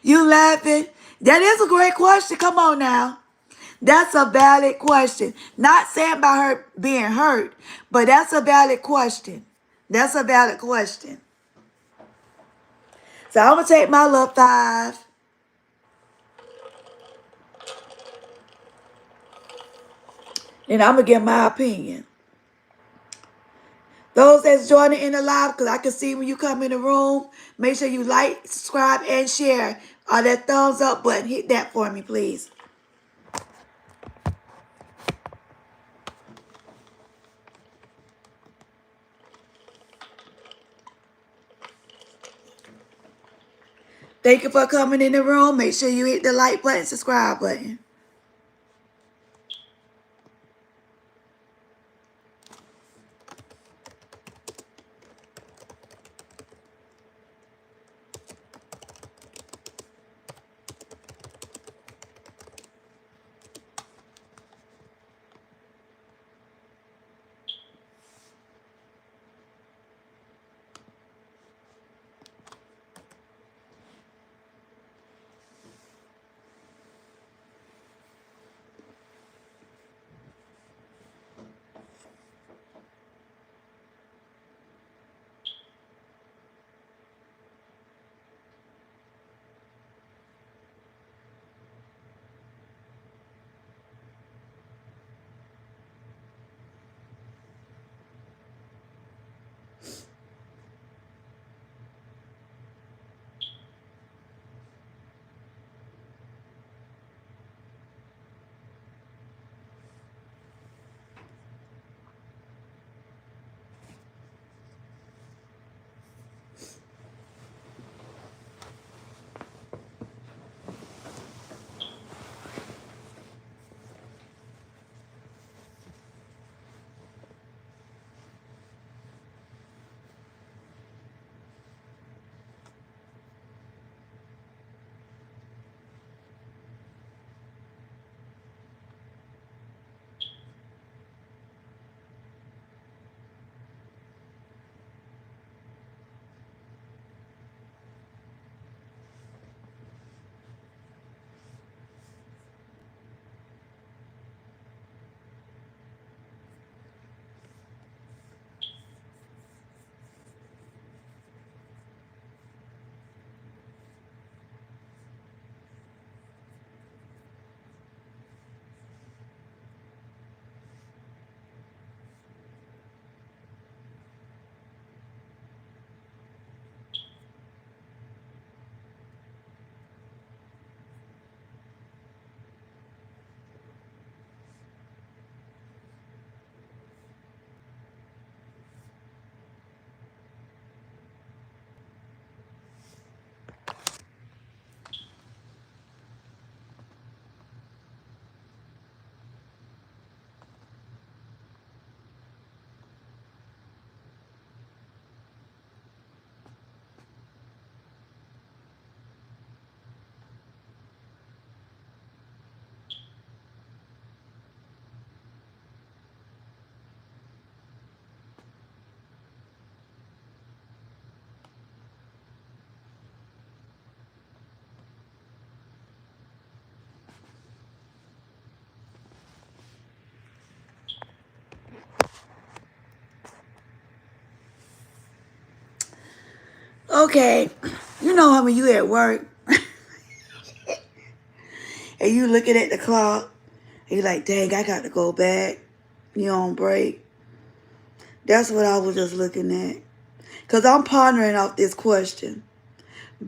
you laughing? That is a great question. Come on now. That's a valid question. Not saying about her being hurt, but that's a valid question. That's a valid question. So I'm going to take my little 5. And I'm going to give my opinion. Those that's joining in the live, because I can see when you come in the room, make sure you like, subscribe, and share. That thumbs up button, hit that for me, please. Thank you for coming in the room. Make sure you hit the like button, subscribe button. Okay, you know how when you at work and you looking at the clock and you're like, dang, I got to go back. You on break. That's what I was just looking at. Because I'm pondering off this question.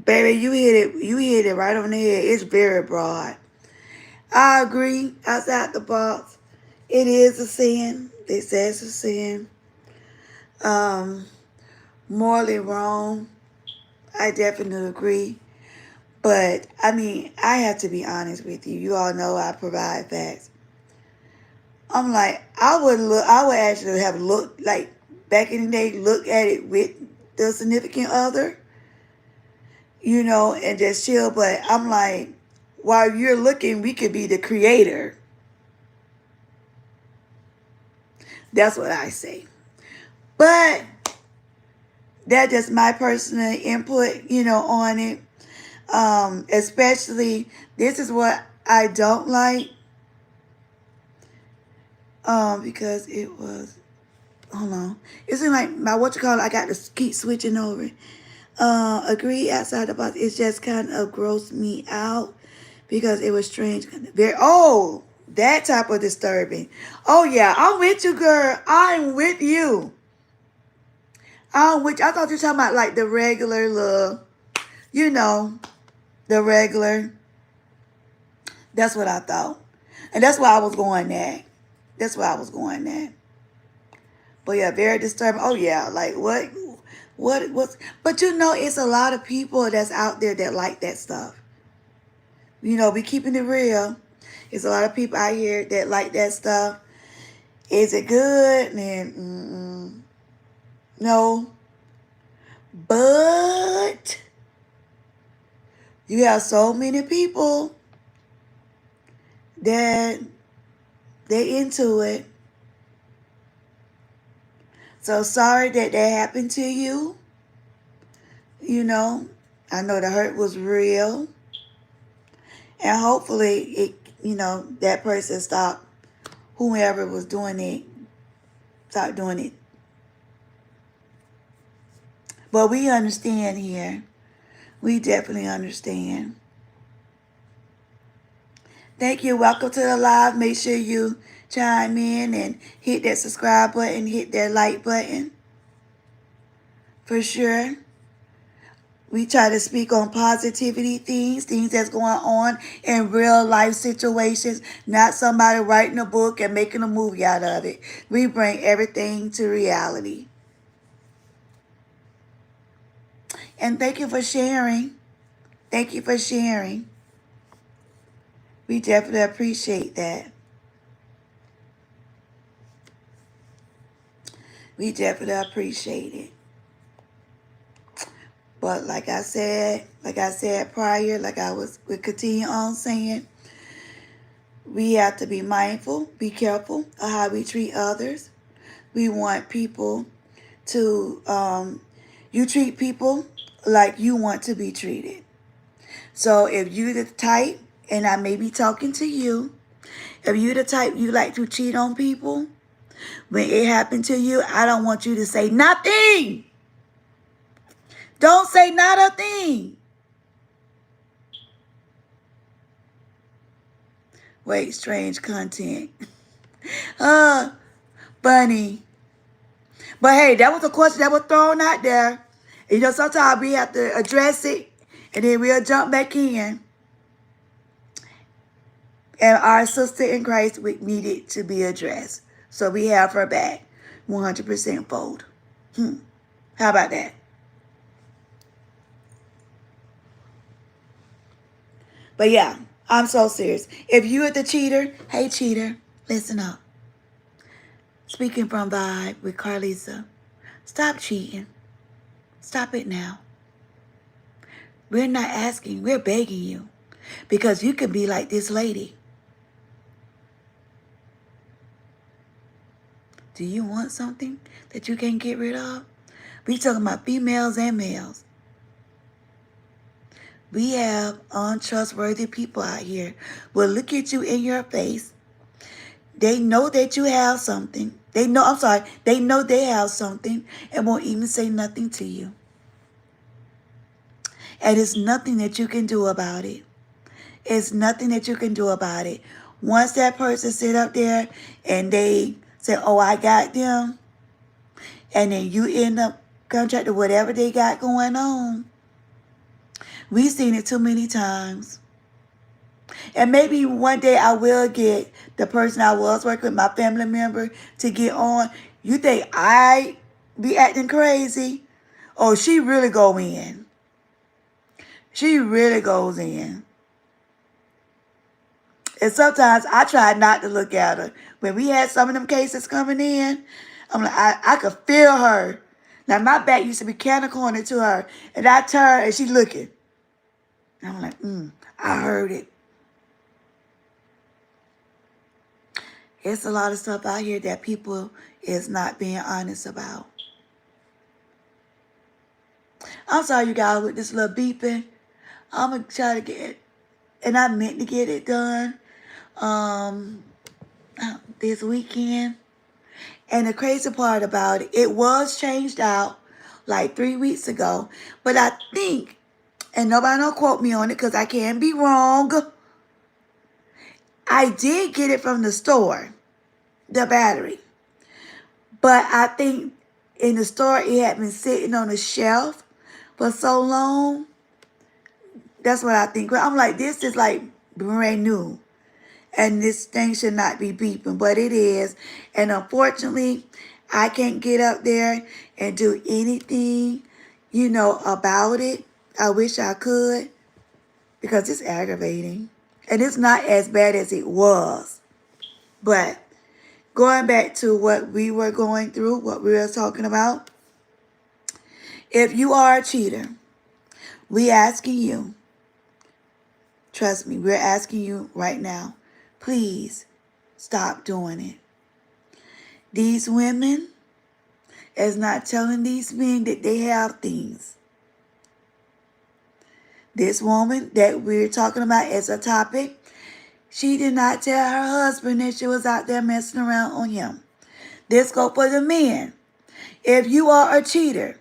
Baby, you hit it right on the head. It's very broad. I agree, outside the box. It is a sin. They say it's a sin. Um, Morally wrong. I definitely agree. But I mean, I have to be honest with you. You all know I provide facts. I'm like, I would actually have looked like back in the day, look at it with the significant other, and just chill. But I'm like, while you're looking, we could be the creator. That's what I say. But that's just my personal input, on it. Especially, this is what I don't like. Because it was, hold on. It's like my I got to keep switching over. Agree outside the box. It just kind of grossed me out because it was strange. That type of disturbing. Oh yeah, I'm with you, girl. I'm with you. I thought you were talking about like the regular look, the regular. That's what I thought. And that's why I was going there. That's why I was going there. But yeah, very disturbing. Oh yeah, like what's, but it's a lot of people that's out there that like that stuff. Be keeping it real. There's a lot of people out here that like that stuff. Is it good? Man, no. But you have so many people that they into it. So sorry that happened to you. I know the hurt was real. And hopefully that person stopped, whoever was doing it, stop doing it. But we understand here. We definitely understand. Thank you. Welcome to the live. Make sure you chime in and hit that subscribe button, hit that like button. For sure. We try to speak on positivity things that's going on in real life situations, not somebody writing a book and making a movie out of it. We bring everything to reality. And thank you for sharing. Thank you for sharing. We definitely appreciate that. We definitely appreciate it. But like I said prior, we continue on saying, we have to be mindful, be careful of how we treat others. We want people to, you treat people like you want to be treated. So if you're the type, and I may be talking to you, if you're the type you like to cheat on people, when it happened to you, I don't want you to say nothing. Don't say not a thing. Wait, strange content. Funny. But hey, that was a question that was thrown out there. Sometimes we have to address it, and then we'll jump back in. And our sister in Christ needed to be addressed. So we have her back 100% fold. How about that? But yeah, I'm so serious. If you're the cheater, hey cheater, listen up. Speaking from Vibe with Karlisa, stop cheating. Stop it now. We're not asking, we're begging you. Because you can be like this lady. Do you want something that you can't get rid of? We talking about females and males. We have untrustworthy people out here will look at you in your face. They know that you have something. They know they have something and won't even say nothing to you. And it's nothing that you can do about it. It's nothing that you can do about it. Once that person sit up there and they say, oh, I got them, and then you end up contracting whatever they got going on. We've seen it too many times. And maybe one day I will get the person I was working with, my family member, to get on. You think I be acting crazy? Oh, she really go in. She really goes in. And sometimes I try not to look at her. When we had some of them cases coming in, I'm like, I could feel her. Now, my back used to be kind of cornered to her. And I turn and she looking. And I'm like, I heard it. It's a lot of stuff out here that people is not being honest about. I'm sorry, you guys, with this little beeping. I'm going to try to get it. And I meant to get it done this weekend. And the crazy part about it, it was changed out like 3 weeks ago. But I think, and nobody don't quote me on it because I can be wrong, I did get it from the store, the battery. But I think in the store it had been sitting on the shelf for so long. That's what I think. I'm like, this is like brand new. And this thing should not be beeping, but it is. And unfortunately, I can't get up there and do anything, about it. I wish I could, because it's aggravating. And it's not as bad as it was. But going back to what we were going through, what we were talking about. If you are a cheater, we asking you, trust me, we're asking you right now, please stop doing it. These women is not telling these men that they have things. This woman that we're talking about as a topic, she did not tell her husband that she was out there messing around on him. This go for the men. If you are a cheater,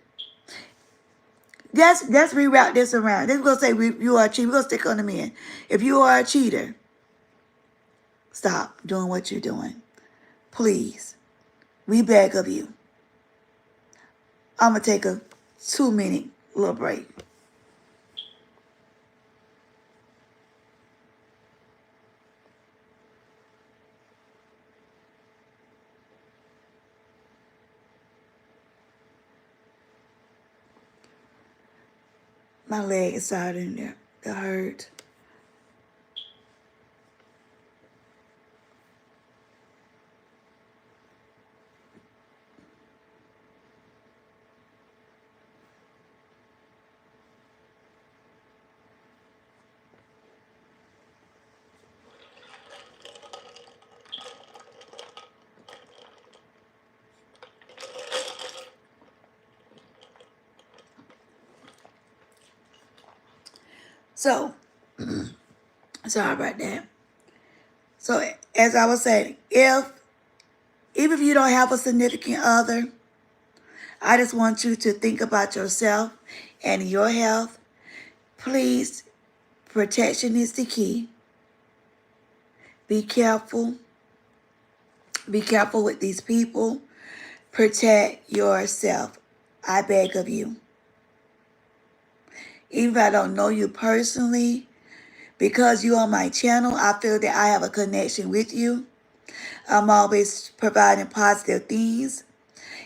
let's reroute this around. Let's go say you are a cheater. We're going to stick on the men. If you are a cheater, stop doing what you're doing. Please. We beg of you. I'm going to take a 2-minute little break. My leg is out in there. It hurt. So, sorry about that. So, as I was saying, even if you don't have a significant other, I just want you to think about yourself and your health. Please, protection is the key. Be careful. Be careful with these people. Protect yourself. I beg of you. Even if I don't know you personally, because you're on my channel, I feel that I have a connection with you. I'm always providing positive things,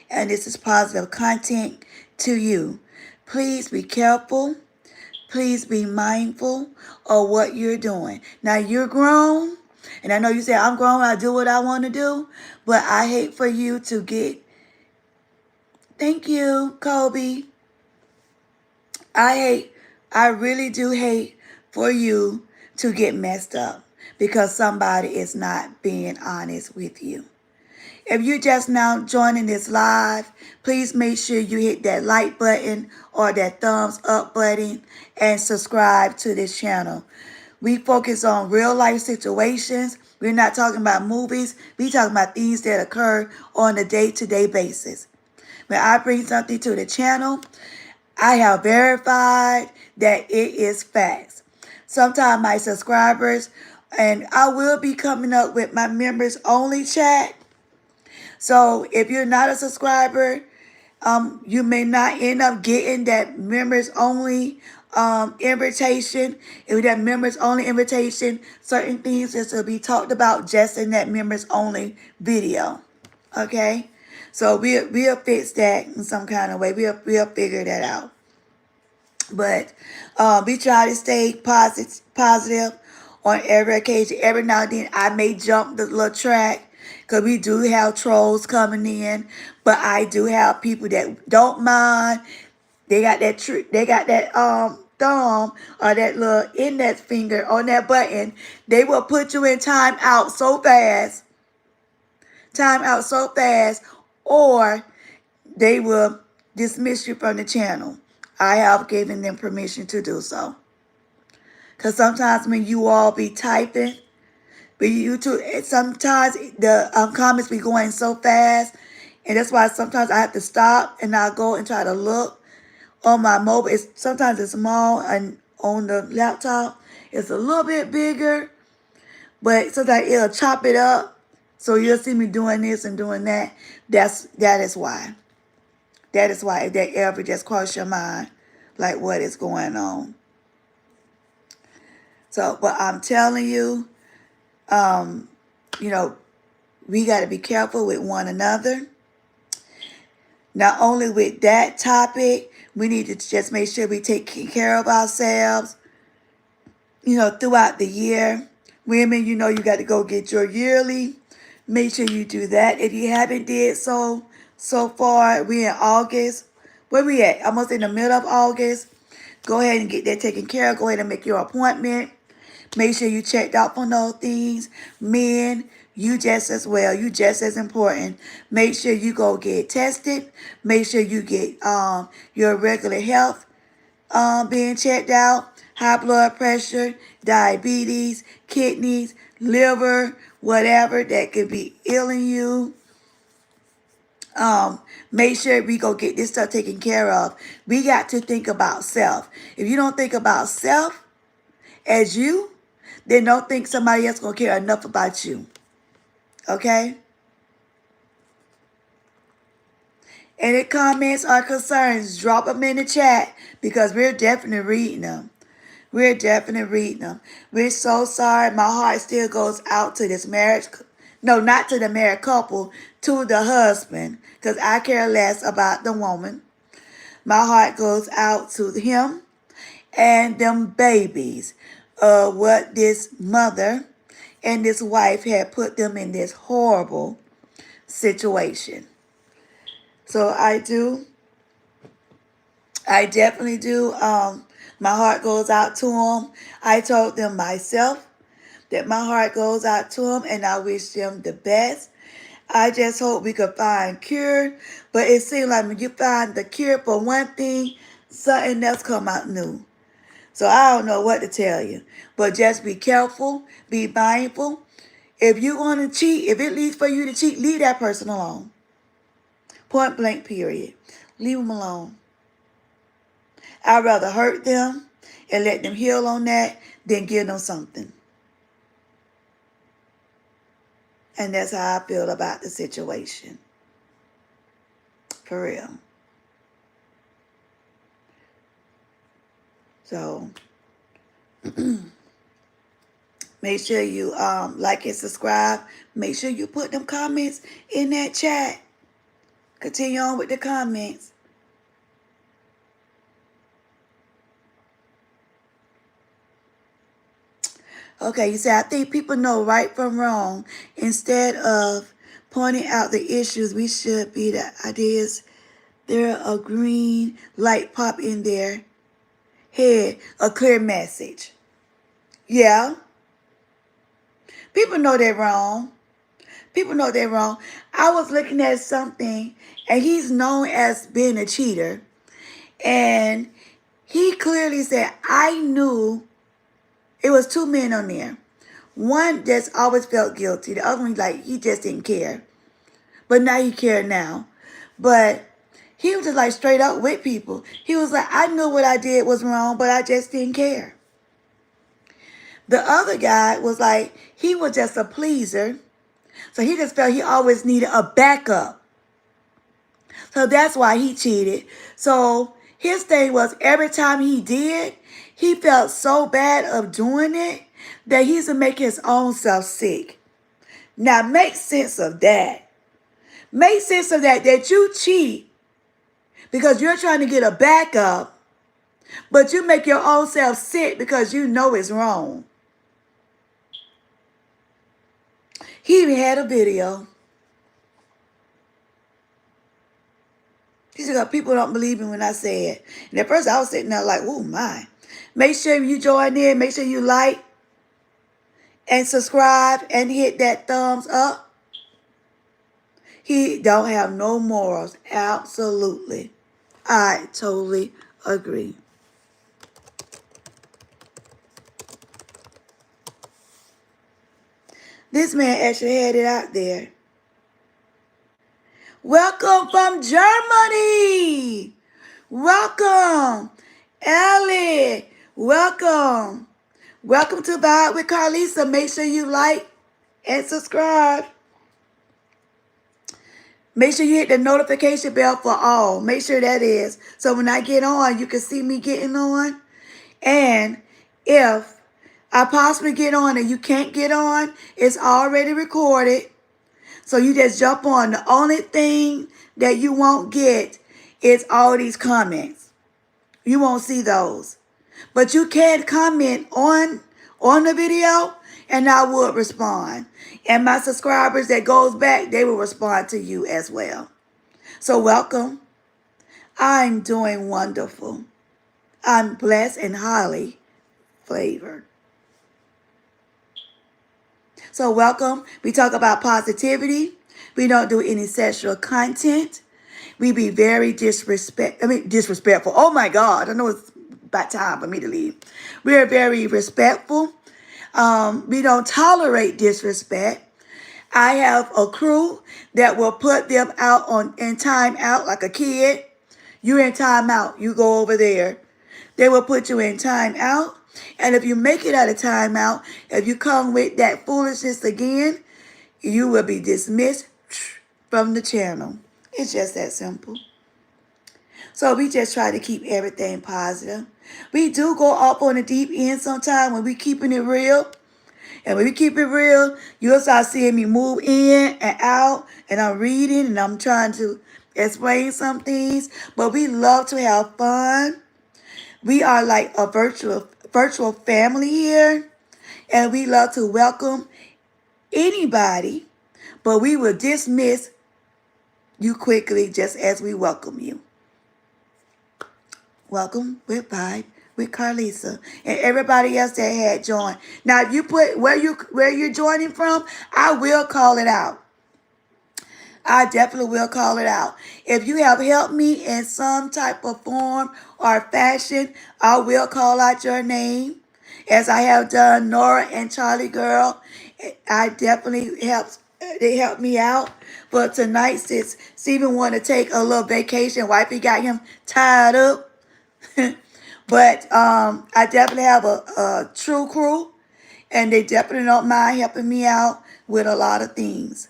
and this is positive content to you. Please be careful. Please be mindful of what you're doing. Now, you're grown, and I know you say, I'm grown, I do what I want to do, but I hate for you to get, thank you, Kobe. I really do hate for you to get messed up because somebody is not being honest with you. If you're just now joining this live, please make sure you hit that like button or that thumbs up button and subscribe to this channel. We focus on real life situations. We're not talking about movies. We're talking about things that occur on a day-to-day basis. When I bring something to the channel, I have verified that it is facts. Sometimes my subscribers, and I will be coming up with my members only chat. So if you're not a subscriber, you may not end up getting that members only invitation. If that members only invitation, certain things is to be talked about just in that members only video. Okay, so we'll fix that in some kind of way. We'll figure that out. But we try to stay positive on every occasion. Every now and then, I may jump the little track because we do have trolls coming in. But I do have people that don't mind. They got that They got that thumb or that little index finger on that button. They will put you in time out so fast, or they will dismiss you from the channel. I have given them permission to do so. Because sometimes when you all be typing, but you too, sometimes the comments be going so fast, and that's why sometimes I have to stop and I'll go and try to look on my mobile. Sometimes it's small, and on the laptop it's a little bit bigger, but sometimes it'll chop it up. So you'll see me doing this and doing that. That is why. That is why, if that ever just crossed your mind, like what is going on. So, but I'm telling you, you know, we got to be careful with one another. Not only with that topic, we need to just make sure we take care of ourselves, throughout the year. Women, you got to go get your yearly. Make sure you do that. If you haven't did so far, we in August. Where we at? Almost in the middle of August. Go ahead and get that taken care of. Go ahead and make your appointment. Make sure you checked out on those things. Men, you just as well. You just as important. Make sure you go get tested. Make sure you get your regular health being checked out. High blood pressure, diabetes, kidneys, liver, whatever that could be ailing you. Make sure we go get this stuff taken care of. We got to think about self. If you don't think about self as you, then don't think somebody else gonna care enough about you. Okay? Any comments or concerns, drop them in the chat, because we're definitely reading them. We're definitely reading them. We're so sorry. My heart still goes out to this marriage. No, not to the married couple, to the husband, because I care less about the woman. My heart goes out to him and them babies. What this mother and this wife had put them in this horrible situation. So I definitely do. My heart goes out to them. I told them myself that my heart goes out to them, and I wish them the best. I just hope we could find cure. But it seems like when you find the cure for one thing, something else come out new. So I don't know what to tell you. But just be careful. Be mindful. If you're going to cheat, if it leads for you to cheat, leave that person alone. Point blank, period. Leave them alone. I'd rather hurt them and let them heal on that than give them something. And that's how I feel about the situation. For real. So make sure you like and subscribe. Make sure you put them comments in that chat. Continue on with the comments. Okay, you say, I think people know right from wrong. Instead of pointing out the issues, we should be the ideas. There a green light pop in their head, a clear message. Yeah. People know they're wrong. People know they're wrong. I was looking at something, and he's known as being a cheater. And he clearly said, I knew. It was two men on there. One just always felt guilty. The other one, like, he just didn't care. But now he cares now. But He was just like straight up with people. He was like, I knew what I did was wrong, but I just didn't care. The other guy was like, he was just a pleaser. So he just felt he always needed a backup. So that's why he cheated. So his thing was every time he did, he felt so bad of doing it that he used to make his own self sick. Now make sense of that. Make sense of that you cheat because you're trying to get a backup, but you make your own self sick because you know it's wrong. He even had a video. He said, people don't believe me when I say it. And at first I was sitting there like, oh my. Make sure you join in. Make sure you like and subscribe and hit that thumbs up. He don't have no morals. Absolutely. I totally agree. This man actually had it out there. Welcome from Germany. Welcome. Ellie. Welcome. Welcome to Vibe with Karlisa. Make sure you like and subscribe. Make sure you hit the notification bell for all. Make sure that is. So when I get on, you can see me getting on. And if I possibly get on and you can't get on, it's already recorded. So you just jump on. The only thing that you won't get is all these comments. You won't see those. But you can comment on the video and I will respond. And my subscribers that goes back, they will respond to you as well. So welcome. I'm doing wonderful. I'm blessed and highly flavored. So welcome. We talk about positivity. We don't do any sexual content. We be very disrespectful. Oh my God. I know it's about time for me to leave. We are very respectful. We don't tolerate disrespect. I have a crew that will put them out in time out like a kid. You're in time out. You go over there. They will put you in time out. And if you make it out of time out, if you come with that foolishness again, you will be dismissed from the channel. It's just that simple. So we just try to keep everything positive. We do go up on the deep end sometimes when we keeping it real. And when we keep it real, you'll start seeing me move in and out. And I'm reading and I'm trying to explain some things. But we love to have fun. We are like a virtual family here. And we love to welcome anybody. But we will dismiss you quickly just as we welcome you. Welcome with Vibe with Karlisa and everybody else that had joined. Now, if you put where you're joining from, I will call it out. I definitely will call it out. If you have helped me in some type of form or fashion, I will call out your name. As I have done Nora and Charlie Girl, I definitely they helped me out. But tonight, since Steven wanted to take a little vacation, wifey got him tied up. But I definitely have a true crew, and they definitely don't mind helping me out with a lot of things.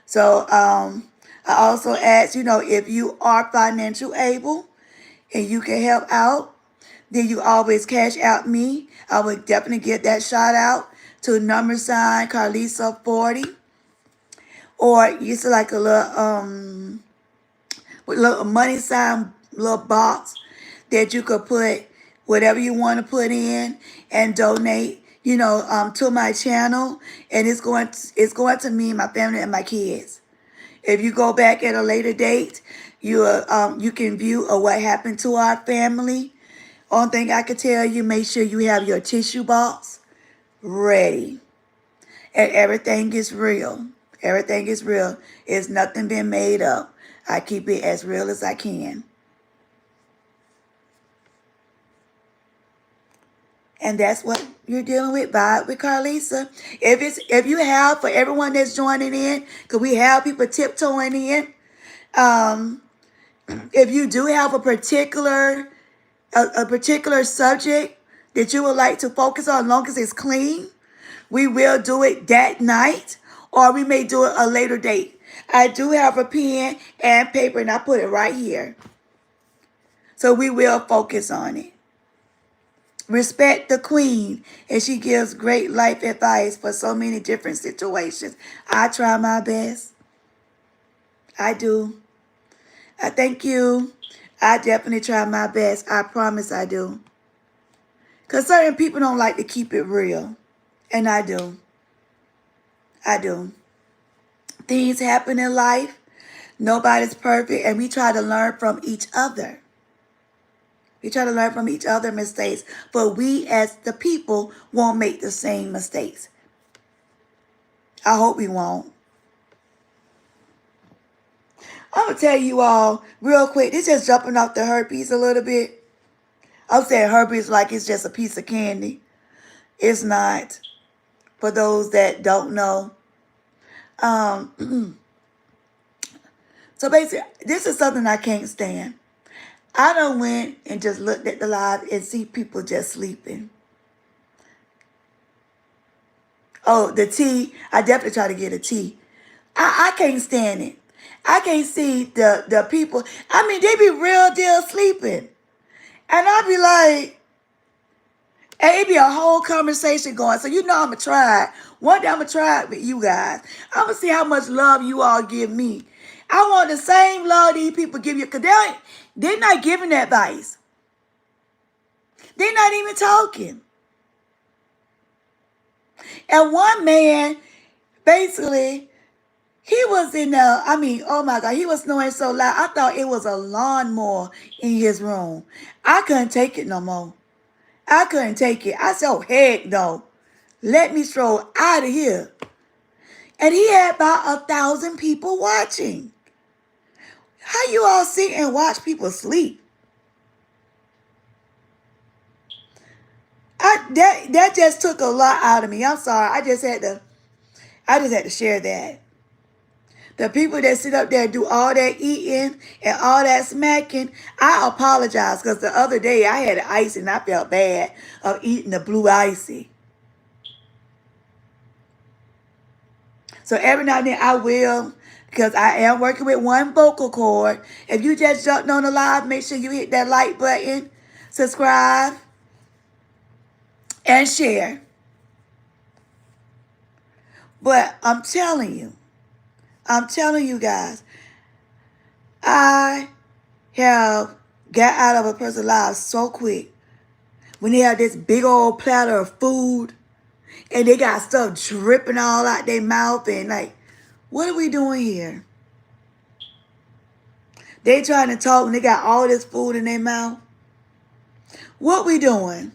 So I also ask, if you are financial able and you can help out, then you always cash out me. I would definitely get that shout out to number sign Karlisa 40. Or you see like a little with a little money sign, little box that you could put whatever you want to put in and donate, to my channel. And it's going to me, my family, and my kids. If you go back at a later date, you can view what happened to our family. Only thing I can tell you, make sure you have your tissue box ready. And everything is real. Everything is real. It's nothing been made up. I keep it as real as I can. And that's what you're dealing with, Vibe with Karlisa. If you have, for everyone that's joining in, because we have people tiptoeing in, If you do have a particular subject that you would like to focus on, as long as it's clean, we will do it that night, or we may do it a later date. I do have a pen and paper, and I put it right here. So we will focus on it. Respect the queen, and she gives great life advice for so many different situations. I try my best. I do. I thank you. I definitely try my best. I promise I do. Because certain people don't like to keep it real. And I do. I do. Things happen in life. Nobody's perfect. And we try to learn from each other. We try to learn from each other's mistakes. But we as the people won't make the same mistakes. I hope we won't. I'm going to tell you all real quick. This is jumping off the herpes a little bit. I'm saying herpes like it's just a piece of candy. It's not. For those that don't know. So basically, this is something I can't stand. I done went and just looked at the live and see people just sleeping. Oh, the tea. I definitely try to get a tea. I can't stand it. I can't see the people. I mean, they be real deal sleeping. And I be like, and it be a whole conversation going. So you know I'm going to try it. One day I'm going to try it with you guys. I'm going to see how much love you all give me. I want the same love these people give you. Because they're not giving advice. They're not even talking. And one man, basically, he was in the, I mean, oh my God, he was snoring so loud. I thought it was a lawnmower in his room. I couldn't take it no more. I couldn't take it. I said, oh, heck no. Let me stroll out of here. And he had about 1,000 people watching. How you all sit and watch people sleep? That just took a lot out of me. I'm sorry. I just had to share that. The people that sit up there and do all that eating and all that smacking, I apologize because the other day I had ice and I felt bad of eating the blue icy. So every now and then I will, because I am working with one vocal cord. If you just jumped on the live, make sure you hit that like button, subscribe, and share. But I'm telling you guys, I have got out of a person's life so quick when they have this big old platter of food and they got stuff dripping all out their mouth and like, what are we doing here? They trying to talk and they got all this food in their mouth. What we doing?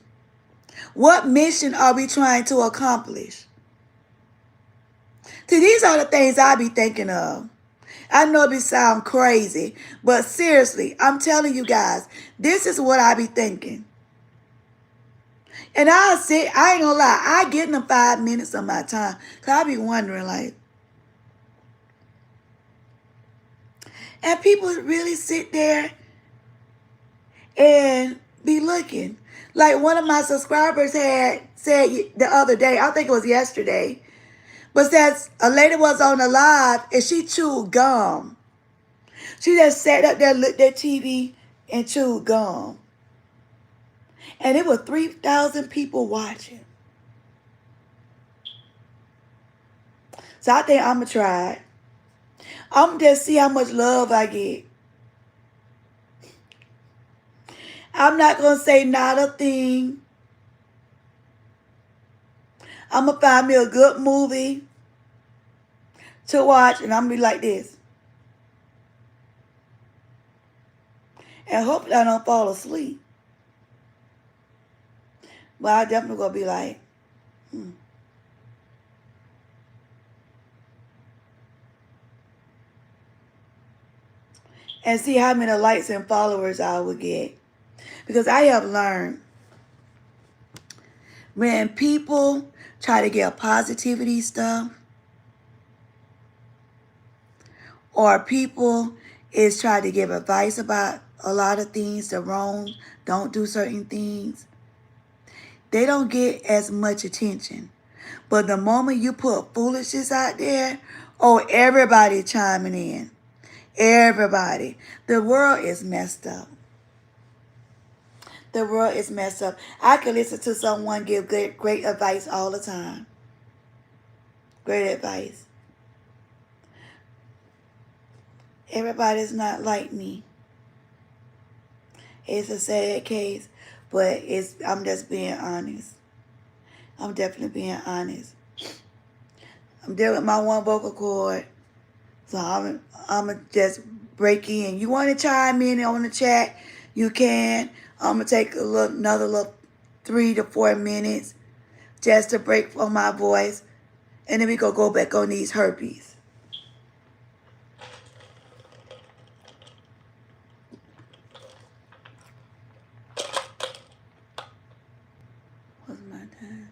What mission are we trying to accomplish? See, these are the things I be thinking of. I know it sound crazy, but seriously, I'm telling you guys, this is what I be thinking. And I ain't gonna lie, I get them 5 minutes of my time. Because I be wondering, like, and people really sit there and be looking. Like one of my subscribers had said the other day, I think it was yesterday, but that a lady was on the live and she chewed gum. She just sat up there, looked at TV, and chewed gum. And it was 3,000 people watching. So I think I'm going to try it. I'm going to just see how much love I get. I'm not going to say not a thing. I'm going to find me a good movie to watch, and I'm going to be like this. And hopefully I don't fall asleep. But I definitely going to be like, and see how many likes and followers I will get. Because I have learned when people try to get positivity stuff, or people is try to give advice about a lot of things, the wrong, don't do certain things. They don't get as much attention. But the moment you put foolishness out there, oh, everybody chiming in. Everybody. The world is messed up. The world is messed up. I can listen to someone give great advice all the time. Great advice. Everybody's not like me. It's a sad case, but I'm just being honest. I'm definitely being honest. I'm dealing with my one vocal cord, so I'm just break in. You want to chime in on the chat? You can. I'm gonna take another little 3 to 4 minutes just to break on my voice, and then we gonna go back on these herpes. What's my time?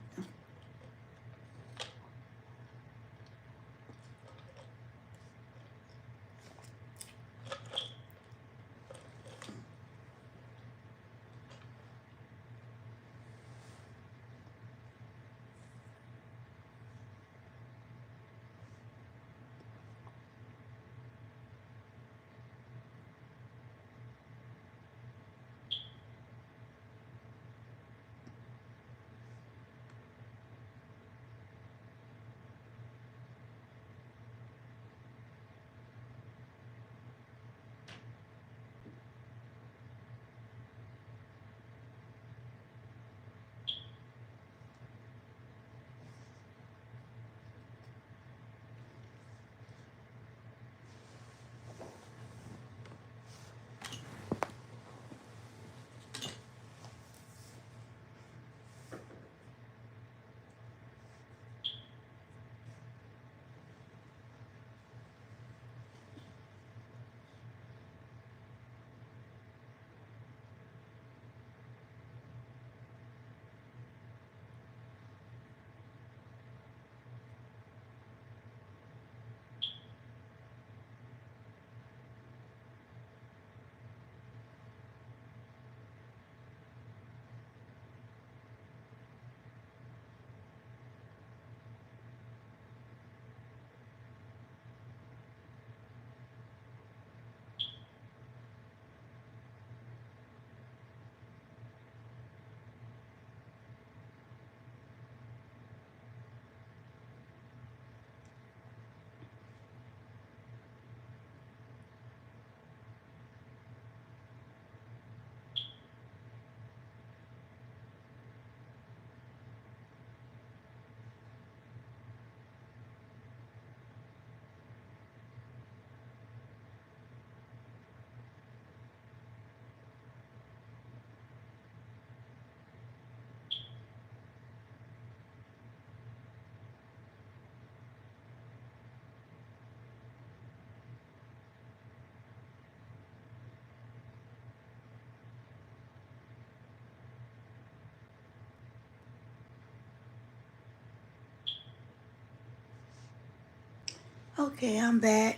Okay, I'm back.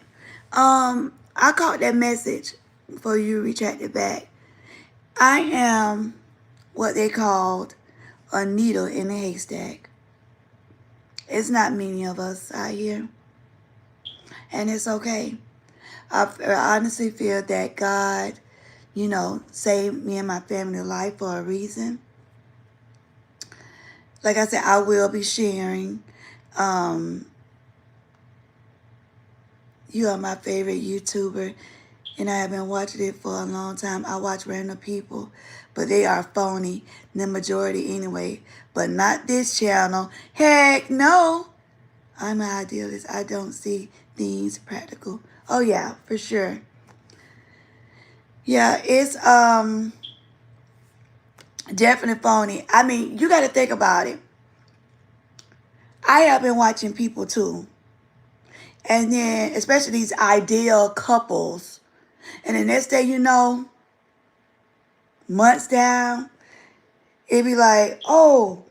I caught that message before you retracted back. I am what they called a needle in a haystack. It's not many of us out here, and it's okay. I honestly feel that God, saved me and my family life for a reason. Like I said, I will be sharing. Um, you are my favorite YouTuber, and I have been watching it for a long time. I watch random people, but they are phony, the majority anyway. But not this channel. Heck no. I'm an idealist. I don't see things practical. Oh yeah, for sure. Yeah, it's definitely phony. I mean, you got to think about it. I have been watching people too. And then, especially these ideal couples. And the next day, months down, it be like, oh,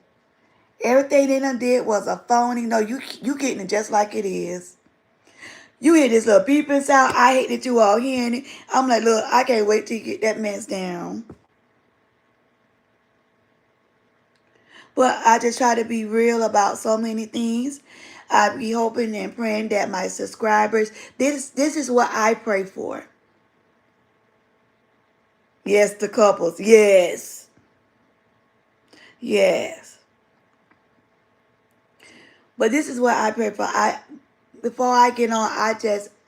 everything they done did was a phony. No, you getting it just like it is. You hear this little beeping sound. I hate that you all hearing it. I'm like, look, I can't wait till you get that mess down. But I just try to be real about so many things. I be hoping and praying that my subscribers, this is what I pray for. Yes, the couples. Yes. Yes. But this is what I pray for. Before I get on,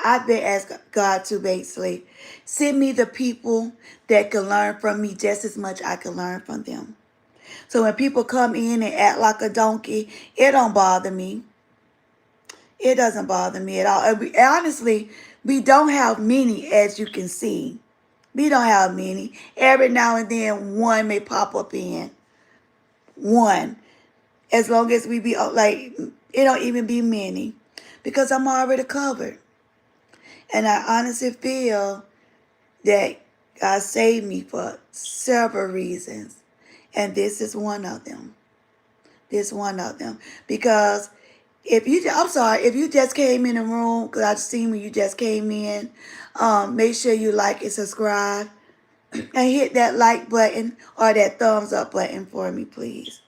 I've been asking God to basically send me the people that can learn from me just as much I can learn from them. So when people come in and act like a donkey, it don't bother me. It doesn't bother me at all. Honestly, we don't have many, as you can see. We don't have many. Every now and then, one may pop up in. One. As long as we be, like, it don't even be many. Because I'm already covered. And I honestly feel that God saved me for several reasons. And this is one of them. This one of them. Because I'm sorry, if you just came in the room, because I've seen when you just came in, make sure you like and subscribe. And hit that like button or that thumbs up button for me, please.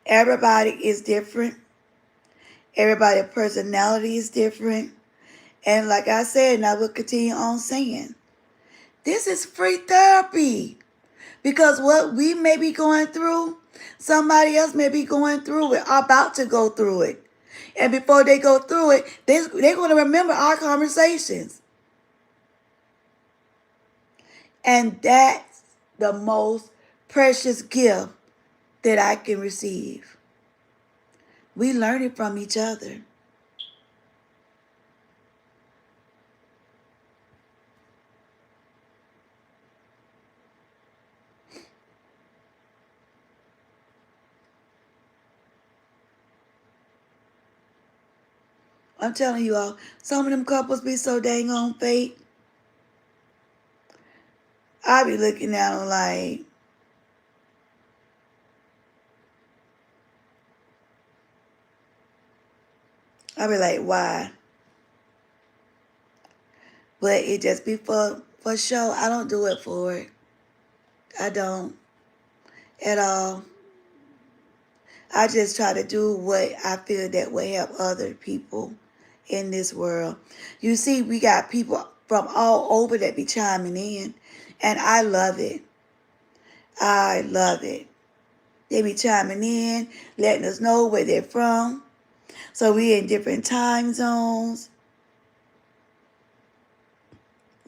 Everybody is different. Everybody's personality is different. And like I said, and I will continue on saying, this is free therapy. Because what we may be going through, somebody else may be going through it, about to go through it. And before they go through it, they're going to remember our conversations. And that's the most precious gift that I can receive. We learn it from each other. I'm telling you all, some of them couples be so dang on fake. I be looking at them like, I be like, why? But it just be for show. I don't do it for it. I don't at all. I just try to do what I feel that will help other people in this world. You see, we got people from all over that be chiming in, and I love it. I love it. They be chiming in, letting us know where they're from. So we in different time zones.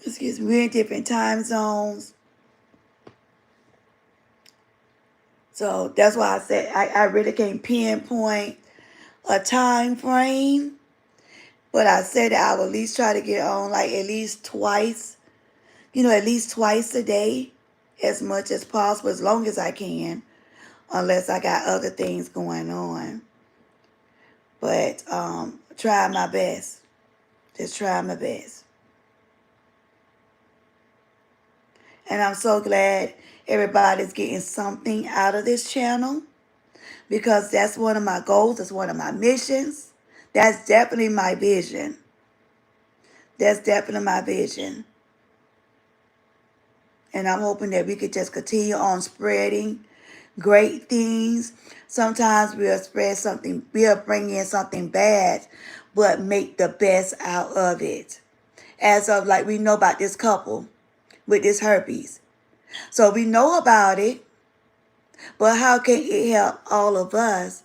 Excuse me, we're in different time zones. So that's why I said I really can't pinpoint a time frame. But I said that I will at least try to get on like at least twice, at least twice a day, as much as possible, as long as I can, unless I got other things going on. But try my best. Just try my best. And I'm so glad everybody's getting something out of this channel, because that's one of my goals. That's one of my missions. That's definitely my vision. That's definitely my vision. And I'm hoping that we could just continue on spreading great things. Sometimes we'll bring in something bad, but make the best out of it. As of like we know about this couple with this herpes. So we know about it, but how can it help all of us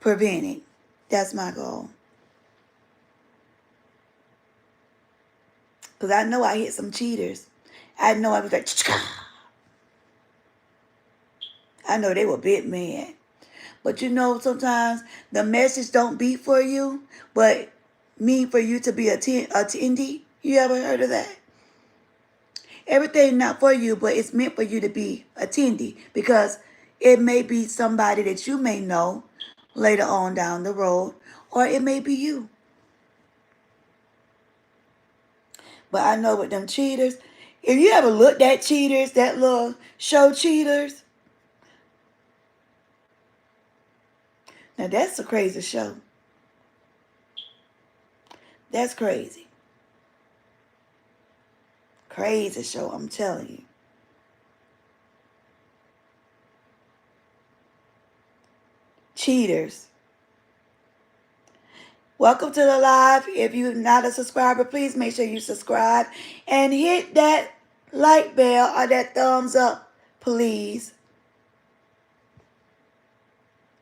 prevent it? That's my goal. Because I know I hit some cheaters. I know I was like, I know they were bit mad. But sometimes the message don't be for you, but mean for you to be a attendee. You ever heard of that? Everything not for you, but it's meant for you to be attendee, because it may be somebody that you may know later on down the road, or it may be you. But I know with them cheaters, if you ever looked at Cheaters, that little show Cheaters, now that's a crazy show. That's crazy. Crazy show, I'm telling you. Cheaters. Welcome to the live. If you're not a subscriber, please make sure you subscribe and hit that like bell or that thumbs up, please.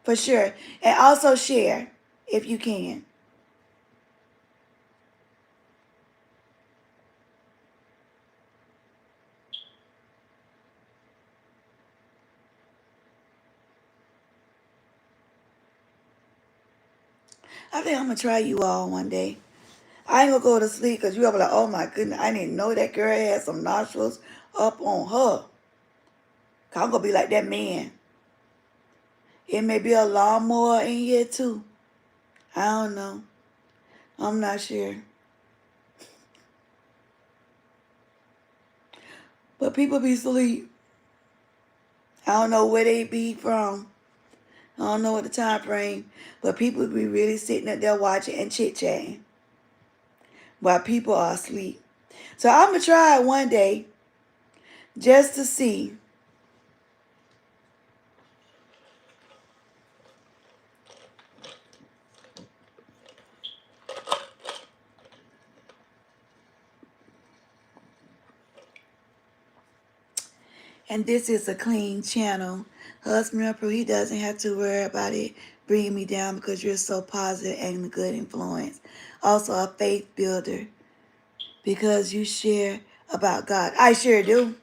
For sure. And also share if you can. I think I'm going to try you all one day. I ain't going to go to sleep because you're like, oh my goodness, I didn't know that girl had some nostrils up on her. 'Cause I'm going to be like that man. It may be a lawnmower in here too. I don't know. I'm not sure. But people be asleep. I don't know where they be from. I don't know what the time frame. But people be really sitting up there watching and chit-chatting while people are asleep. So I'm going to try it one day just to see. And this is a clean channel. Husband, he doesn't have to worry about it bringing me down because you're so positive and a good influence. Also a faith builder because you share about God. I sure do.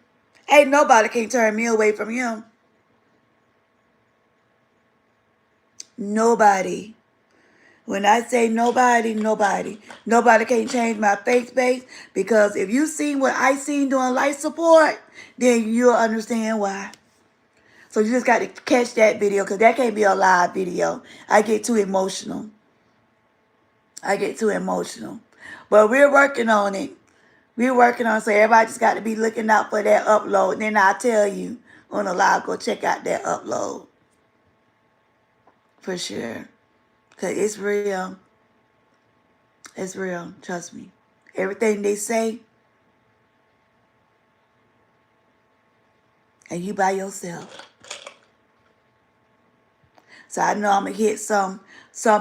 Ain't nobody can turn me away from him. Nobody. When I say nobody, nobody. Nobody can change my faith base because if you seen what I seen doing life support, then you'll understand why. So you just got to catch that video because that can't be a live video. I get too emotional. But we're working on it. We're working on it. So everybody just got to be looking out for that upload. And then I'll tell you on the live, go check out that upload. For sure. Because it's real. It's real. Trust me. Everything they say, and you by yourself. So I know I'm going to hit some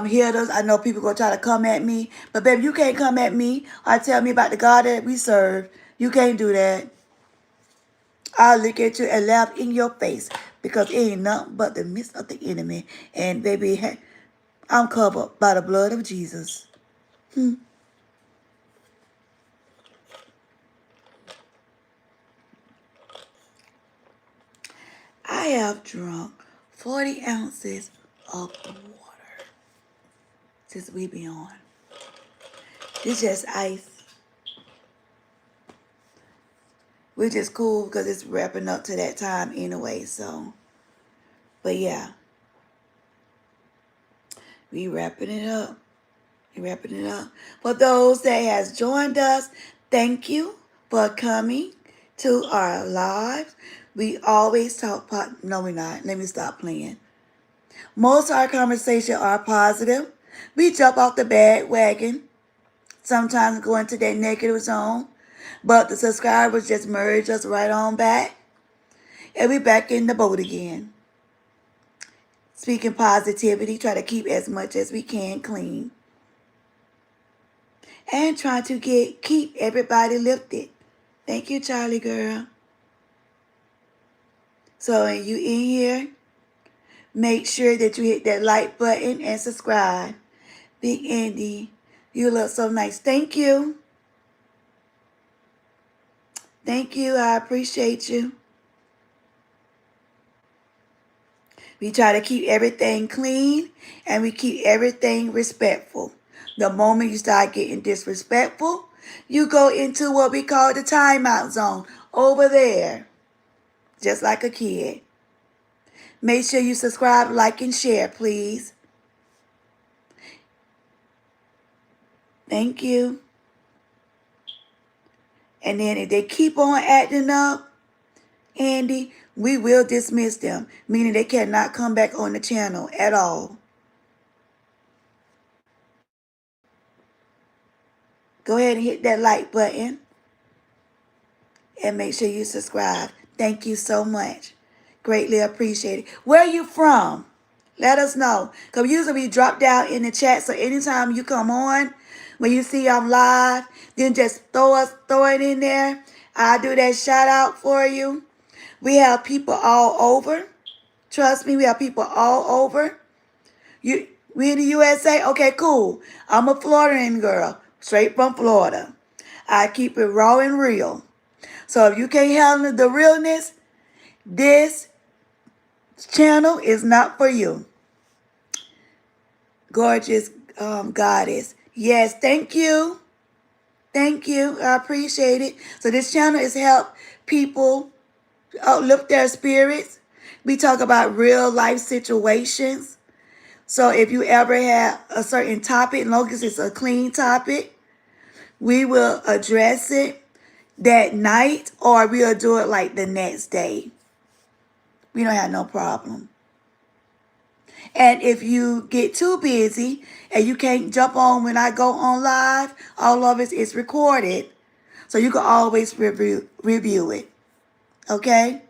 hitters. I know people going to try to come at me. But baby, you can't come at me or tell me about the God that we serve. You can't do that. I'll look at you and laugh in your face because it ain't nothing but the midst of the enemy. And baby, I'm covered by the blood of Jesus. I have drunk 40 ounces of water since we been on. It's just ice. We're just cool because it's wrapping up to that time anyway, so. But yeah. We wrapping it up. For those that has joined us, thank you for coming to our lives. We always talk, no we're not. Let me stop playing. Most of our conversations are positive. We jump off the bandwagon. Sometimes go into that negative zone. But the subscribers just merge us right on back. And we back in the boat again. Speaking positivity, try to keep as much as we can clean. And trying to keep everybody lifted. Thank you, Charlie girl. So when you in here, make sure that you hit that like button and subscribe. Big Andy, you look so nice. Thank you. Thank you. I appreciate you. We try to keep everything clean and we keep everything respectful. The moment you start getting disrespectful, you go into what we call the timeout zone over there. Just like a kid. Make sure you subscribe, like, and share, please. Thank you. And then if they keep on acting up, Andy, we will dismiss them, meaning they cannot come back on the channel at all. Go ahead and hit that like button and make sure you subscribe. Thank you so much. Greatly appreciated. Where are you from? Let us know. Because usually we drop down in the chat. So anytime you come on, when you see I'm live, then just throw it in there. I'll do that shout out for you. We have people all over. Trust me, we have people all over. We in the USA? Okay, cool. I'm a Floridian girl, straight from Florida. I keep it raw and real. So if you can't handle the realness, this channel is not for you. Gorgeous goddess. Yes, thank you. Thank you. I appreciate it. So this channel is help people uplift their spirits. We talk about real life situations. So if you ever have a certain topic, as long as it's a clean topic, we will address it that night or we'll do it like the next day. We don't have no problem. And if you get too busy and you can't jump on when I go on live, all of it is recorded. So you can always review it. Okay?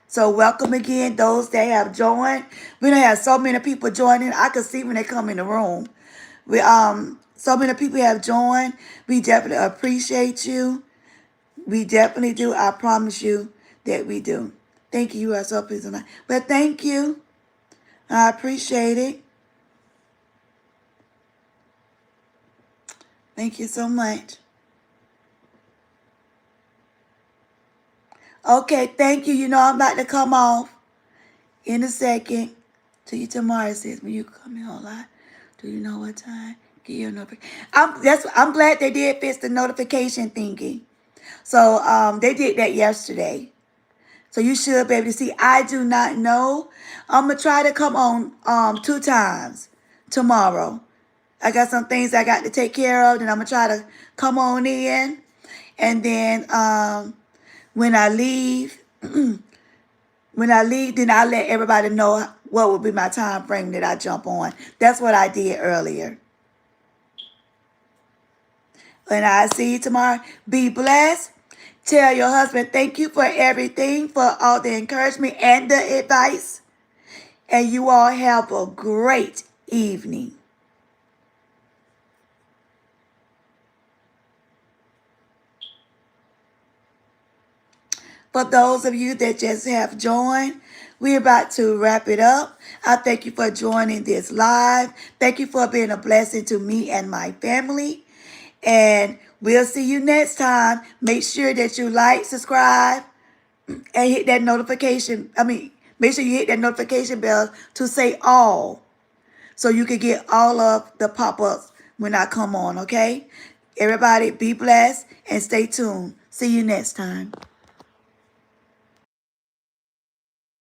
So welcome again, those that have joined. We don't have so many people joining. I can see when they come in the room. So many people have joined. We definitely appreciate you. We definitely do. I promise you that we do. Thank you. You are so pleased tonight. But thank you. I appreciate it. Thank you so much. Okay, thank you. You know I'm about to come off in a second. To you tomorrow, sis. When you come in online, do you know what time? Get your notification. I'm glad they did fix the notification thingy. So they did that yesterday. So you should be able to see. I do not know. I'm gonna try to come on 2 times tomorrow. I got some things I got to take care of, and I'm gonna try to come on in. And then when I leave, then I'll let everybody know what will be my time frame that I jump on. That's what I did earlier. And I'll see you tomorrow. Be blessed. Tell your husband thank you for everything, for all the encouragement and the advice. And you all have a great evening. For those of you that just have joined, we're about to wrap it up. I thank you for joining this live. Thank you for being a blessing to me and my family. And we'll see you next time. Make sure that you like, subscribe, and hit that notification. Make sure you hit that notification bell to say all, so you can get all of the pop-ups when I come on, okay? Everybody be blessed and stay tuned. See you next time.